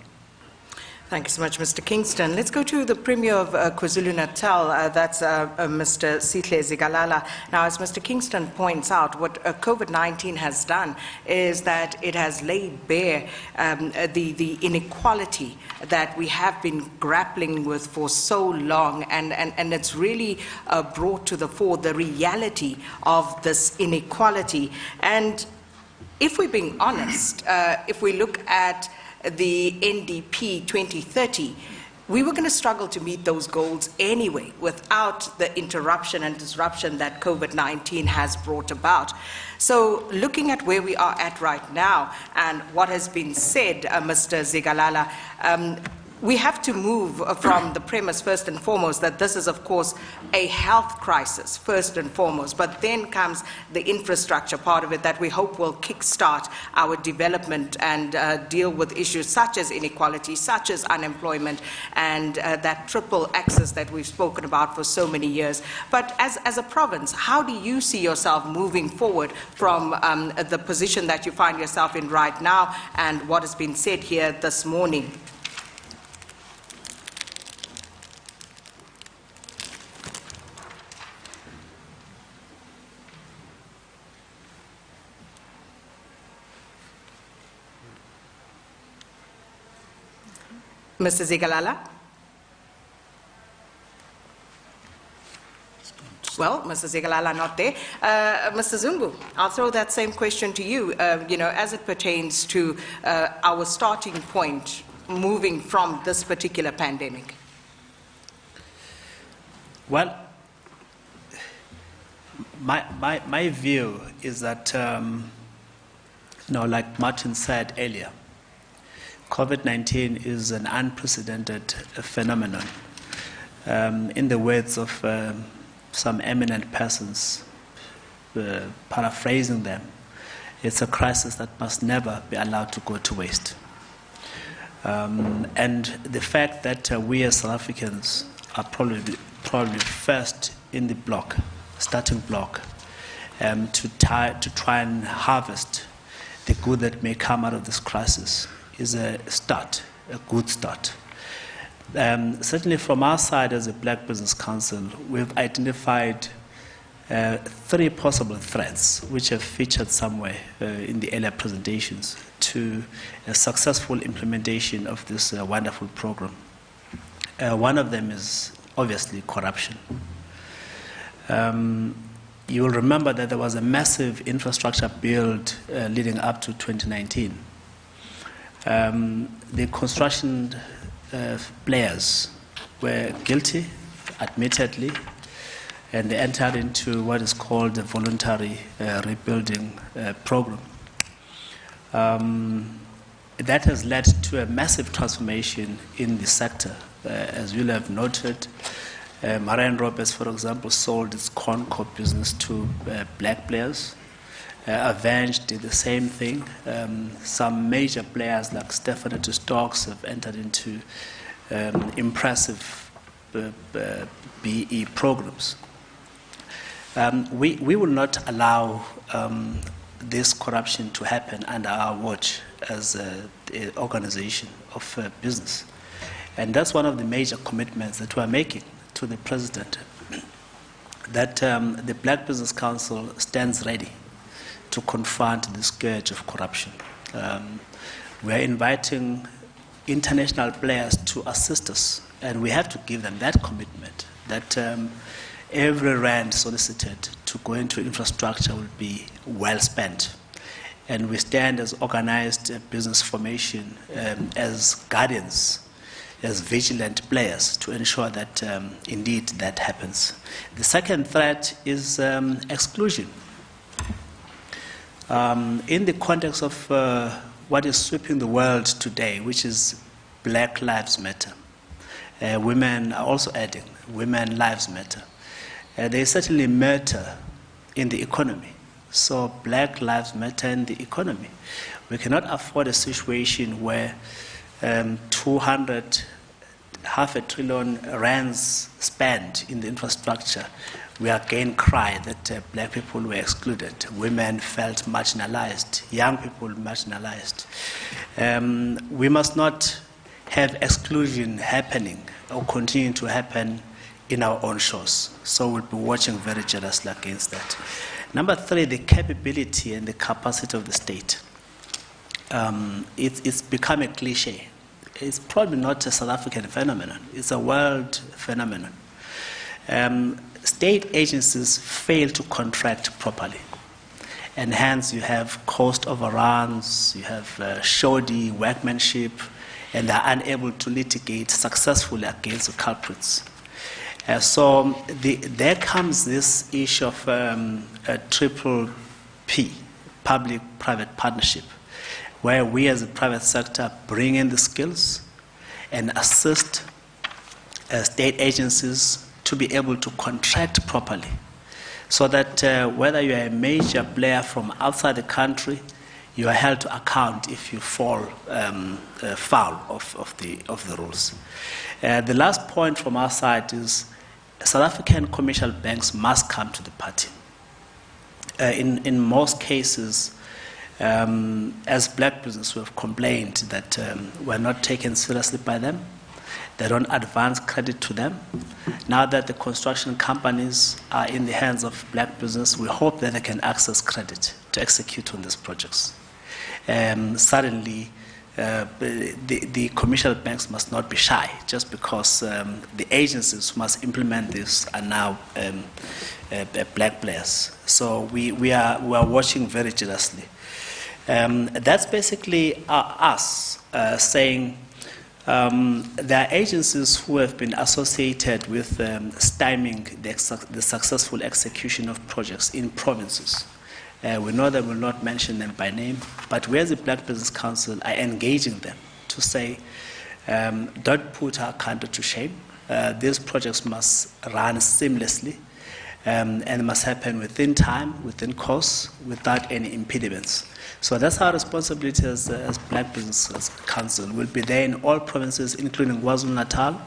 Thank you so much, Mr. Kingston. Let's go to the Premier of KwaZulu-Natal, that's Mr. Sihle Zikalala. Now, as Mr. Kingston points out, what COVID-19 has done is that it has laid bare the inequality that we have been grappling with for so long, and it's really brought to the fore the reality of this inequality. And if we're being honest, if we look at the NDP 2030, we were going to struggle to meet those goals anyway without the interruption and disruption that COVID-19 has brought about. So looking at where we are at right now and what has been said, Mr. Zikalala, we have to move from the premise, first and foremost, that this is, of course, a health crisis, first and foremost, but then comes the infrastructure part of it that we hope will kickstart our development and deal with issues such as inequality, such as unemployment, and that triple axis that we've spoken about for so many years. But as a province, how do you see yourself moving forward from the position that you find yourself in right now and what has been said here this morning? Mr. Zigalala? Well, Mr. Zigalala not there. Mr. Zungu, I'll throw that same question to you, as it pertains to our starting point moving from this particular pandemic. Well, my view is that, like Martin said earlier, COVID-19 is an unprecedented phenomenon. In the words of some eminent persons, paraphrasing them, it's a crisis that must never be allowed to go to waste. And the fact that we as South Africans are probably first in the starting block, to try and harvest the good that may come out of this crisis is a good start. Certainly from our side as a Black Business Council, we've identified 3 possible threats which have featured somewhere in the earlier presentations to a successful implementation of this wonderful program. One of them is obviously corruption. You will remember that there was a massive infrastructure build leading up to 2019. The construction players were guilty, admittedly, and they entered into what is called the voluntary rebuilding program. That has led to a massive transformation in the sector. As you'll have noted, Marian Roberts, for example, sold its corn crop business to Black players. Avenge did the same thing. Some major players like Stephanie Stokes have entered into impressive BE programs. We will not allow this corruption to happen under our watch as an organization of business. And that's one of the major commitments that we're making to the President, that the Black Business Council stands ready to confront the scourge of corruption. We're inviting international players to assist us, and we have to give them that commitment that every rand solicited to go into infrastructure will be well spent. And we stand as organized business formation, as guardians, as vigilant players to ensure that indeed that happens. The second threat is exclusion. In the context of what is sweeping the world today, which is Black Lives Matter, women are also adding, women lives matter. They certainly matter in the economy. So Black Lives Matter in the economy. We cannot afford a situation where 200, $500 billion rands spent in the infrastructure, we again cry that Black people were excluded, women felt marginalized, young people marginalized. We must not have exclusion happening or continuing to happen in our own shores. So we'll be watching very jealously against that. Number 3, the capability and the capacity of the state. It's become a cliche. It's probably not a South African phenomenon. It's a world phenomenon. State agencies fail to contract properly. And hence you have cost overruns, you have shoddy workmanship, and they're unable to litigate successfully against the culprits. So there comes this issue of a triple P, public-private partnership, where we as a private sector bring in the skills and assist state agencies to be able to contract properly, so that whether you're a major player from outside the country, you are held to account if you fall foul of the rules. The last point from our side is South African commercial banks must come to the party. In most cases, as Black business, we have complained that we're not taken seriously by them. They don't advance credit to them. Now that the construction companies are in the hands of Black business, we hope that they can access credit to execute on these projects. Suddenly, the commercial banks must not be shy, just because the agencies who must implement this are now black players. So we are watching very jealously. That's basically us saying there are agencies who have been associated with stymieing the successful execution of projects in provinces. We know that we'll not mention them by name, but we as the Black Business Council are engaging them to say, don't put our country to shame. These projects must run seamlessly and must happen within time, within course, without any impediments. So that's our responsibility as Black Business Council. We'll be there in all provinces, including KwaZulu-Natal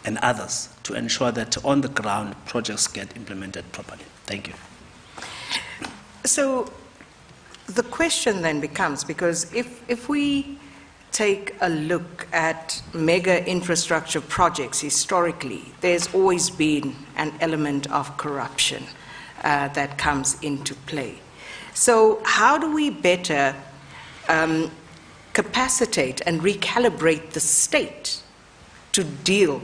and others, to ensure that on the ground projects get implemented properly. Thank you. So the question then becomes, because if we take a look at mega infrastructure projects historically, there's always been an element of corruption that comes into play. So how do we better capacitate and recalibrate the state to deal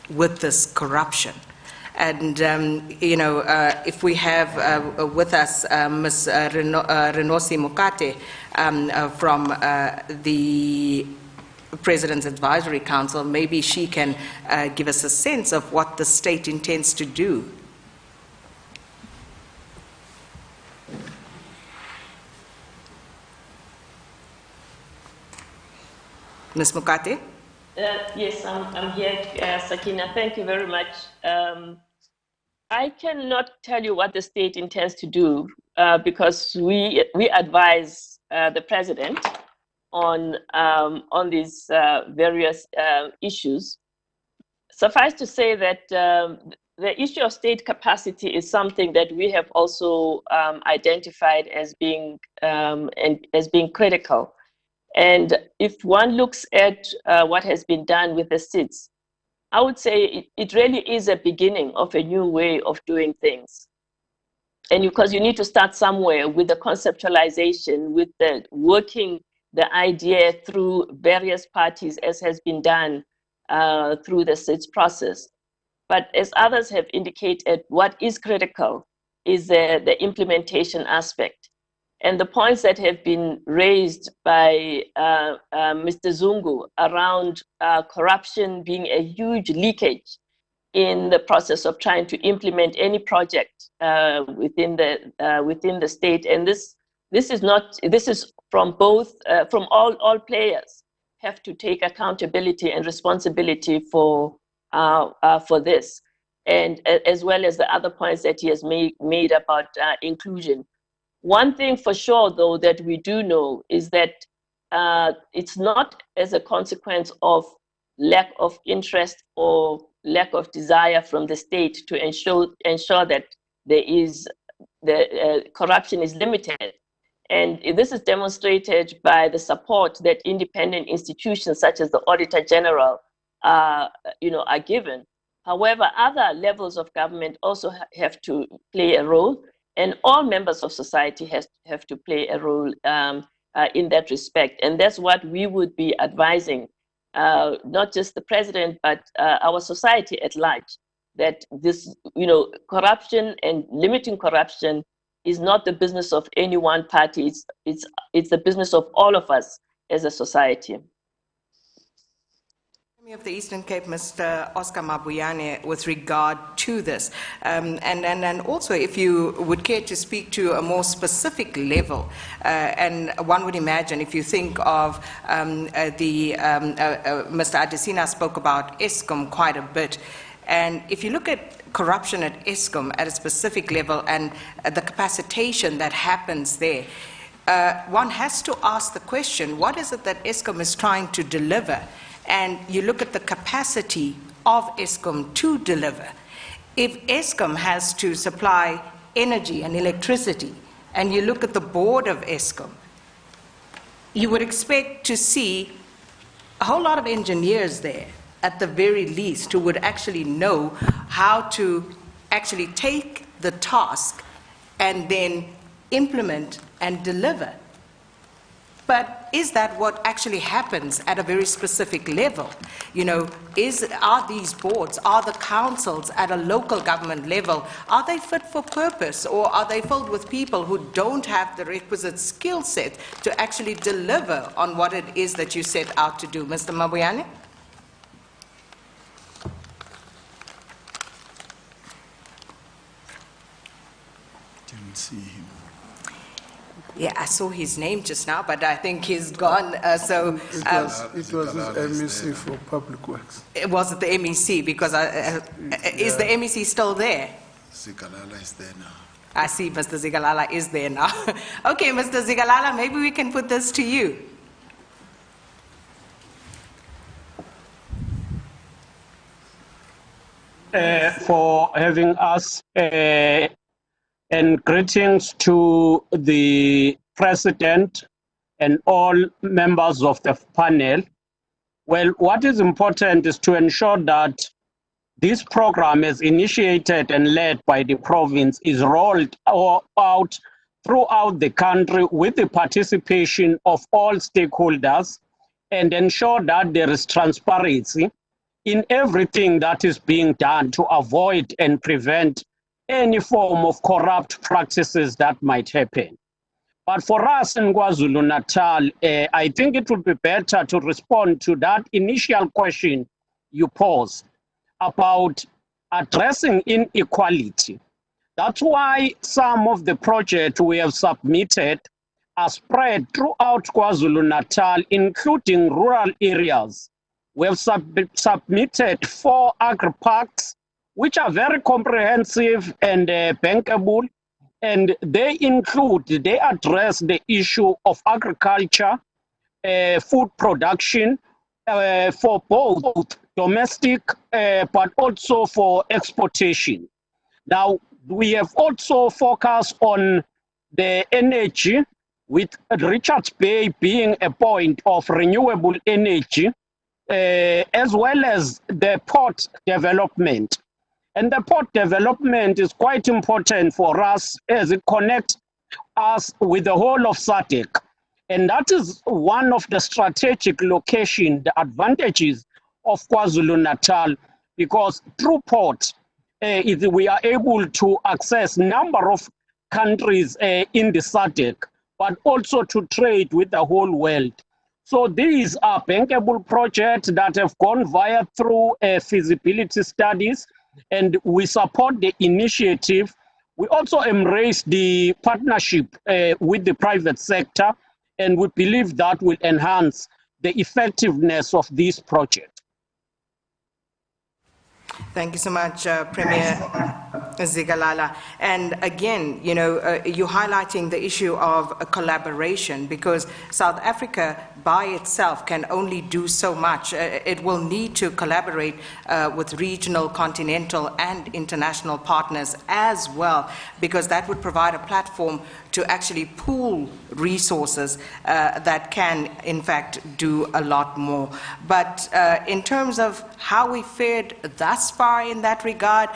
with this corruption? And, if we have with us Ms. Renosi Mokate from the President's Advisory Council, maybe she can give us a sense of what the state intends to do. Ms. Mokate? Yes, I'm here, Sakina. Thank you very much. I cannot tell you what the state intends to do because we advise the president on these various issues. Suffice to say that the issue of state capacity is something that we have also identified as being critical. And if one looks at what has been done with the SIDS, I would say it really is a beginning of a new way of doing things. And because you need to start somewhere with the conceptualization, with the working the idea through various parties, as has been done through the SIDS process. But as others have indicated, what is critical is the implementation aspect. And the points that have been raised by Mr. Zungu around corruption being a huge leakage in the process of trying to implement any project within the state, and this is from both from all players have to take accountability and responsibility for this, and as well as the other points that he has made about inclusion. One thing for sure, though, that we do know is that it's not as a consequence of lack of interest or lack of desire from the state to ensure that the corruption is limited. And this is demonstrated by the support that independent institutions such as the Auditor General are given. However, other levels of government also have to play a role. And all members of society have to play a role in that respect. And that's what we would be advising, not just the president, but our society at large, that this, corruption and limiting corruption is not the business of any one party. It's the business of all of us as a society. Of the Eastern Cape, Mr. Oscar Mabuyane, with regard to this, and also if you would care to speak to a more specific level, and one would imagine if you think of Mr. Adesina spoke about Eskom quite a bit, and if you look at corruption at Eskom at a specific level and the capacitation that happens there, one has to ask the question, what is it that Eskom is trying to deliver? And you look at the capacity of Eskom to deliver. If Eskom has to supply energy and electricity, and you look at the board of Eskom, you would expect to see a whole lot of engineers there, at the very least, who would actually know how to actually take the task and then implement and deliver. But is that what actually happens at a very specific level? You know, are these boards, are the councils at a local government level, are they fit for purpose, or are they filled with people who don't have the requisite skill set to actually deliver on what it is that you set out to do? Mr. Mabuyane? Didn't see him. Yeah, I saw his name just now, but I think he's gone. It was his MEC for Public Works. Was it the MEC? Because is the MEC still there? Zigalala is there now. I see Mr. Zigalala is there now. Okay, Mr. Zigalala, maybe we can put this to you. For having us, and greetings to the President and all members of the panel. Well, what is important is to ensure that this program is initiated and led by the province is rolled out throughout the country with the participation of all stakeholders, and ensure that there is transparency in everything that is being done to avoid and prevent any form of corrupt practices that might happen. But for us in KwaZulu-Natal, I think it would be better to respond to that initial question you posed about addressing inequality. That's why some of the projects we have submitted are spread throughout KwaZulu-Natal, including rural areas. We have submitted 4 agri-parks, which are very comprehensive and bankable, and they address the issue of agriculture, food production for both domestic but also for exportation. Now, we have also focused on the energy, with Richards Bay being a point of renewable energy, as well as the port development. And the port development is quite important for us as it connects us with the whole of SADC. And that is one of the strategic location, the advantages of KwaZulu-Natal, because through port, we are able to access number of countries in the SADC, but also to trade with the whole world. So these are bankable projects that have gone through feasibility studies, and we support the initiative. We also embrace the partnership with the private sector, and we believe that will enhance the effectiveness of this project. Thank you so much, Premier Zigalala. And again, you know, you're highlighting the issue of a collaboration, because South Africa by itself can only do so much. It will need to collaborate with regional, continental, and international partners as well, because that would provide a platform to actually pool resources that can, in fact, do a lot more. But in terms of how we fared thus far in that regard,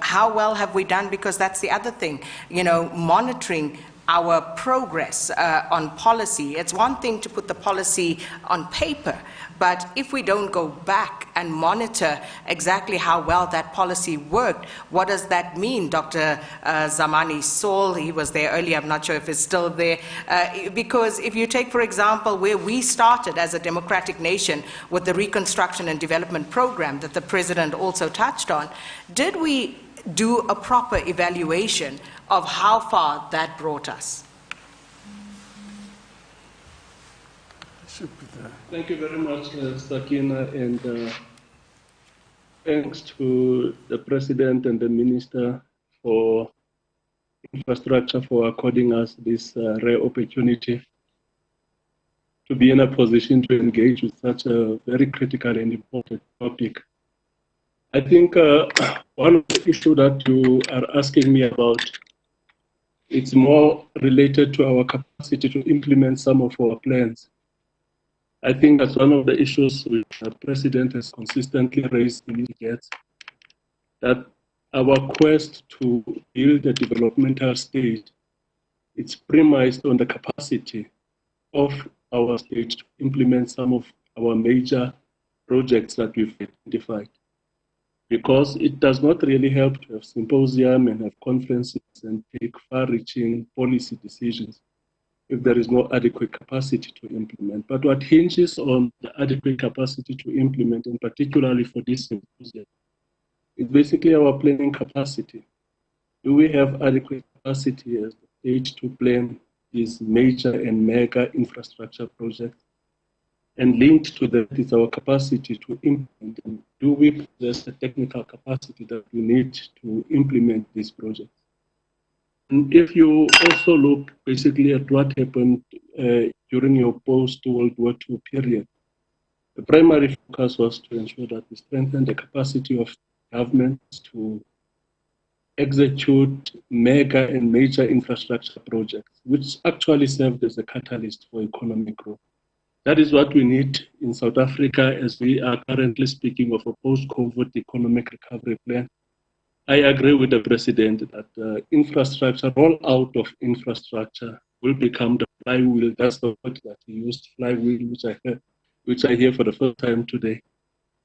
how well have we done? Because that's the other thing, you know, monitoring our progress on policy. It's one thing to put the policy on paper, but if we don't go back and monitor exactly how well that policy worked, what does that mean? Dr. Zamani Saul, he was there earlier, I'm not sure if he's still there, because if you take, for example, where we started as a democratic nation with the Reconstruction and Development Program that the President also touched on, did we do a proper evaluation of how far that brought us? Thank you very much, Sakina, and thanks to the President and the Minister for Infrastructure for according us this rare opportunity to be in a position to engage with such a very critical and important topic. I think one of the issues that you are asking me about, it's more related to our capacity to implement some of our plans. I think that's one of the issues which the President has consistently raised in his debates, that our quest to build a developmental state, it's premised on the capacity of our state to implement some of our major projects that we've identified. Because it does not really help to have symposium and have conferences and take far-reaching policy decisions if there is no adequate capacity to implement. But what hinges on the adequate capacity to implement, and particularly for this symposium, is basically our planning capacity. Do we have adequate capacity as the state to plan these major and mega infrastructure projects? And linked to that is our capacity to implement. And do we possess the technical capacity that we need to implement these projects? And if you also look basically at what happened during your post-World War II period, the primary focus was to ensure that we strengthen the capacity of governments to execute mega and major infrastructure projects, which actually served as a catalyst for economic growth. That is what we need in South Africa as we are currently speaking of a post-COVID economic recovery plan. I agree with the President that infrastructure, rollout of infrastructure will become the flywheel. That's the word that he used, flywheel, which I hear for the first time today.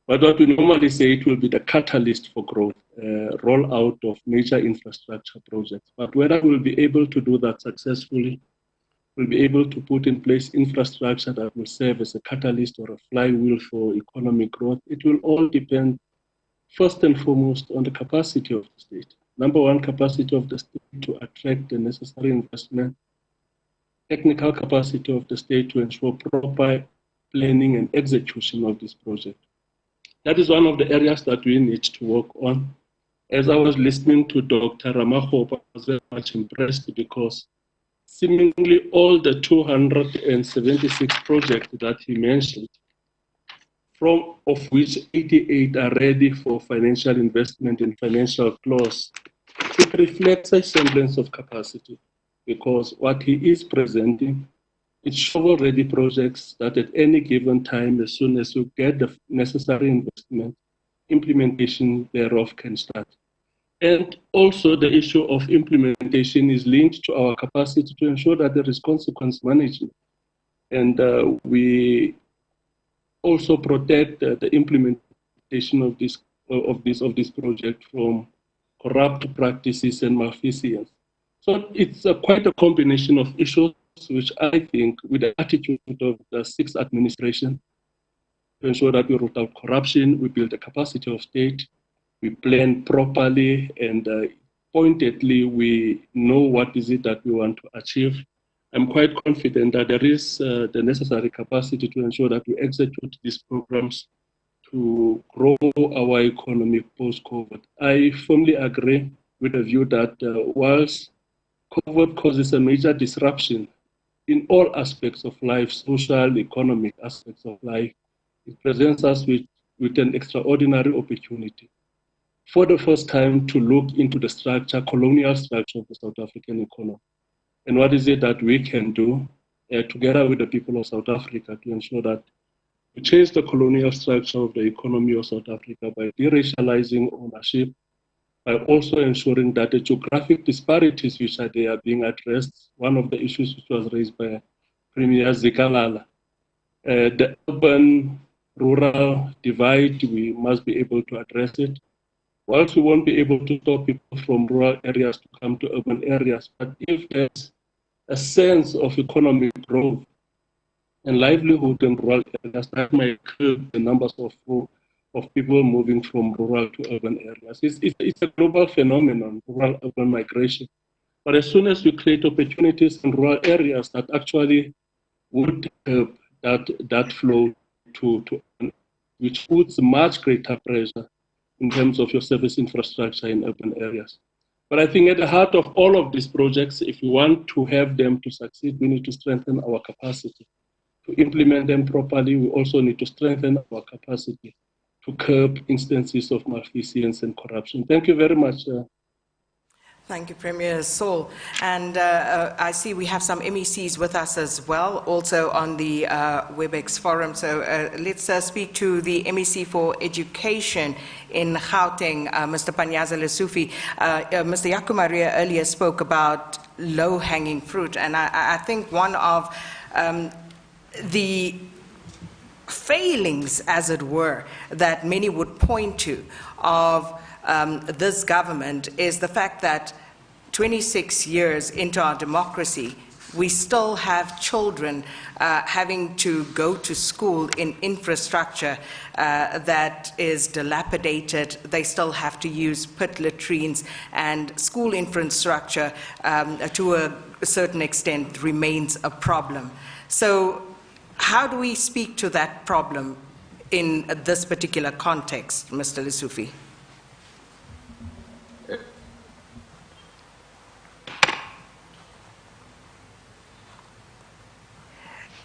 But what we normally say, it will be the catalyst for growth, rollout of major infrastructure projects. But whether we'll be able to do that successfully, we'll be able to put in place infrastructure that will serve as a catalyst or a flywheel for economic growth, it will all depend first and foremost on the capacity of the state. Number one, capacity of the state to attract the necessary investment, technical capacity of the state to ensure proper planning and execution of this project. That is one of the areas that we need to work on. As I was listening to Dr. Ramakgopa, I was very much impressed because seemingly all the 276 projects that he mentioned, of which 88 are ready for financial investment and financial close, it reflects a semblance of capacity because what he is presenting, it's shovel-ready projects that at any given time, as soon as you get the necessary investment, implementation thereof can start. And also the issue of implementation is linked to our capacity to ensure that there is consequence management. And we also protect the implementation of this project from corrupt practices and malfeasance. So it's quite a combination of issues which I think with the attitude of the sixth administration to ensure that we root out corruption, we build the capacity of state, we plan properly, and pointedly we know what is it that we want to achieve. I'm quite confident that there is the necessary capacity to ensure that we execute these programs to grow our economy post-COVID. I firmly agree with the view that whilst COVID causes a major disruption in all aspects of life, social, economic aspects of life, it presents us with an extraordinary opportunity for the first time to look into the structure, colonial structure of the South African economy. And what is it that we can do together with the people of South Africa to ensure that we change the colonial structure of the economy of South Africa by deracializing ownership, by also ensuring that the geographic disparities which are there are being addressed. One of the issues which was raised by Premier Zikalala, the urban-rural divide, we must be able to address it. Whilst we won't be able to stop people from rural areas to come to urban areas, but if there's a sense of economic growth and livelihood in rural areas, that might curb the numbers of people moving from rural to urban areas. It's a global phenomenon, rural-urban migration. But as soon as we create opportunities in rural areas that actually would curb that flow to which puts much greater pressure in terms of your service infrastructure in urban areas. But I think at the heart of all of these projects, if we want to have them to succeed, we need to strengthen our capacity. To implement them properly, we also need to strengthen our capacity to curb instances of malfeasance and corruption. Thank you very much. Thank you, Premier Saul. And I see we have some MECs with us as well, also on the WebEx forum. So let's speak to the MEC for Education in Gauteng, Mr. Panyaza Lesufi. Mr. Yakumaria earlier spoke about low-hanging fruit, and I think one of the failings, as it were, that many would point to of this government is the fact that 26 years into our democracy, we still have children having to go to school in infrastructure that is dilapidated. They still have to use pit latrines, and school infrastructure to a certain extent remains a problem. So how do we speak to that problem in this particular context, Mr. Lesufi?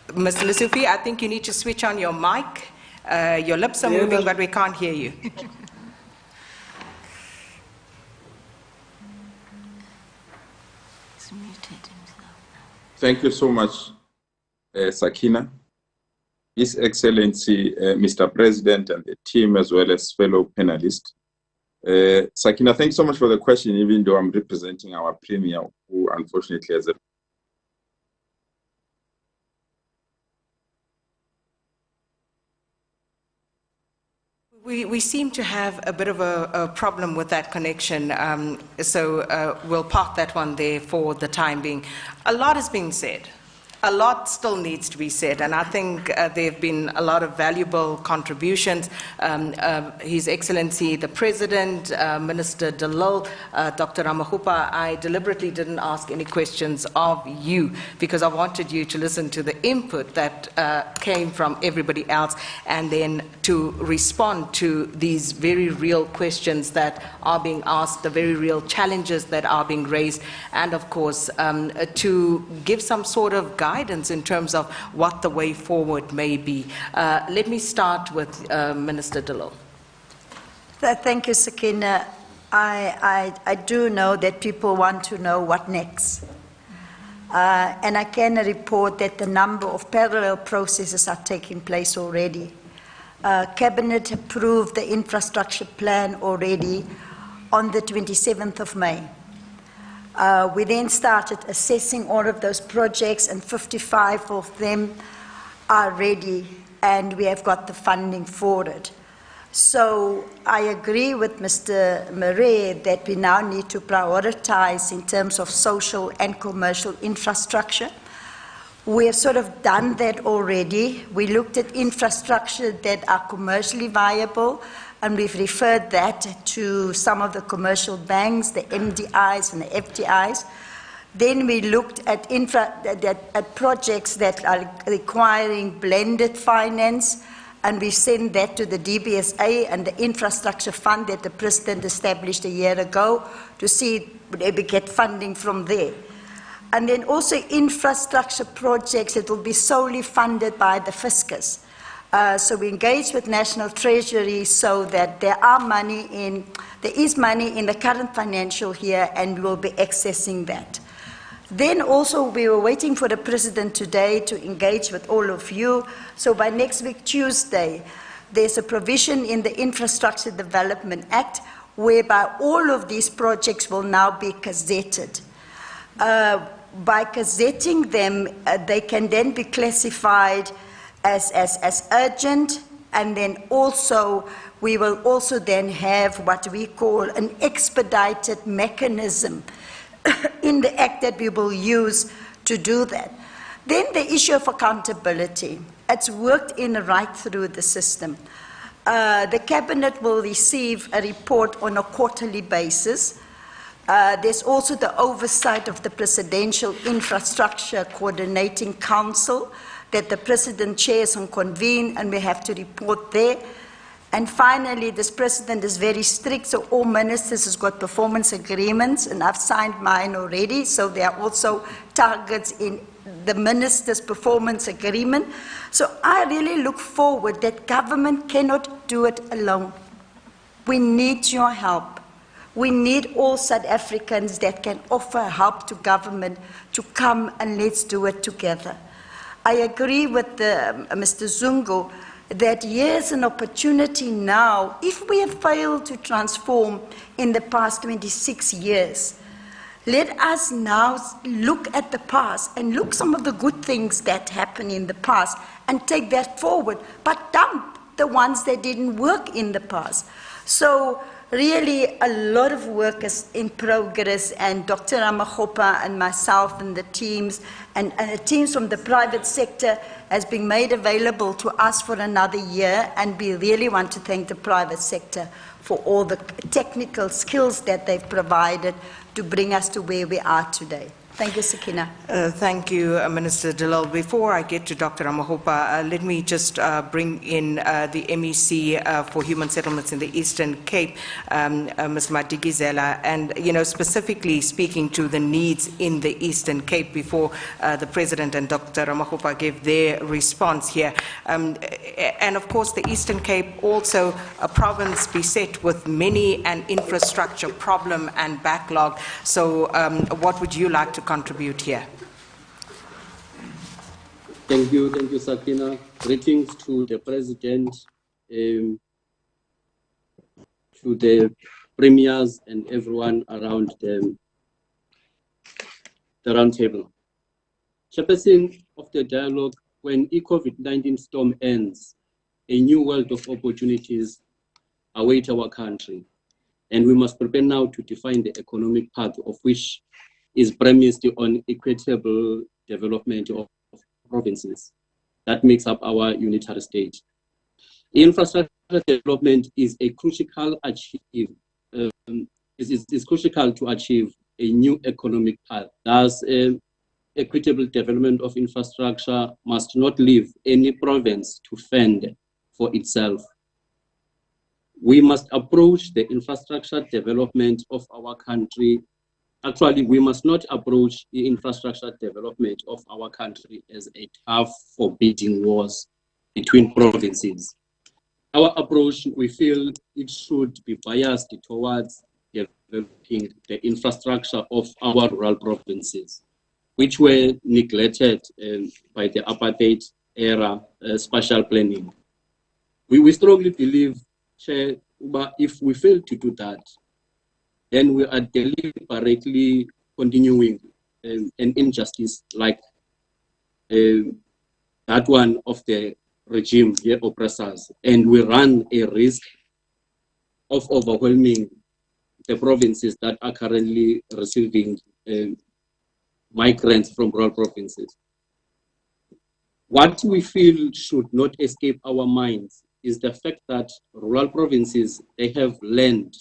Mr. Lesufi, I think you need to switch on your mic. Your lips are moving, but we can't hear you. Thank you so much, Sakina. His Excellency, Mr. President, and the team, as well as fellow panelists. Sakina, thanks so much for the question, even though I'm representing our Premier, who unfortunately has a We seem to have a bit of a problem with that connection, so we'll park that one there for the time being. A lot has been said. A lot still needs to be said, and I think there have been a lot of valuable contributions. His Excellency, the President, Minister Delil, Dr. Ramahupa, I deliberately didn't ask any questions of you because I wanted you to listen to the input that came from everybody else and then to respond to these very real questions that are being asked, the very real challenges that are being raised, and of course, to give some sort of guidance in terms of what the way forward may be. Let me start with Minister Delil. Thank you, Sakina. I do know that people want to know what next. And I can report that the number of parallel processes are taking place already. Cabinet approved the infrastructure plan already on the 27th of May. We then started assessing all of those projects, and 55 of them are ready, and we have got the funding for it. So I agree with Mr. Murray that we now need to prioritize in terms of social and commercial infrastructure. We have sort of done that already. We looked at infrastructure that are commercially viable, and we've referred that to some of the commercial banks, the MDIs and the FDIs. Then we looked at, projects that are requiring blended finance, and we sent that to the DBSA and the infrastructure fund that the President established a year ago to see if we get funding from there. And then also infrastructure projects that will be solely funded by the fiscus. So we engage with National Treasury so that there is money in the current financial year, and we will be accessing that. Then also we were waiting for the President today to engage with all of you. So by next week, Tuesday, there's a provision in the Infrastructure Development Act whereby all of these projects will now be gazetted. By gazetting them, they can then be classified as urgent, and then also we will also then have what we call an expedited mechanism in the act that we will use to do that. Then the issue of accountability. It's worked in right through the system. The Cabinet will receive a report on a quarterly basis. There's also the oversight of the Presidential Infrastructure Coordinating Council that the President chairs and convenes, and we have to report there. And finally, this President is very strict, so all ministers have got performance agreements, and I've signed mine already, so there are also targets in the minister's performance agreement. So I really look forward that government cannot do it alone. We need your help. We need all South Africans that can offer help to government to come, and let's do it together. I agree with Mr. Zungu that here's an opportunity now. If we have failed to transform in the past 26 years, Let us now look at the past and look some of the good things that happened in the past and take that forward, but dump the ones that didn't work in the past. So really a lot of work is in progress, and Dr. Ramagopa and myself and the teams and the teams from the private sector has been made available to us for another year, and we really want to thank the private sector for all the technical skills that they've provided to bring us to where we are today. Thank you, Sakina. Thank you, Minister Dalal. Before I get to Dr. Ramagopa, let me just bring in the MEC for Human Settlements in the Eastern Cape, Ms. Madigizela, and specifically speaking to the needs in the Eastern Cape before the President and Dr. Ramagopa gave their response here. And of course, the Eastern Cape also a province beset with many an infrastructure problem and backlog. So what would you like to contribute here? Thank you, Sakina. Greetings to the President, to the premiers and everyone around the round table. Chairperson of the dialogue, when the COVID-19 storm ends, a new world of opportunities await our country, and we must prepare now to define the economic path of which is premised on equitable development of provinces. That makes up our unitary state. Infrastructure development is a crucial crucial to achieve a new economic path. Thus, equitable development of infrastructure must not leave any province to fend for itself. We must approach the infrastructure development of our country. Actually, we must not approach the infrastructure development of our country as a tough, forbidding wars between provinces. Our approach, we feel it should be biased towards developing the infrastructure of our rural provinces, which were neglected by the apartheid era spatial planning. We strongly believe, Chair, if we fail to do that, then we are deliberately continuing an injustice like that one of the regime, the oppressors, and we run a risk of overwhelming the provinces that are currently receiving migrants from rural provinces. What we feel should not escape our minds is the fact that rural provinces, they have land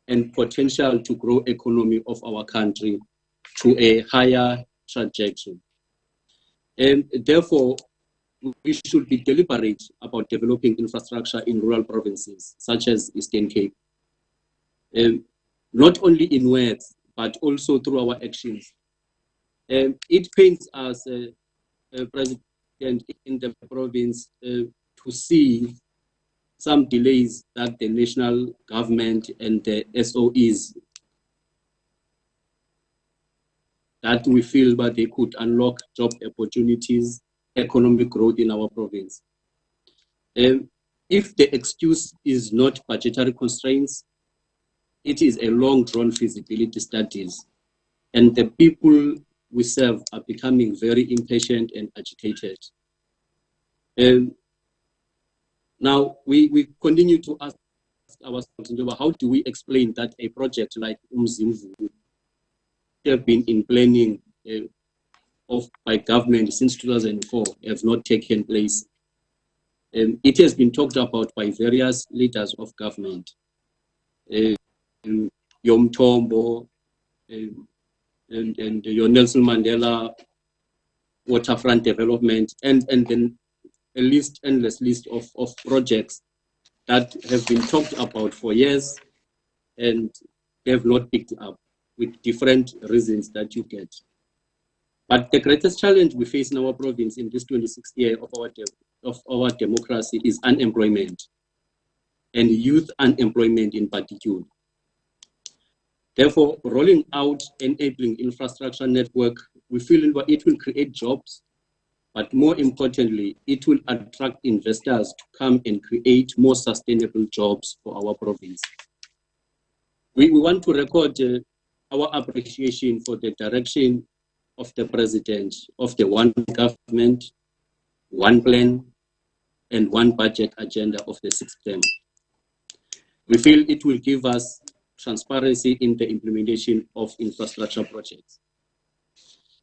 and potential to grow economy of our country to a higher trajectory. And therefore, we should be deliberate about developing infrastructure in rural provinces, such as Eastern Cape. Not only in words, but also through our actions. It pains us, President, in the province to see some delays that the national government and the SOEs that we feel that they could unlock job opportunities, economic growth in our province. If the excuse is not budgetary constraints, it is a long-drawn feasibility studies, and the people we serve are becoming very impatient and agitated. Now, we continue to ask ourselves, how do we explain that a project like Umzimvu have been in planning by government since 2004 have not taken place? It has been talked about by various leaders of government. Yom Tombo and your Nelson Mandela waterfront development, and then a endless list of projects that have been talked about for years and they have not picked up with different reasons that you get. But the greatest challenge we face in our province in this 26th year of our democracy is unemployment, and youth unemployment in particular. Therefore, rolling out enabling infrastructure network, we feel it will create jobs, but more importantly, it will attract investors to come and create more sustainable jobs for our province. We want to record our appreciation for the direction of the President of the one government, one plan, and one budget agenda of the 6th term. We feel it will give us transparency in the implementation of infrastructure projects.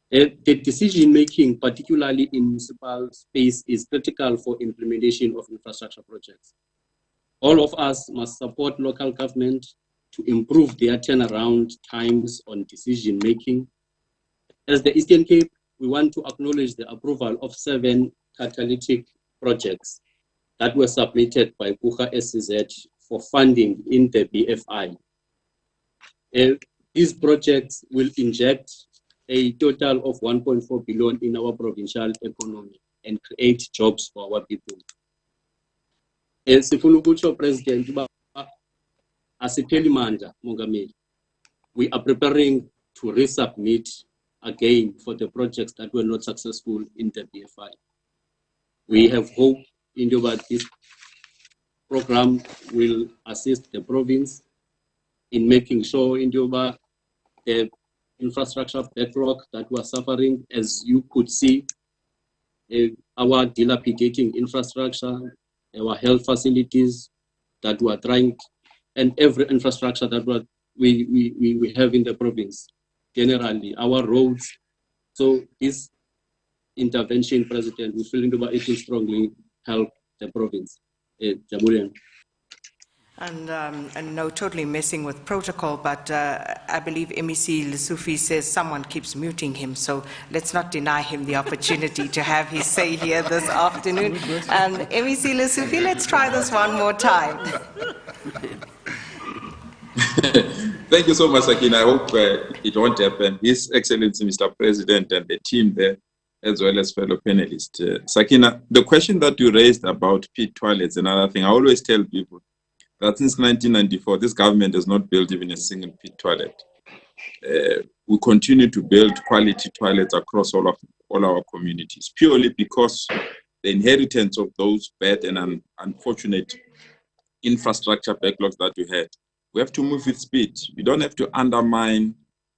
The decision-making, particularly in municipal space, is critical for implementation of infrastructure projects. All of us must support local government to improve their turnaround times on decision-making. As the Eastern Cape, we want to acknowledge the approval of 7 catalytic projects that were submitted by Kuka SCZ for funding in the BFI. These projects will inject a total of 1.4 billion in our provincial economy and create jobs for our people. Sifuna ukuthi President asipheli mandla Mongameli. We are preparing to resubmit again for the projects that were not successful in the BFI. We have hope in that this program will assist the province in making sure in the infrastructure backlog that we are suffering, as you could see, our dilapidating infrastructure, our health facilities that we are trying, and every infrastructure that we have in the province, generally, our roads. So this intervention, President, we feel it will strongly help the province. And no, totally messing with protocol, but I believe MEC Lesufi says someone keeps muting him, so let's not deny him the opportunity to have his say here this afternoon. And MEC Lesufi, let's try this one more time. Thank you so much, Sakina. I hope it won't happen. His Excellency, Mr. President, and the team there, as well as fellow panelists. Sakina, the question that you raised about pit toilets, another thing, I always tell people that since 1994, this government has not built even a single pit toilet. We continue to build quality toilets across all our communities, purely because the inheritance of those bad and unfortunate infrastructure backlogs that we had. We have to move with speed. We don't have to undermine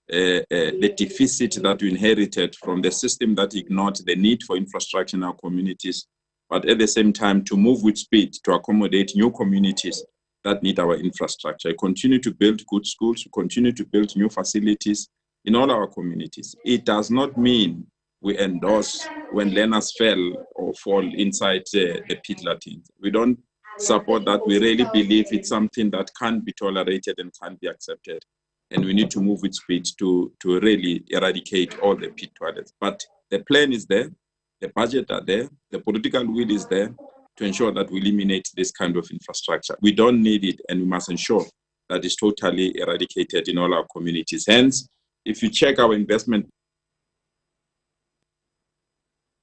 the deficit that we inherited from the system that ignored the need for infrastructure in our communities, but at the same time to move with speed to accommodate new communities that need our infrastructure. We continue to build good schools, we continue to build new facilities in all our communities. It does not mean we endorse when learners fell or fall inside the pit latrines. We don't support that. We really believe it's something that can't be tolerated and can't be accepted. And we need to move with speed to really eradicate all the pit toilets. But the plan is there, the budget are there, the political will is there to ensure that we eliminate this kind of infrastructure. We don't need it, and we must ensure that it's totally eradicated in all our communities. Hence, if you check our investment,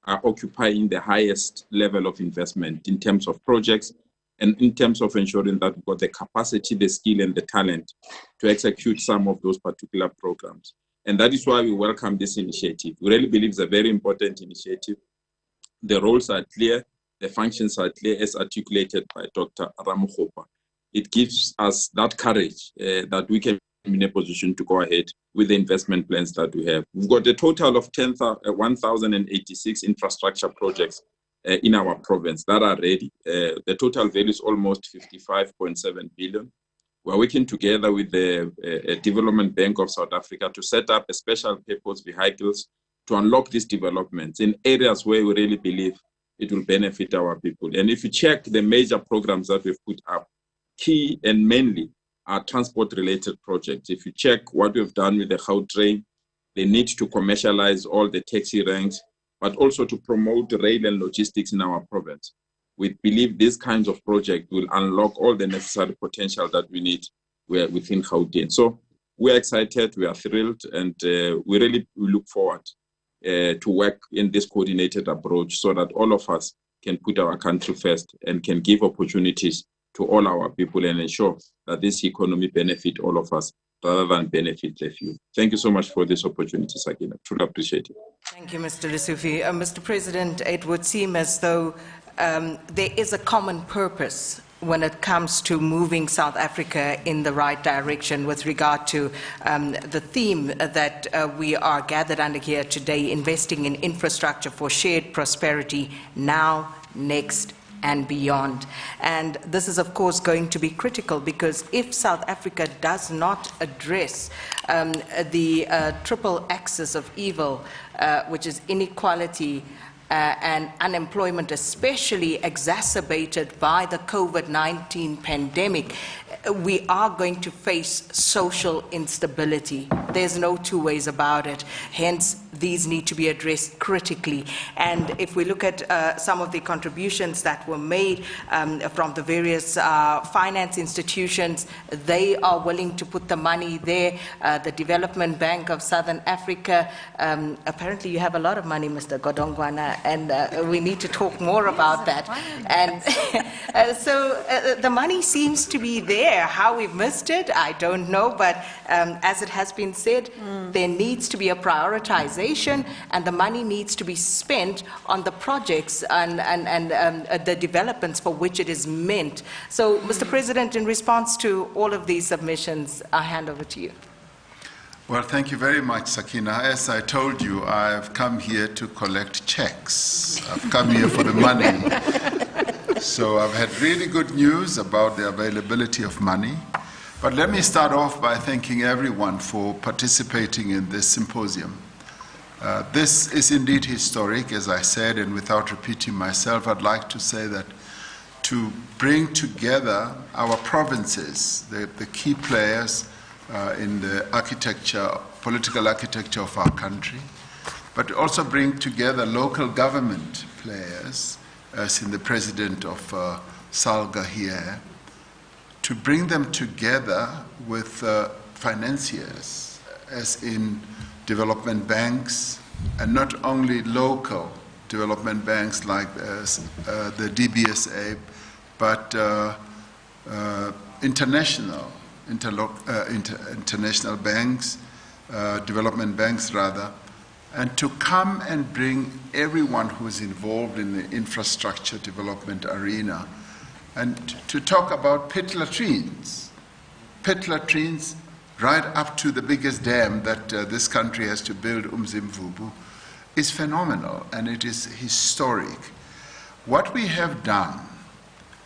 are occupying the highest level of investment in terms of projects and in terms of ensuring that we've got the capacity, the skill, and the talent to execute some of those particular programs. And that is why we welcome this initiative. We really believe it's a very important initiative. The roles are clear, the functions are clear, as articulated by Dr. Ramokgopa. It gives us that courage that we can be in a position to go ahead with the investment plans that we have. We've got a total of 1,086 infrastructure projects in our province that are ready. The total value is almost 55.7 billion. We're working together with the Development Bank of South Africa to set up a special purpose vehicles to unlock these developments in areas where we really believe it will benefit our people. And if you check the major programs that we've put up, key and mainly are transport-related projects. If you check what we've done with the Gautrain, the need to commercialize all the taxi ranks, but also to promote rail and logistics in our province. We believe these kinds of projects will unlock all the necessary potential that we need within Gauteng. So we're excited, we are thrilled, and we look forward to work in this coordinated approach so that all of us can put our country first and can give opportunities to all our people and ensure that this economy benefit all of us rather than benefit the few. Thank you so much for this opportunity, Sakina. Truly appreciate it. Thank you, Mr. Lesufi. Mr. President, it would seem as though there is a common purpose when it comes to moving South Africa in the right direction with regard to the theme that we are gathered under here today, investing in infrastructure for shared prosperity now, next, and beyond. And this is, of course, going to be critical, because if South Africa does not address the triple axis of evil, which is inequality, and unemployment, especially exacerbated by the COVID-19 pandemic, we are going to face social instability. There's no two ways about it. Hence, these need to be addressed critically. And if we look at some of the contributions that were made from the various finance institutions, they are willing to put the money there. The Development Bank of Southern Africa, apparently you have a lot of money, Mr. Godongwana, and we need to talk more about that. And so the money seems to be there. How we've missed it, I don't know, but as it has been said, there needs to be a prioritization, and the money needs to be spent on the projects and the developments for which it is meant. So, Mr. President, in response to all of these submissions, I hand over to you. Well, thank you very much, Sakina. As I told you, I've come here to collect checks. I've come here for the money. So I've had really good news about the availability of money. But let me start off by thanking everyone for participating in this symposium. This is indeed historic, as I said, and without repeating myself, I'd like to say that to bring together our provinces, the key players in the architecture, political architecture of our country, but also bring together local government players, as in the president of SALGA here, to bring them together with financiers, as in development banks, and not only local development banks like the DBSA, but international banks, development banks rather, and to come and bring everyone who is involved in the infrastructure development arena, and to talk about pit latrines right up to the biggest dam that this country has to build, Umzimvubu, is phenomenal, and it is historic. What we have done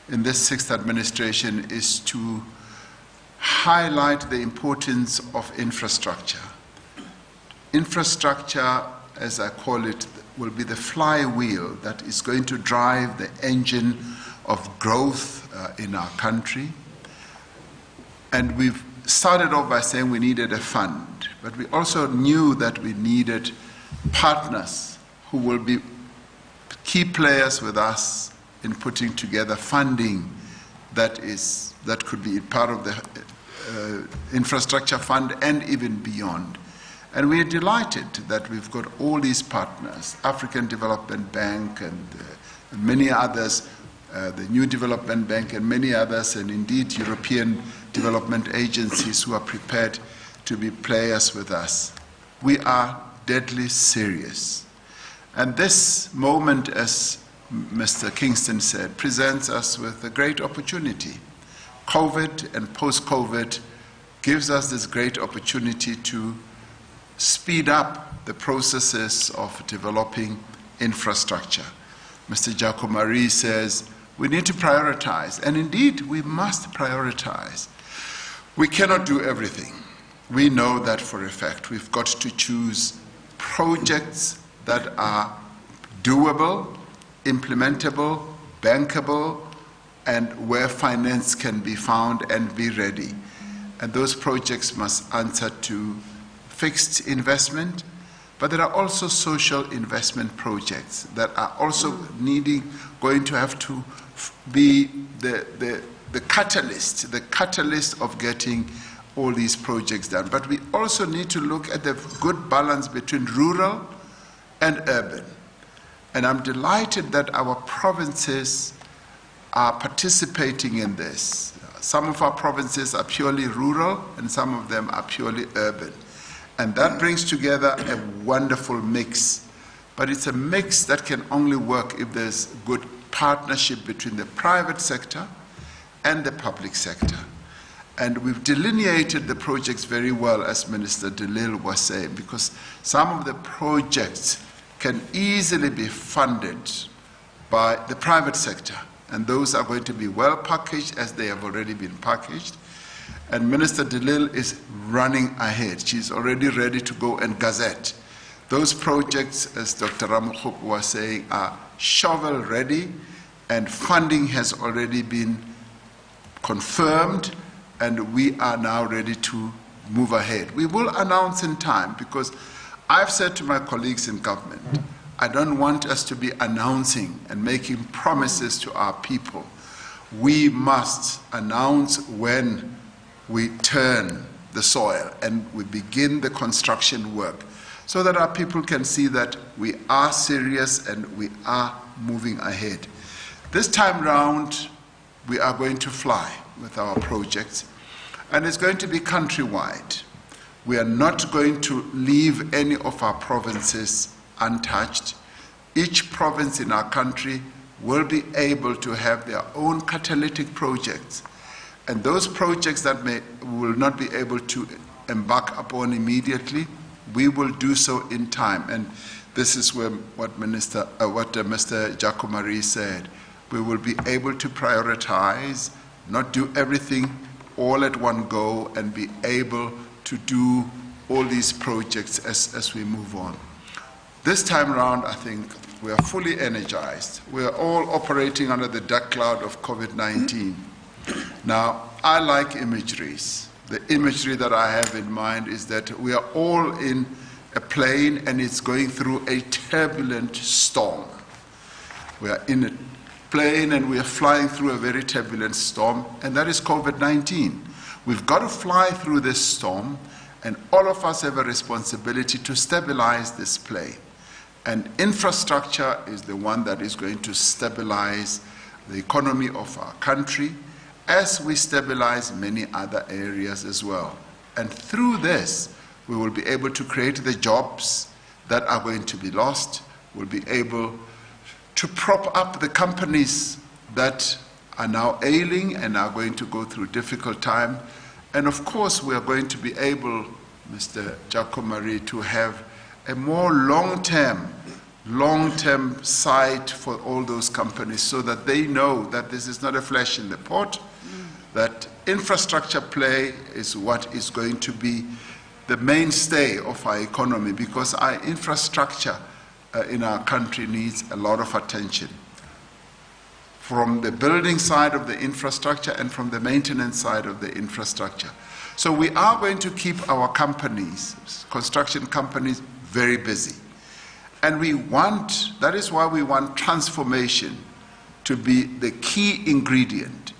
in this sixth administration is to highlight the importance of infrastructure. Infrastructure, as I call it, will be the flywheel that is going to drive the engine of growth in our country. And we've started off by saying we needed a fund, but we also knew that we needed partners who will be key players with us in putting together funding that could be part of the infrastructure fund and even beyond. And we are delighted that we've got all these partners, African Development Bank and many others, the New Development Bank and many others, and indeed European development agencies who are prepared to be players with us. We are deadly serious. And this moment, as Mr. Kingston said, presents us with a great opportunity. COVID and post-COVID gives us this great opportunity to speed up the processes of developing infrastructure. Mr. Giacomarii says we need to prioritize, and indeed we must prioritize. We cannot do everything. We know that for a fact. We've got to choose projects that are doable, implementable, bankable, and where finance can be found and be ready. And those projects must answer to fixed investment, but there are also social investment projects that are also going to have to be the catalyst of getting all these projects done. But we also need to look at the good balance between rural and urban. And I'm delighted that our provinces are participating in this. Some of our provinces are purely rural and some of them are purely urban. And that brings together a wonderful mix. But it's a mix that can only work if there's good partnership between the private sector and the public sector. And we've delineated the projects very well, as Minister Delil was saying, because some of the projects can easily be funded by the private sector, and those are going to be well packaged as they have already been packaged. And Minister Delil is running ahead. She's already ready to go and gazette. Those projects, as Dr. Ramokgopa was saying, are shovel ready, and funding has already been confirmed, and we are now ready to move ahead. We will announce in time, because I've said to my colleagues in government, I don't want us to be announcing and making promises to our people. We must announce when we turn the soil and we begin the construction work, so that our people can see that we are serious and we are moving ahead. This time round, we are going to fly with our projects, and it's going to be countrywide. We are not going to leave any of our provinces untouched. Each province in our country will be able to have their own catalytic projects. And those projects that will not be able to embark upon immediately, we will do so in time. And this is where what Mr. Giacomarii said. We will be able to prioritize, not do everything all at one go, and be able to do all these projects as we move on. This time around, I think we are fully energized. We are all operating under the dark cloud of COVID-19. Now, I like imageries. The imagery that I have in mind is that we are all in a plane and it's going through a turbulent storm. We are in a plane and we are flying through a very turbulent storm, and that is COVID-19. We've got to fly through this storm, and all of us have a responsibility to stabilize this plane. And infrastructure is the one that is going to stabilize the economy of our country, as we stabilize many other areas as well. And through this, we will be able to create the jobs that are going to be lost. We'll be able to prop up the companies that are now ailing and are going to go through difficult time. And of course, we are going to be able, Mr. Giacomarii, to have a more long-term sight for all those companies, so that they know that this is not a flash in the pot, that infrastructure play is what is going to be the mainstay of our economy, because our infrastructure in our country needs a lot of attention, from the building side of the infrastructure and from the maintenance side of the infrastructure. So we are going to keep our companies, construction companies, very busy. And that is why we want transformation to be the key ingredient,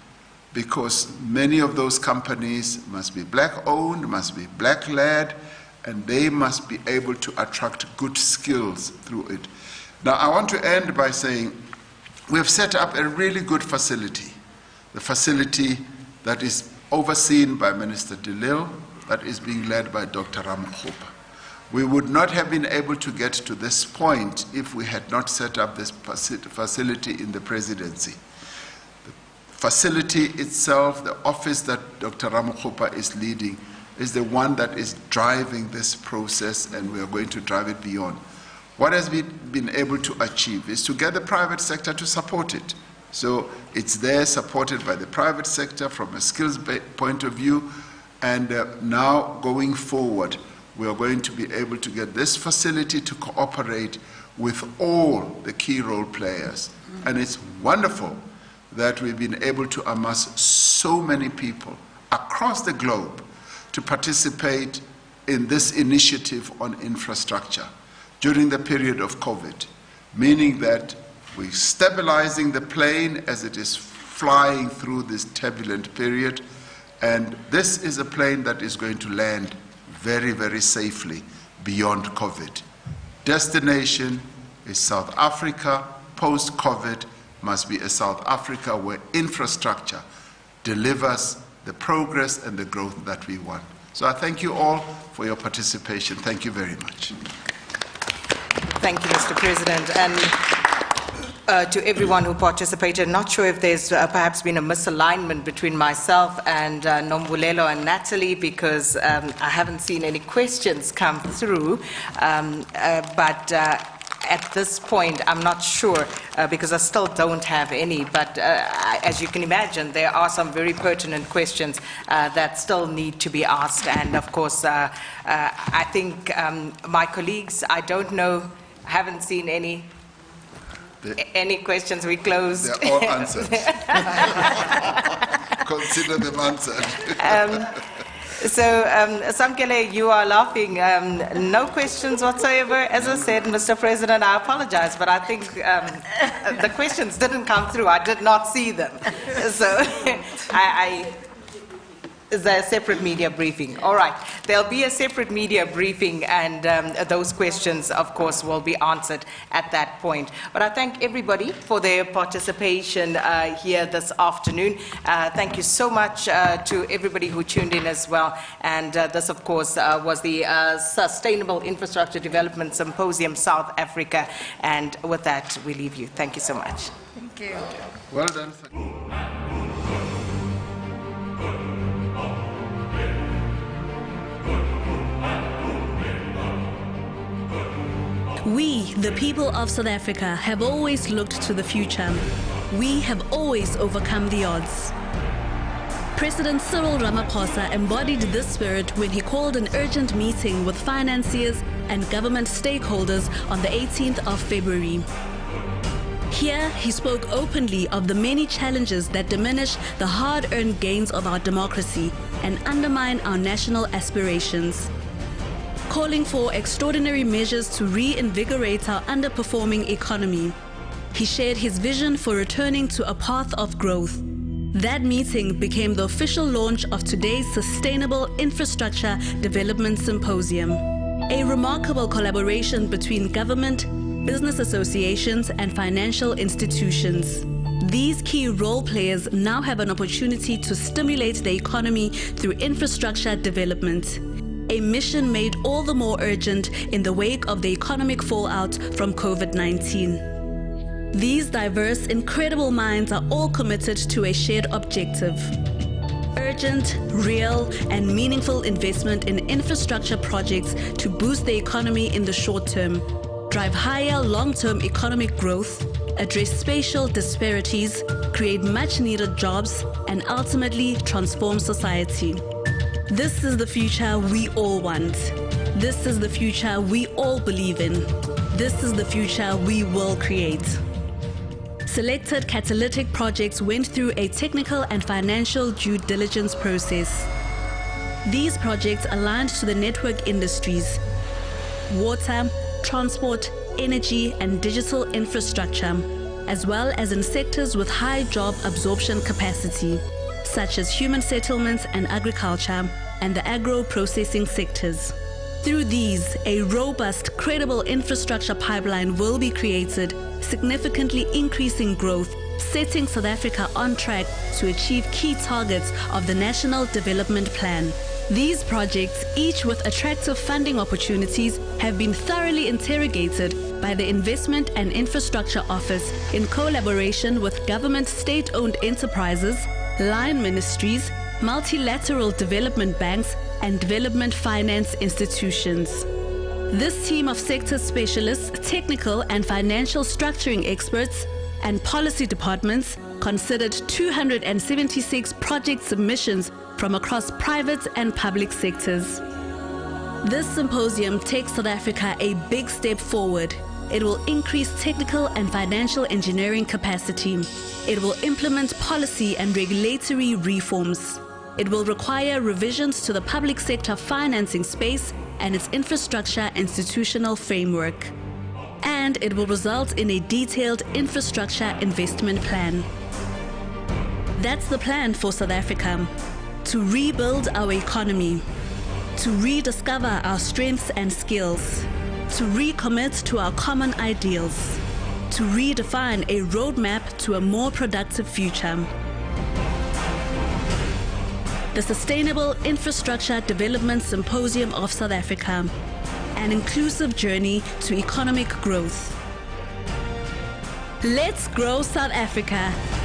because many of those companies must be black-owned, must be black-led, and they must be able to attract good skills through it. Now, I want to end by saying we have set up a really good facility, the facility that is overseen by Minister Delil, that is being led by Dr. Ramokgopa. We would not have been able to get to this point if we had not set up this facility in the presidency. The facility itself, the office that Dr. Ramokgopa is leading, is the one that is driving this process, and we are going to drive it beyond. What has been able to achieve is to get the private sector to support it. So it's there, supported by the private sector from a skills point of view, and now going forward, we are going to be able to get this facility to cooperate with all the key role players. And it's wonderful that we've been able to amass so many people across the globe to participate in this initiative on infrastructure during the period of COVID, meaning that we're stabilizing the plane as it is flying through this turbulent period, and this is a plane that is going to land very, very safely beyond COVID. Destination is South Africa. Post-COVID must be a South Africa where infrastructure delivers the progress and the growth that we want. So I thank you all for your participation. Thank you very much. Thank you, Mr. President. And to everyone who participated. Not sure if there's perhaps been a misalignment between myself and Nombulelo and Natalie, because I haven't seen any questions come through. But at this point, I'm not sure because I still don't have any. But as you can imagine, there are some very pertinent questions that still need to be asked. And of course, I think my colleagues, I don't know, haven't seen any. Any questions? We closed. They're all answered. Consider them answered. So, Samkele, you are laughing. No questions whatsoever. As I said, Mr. President, I apologize, but I think the questions didn't come through. I did not see them. So, is there a separate media briefing? All right. There'll be a separate media briefing, and those questions, of course, will be answered at that point. But I thank everybody for their participation here this afternoon. Thank you so much to everybody who tuned in as well. And this, of course, was the Sustainable Infrastructure Development Symposium South Africa. And with that, we leave you. Thank you so much. Thank you. Well done. We, the people of South Africa, have always looked to the future. We have always overcome the odds. President Cyril Ramaphosa embodied this spirit when he called an urgent meeting with financiers and government stakeholders on the 18th of February. Here, he spoke openly of the many challenges that diminish the hard-earned gains of our democracy and undermine our national aspirations. Calling for extraordinary measures to reinvigorate our underperforming economy. He shared his vision for returning to a path of growth. That meeting became the official launch of today's Sustainable Infrastructure Development Symposium, a remarkable collaboration between government, business associations, and financial institutions. These key role players now have an opportunity to stimulate the economy through infrastructure development. A mission made all the more urgent in the wake of the economic fallout from COVID-19. These diverse, incredible minds are all committed to a shared objective. Urgent, real, and meaningful investment in infrastructure projects to boost the economy in the short term, drive higher long-term economic growth, address spatial disparities, create much-needed jobs, and ultimately transform society. This is the future we all want. This is the future we all believe in. This is the future we will create. Selected catalytic projects went through a technical and financial due diligence process. These projects aligned to the network industries: water, transport, energy, and digital infrastructure, as well as in sectors with high job absorption capacity, such as human settlements and agriculture, and the agro-processing sectors. Through these, a robust, credible infrastructure pipeline will be created, significantly increasing growth, setting South Africa on track to achieve key targets of the National Development Plan. These projects, each with attractive funding opportunities, have been thoroughly interrogated by the Investment and Infrastructure Office in collaboration with government state-owned enterprises, line ministries, multilateral development banks, and development finance institutions. This team of sector specialists, technical and financial structuring experts, and policy departments considered 276 project submissions from across private and public sectors. This symposium takes South Africa a big step forward. It will increase technical and financial engineering capacity. It will implement policy and regulatory reforms. It will require revisions to the public sector financing space and its infrastructure institutional framework. And it will result in a detailed infrastructure investment plan. That's the plan for South Africa: to rebuild our economy, to rediscover our strengths and skills, to recommit to our common ideals, to redefine a roadmap to a more productive future. The Sustainable Infrastructure Development Symposium of South Africa, an inclusive journey to economic growth. Let's grow South Africa.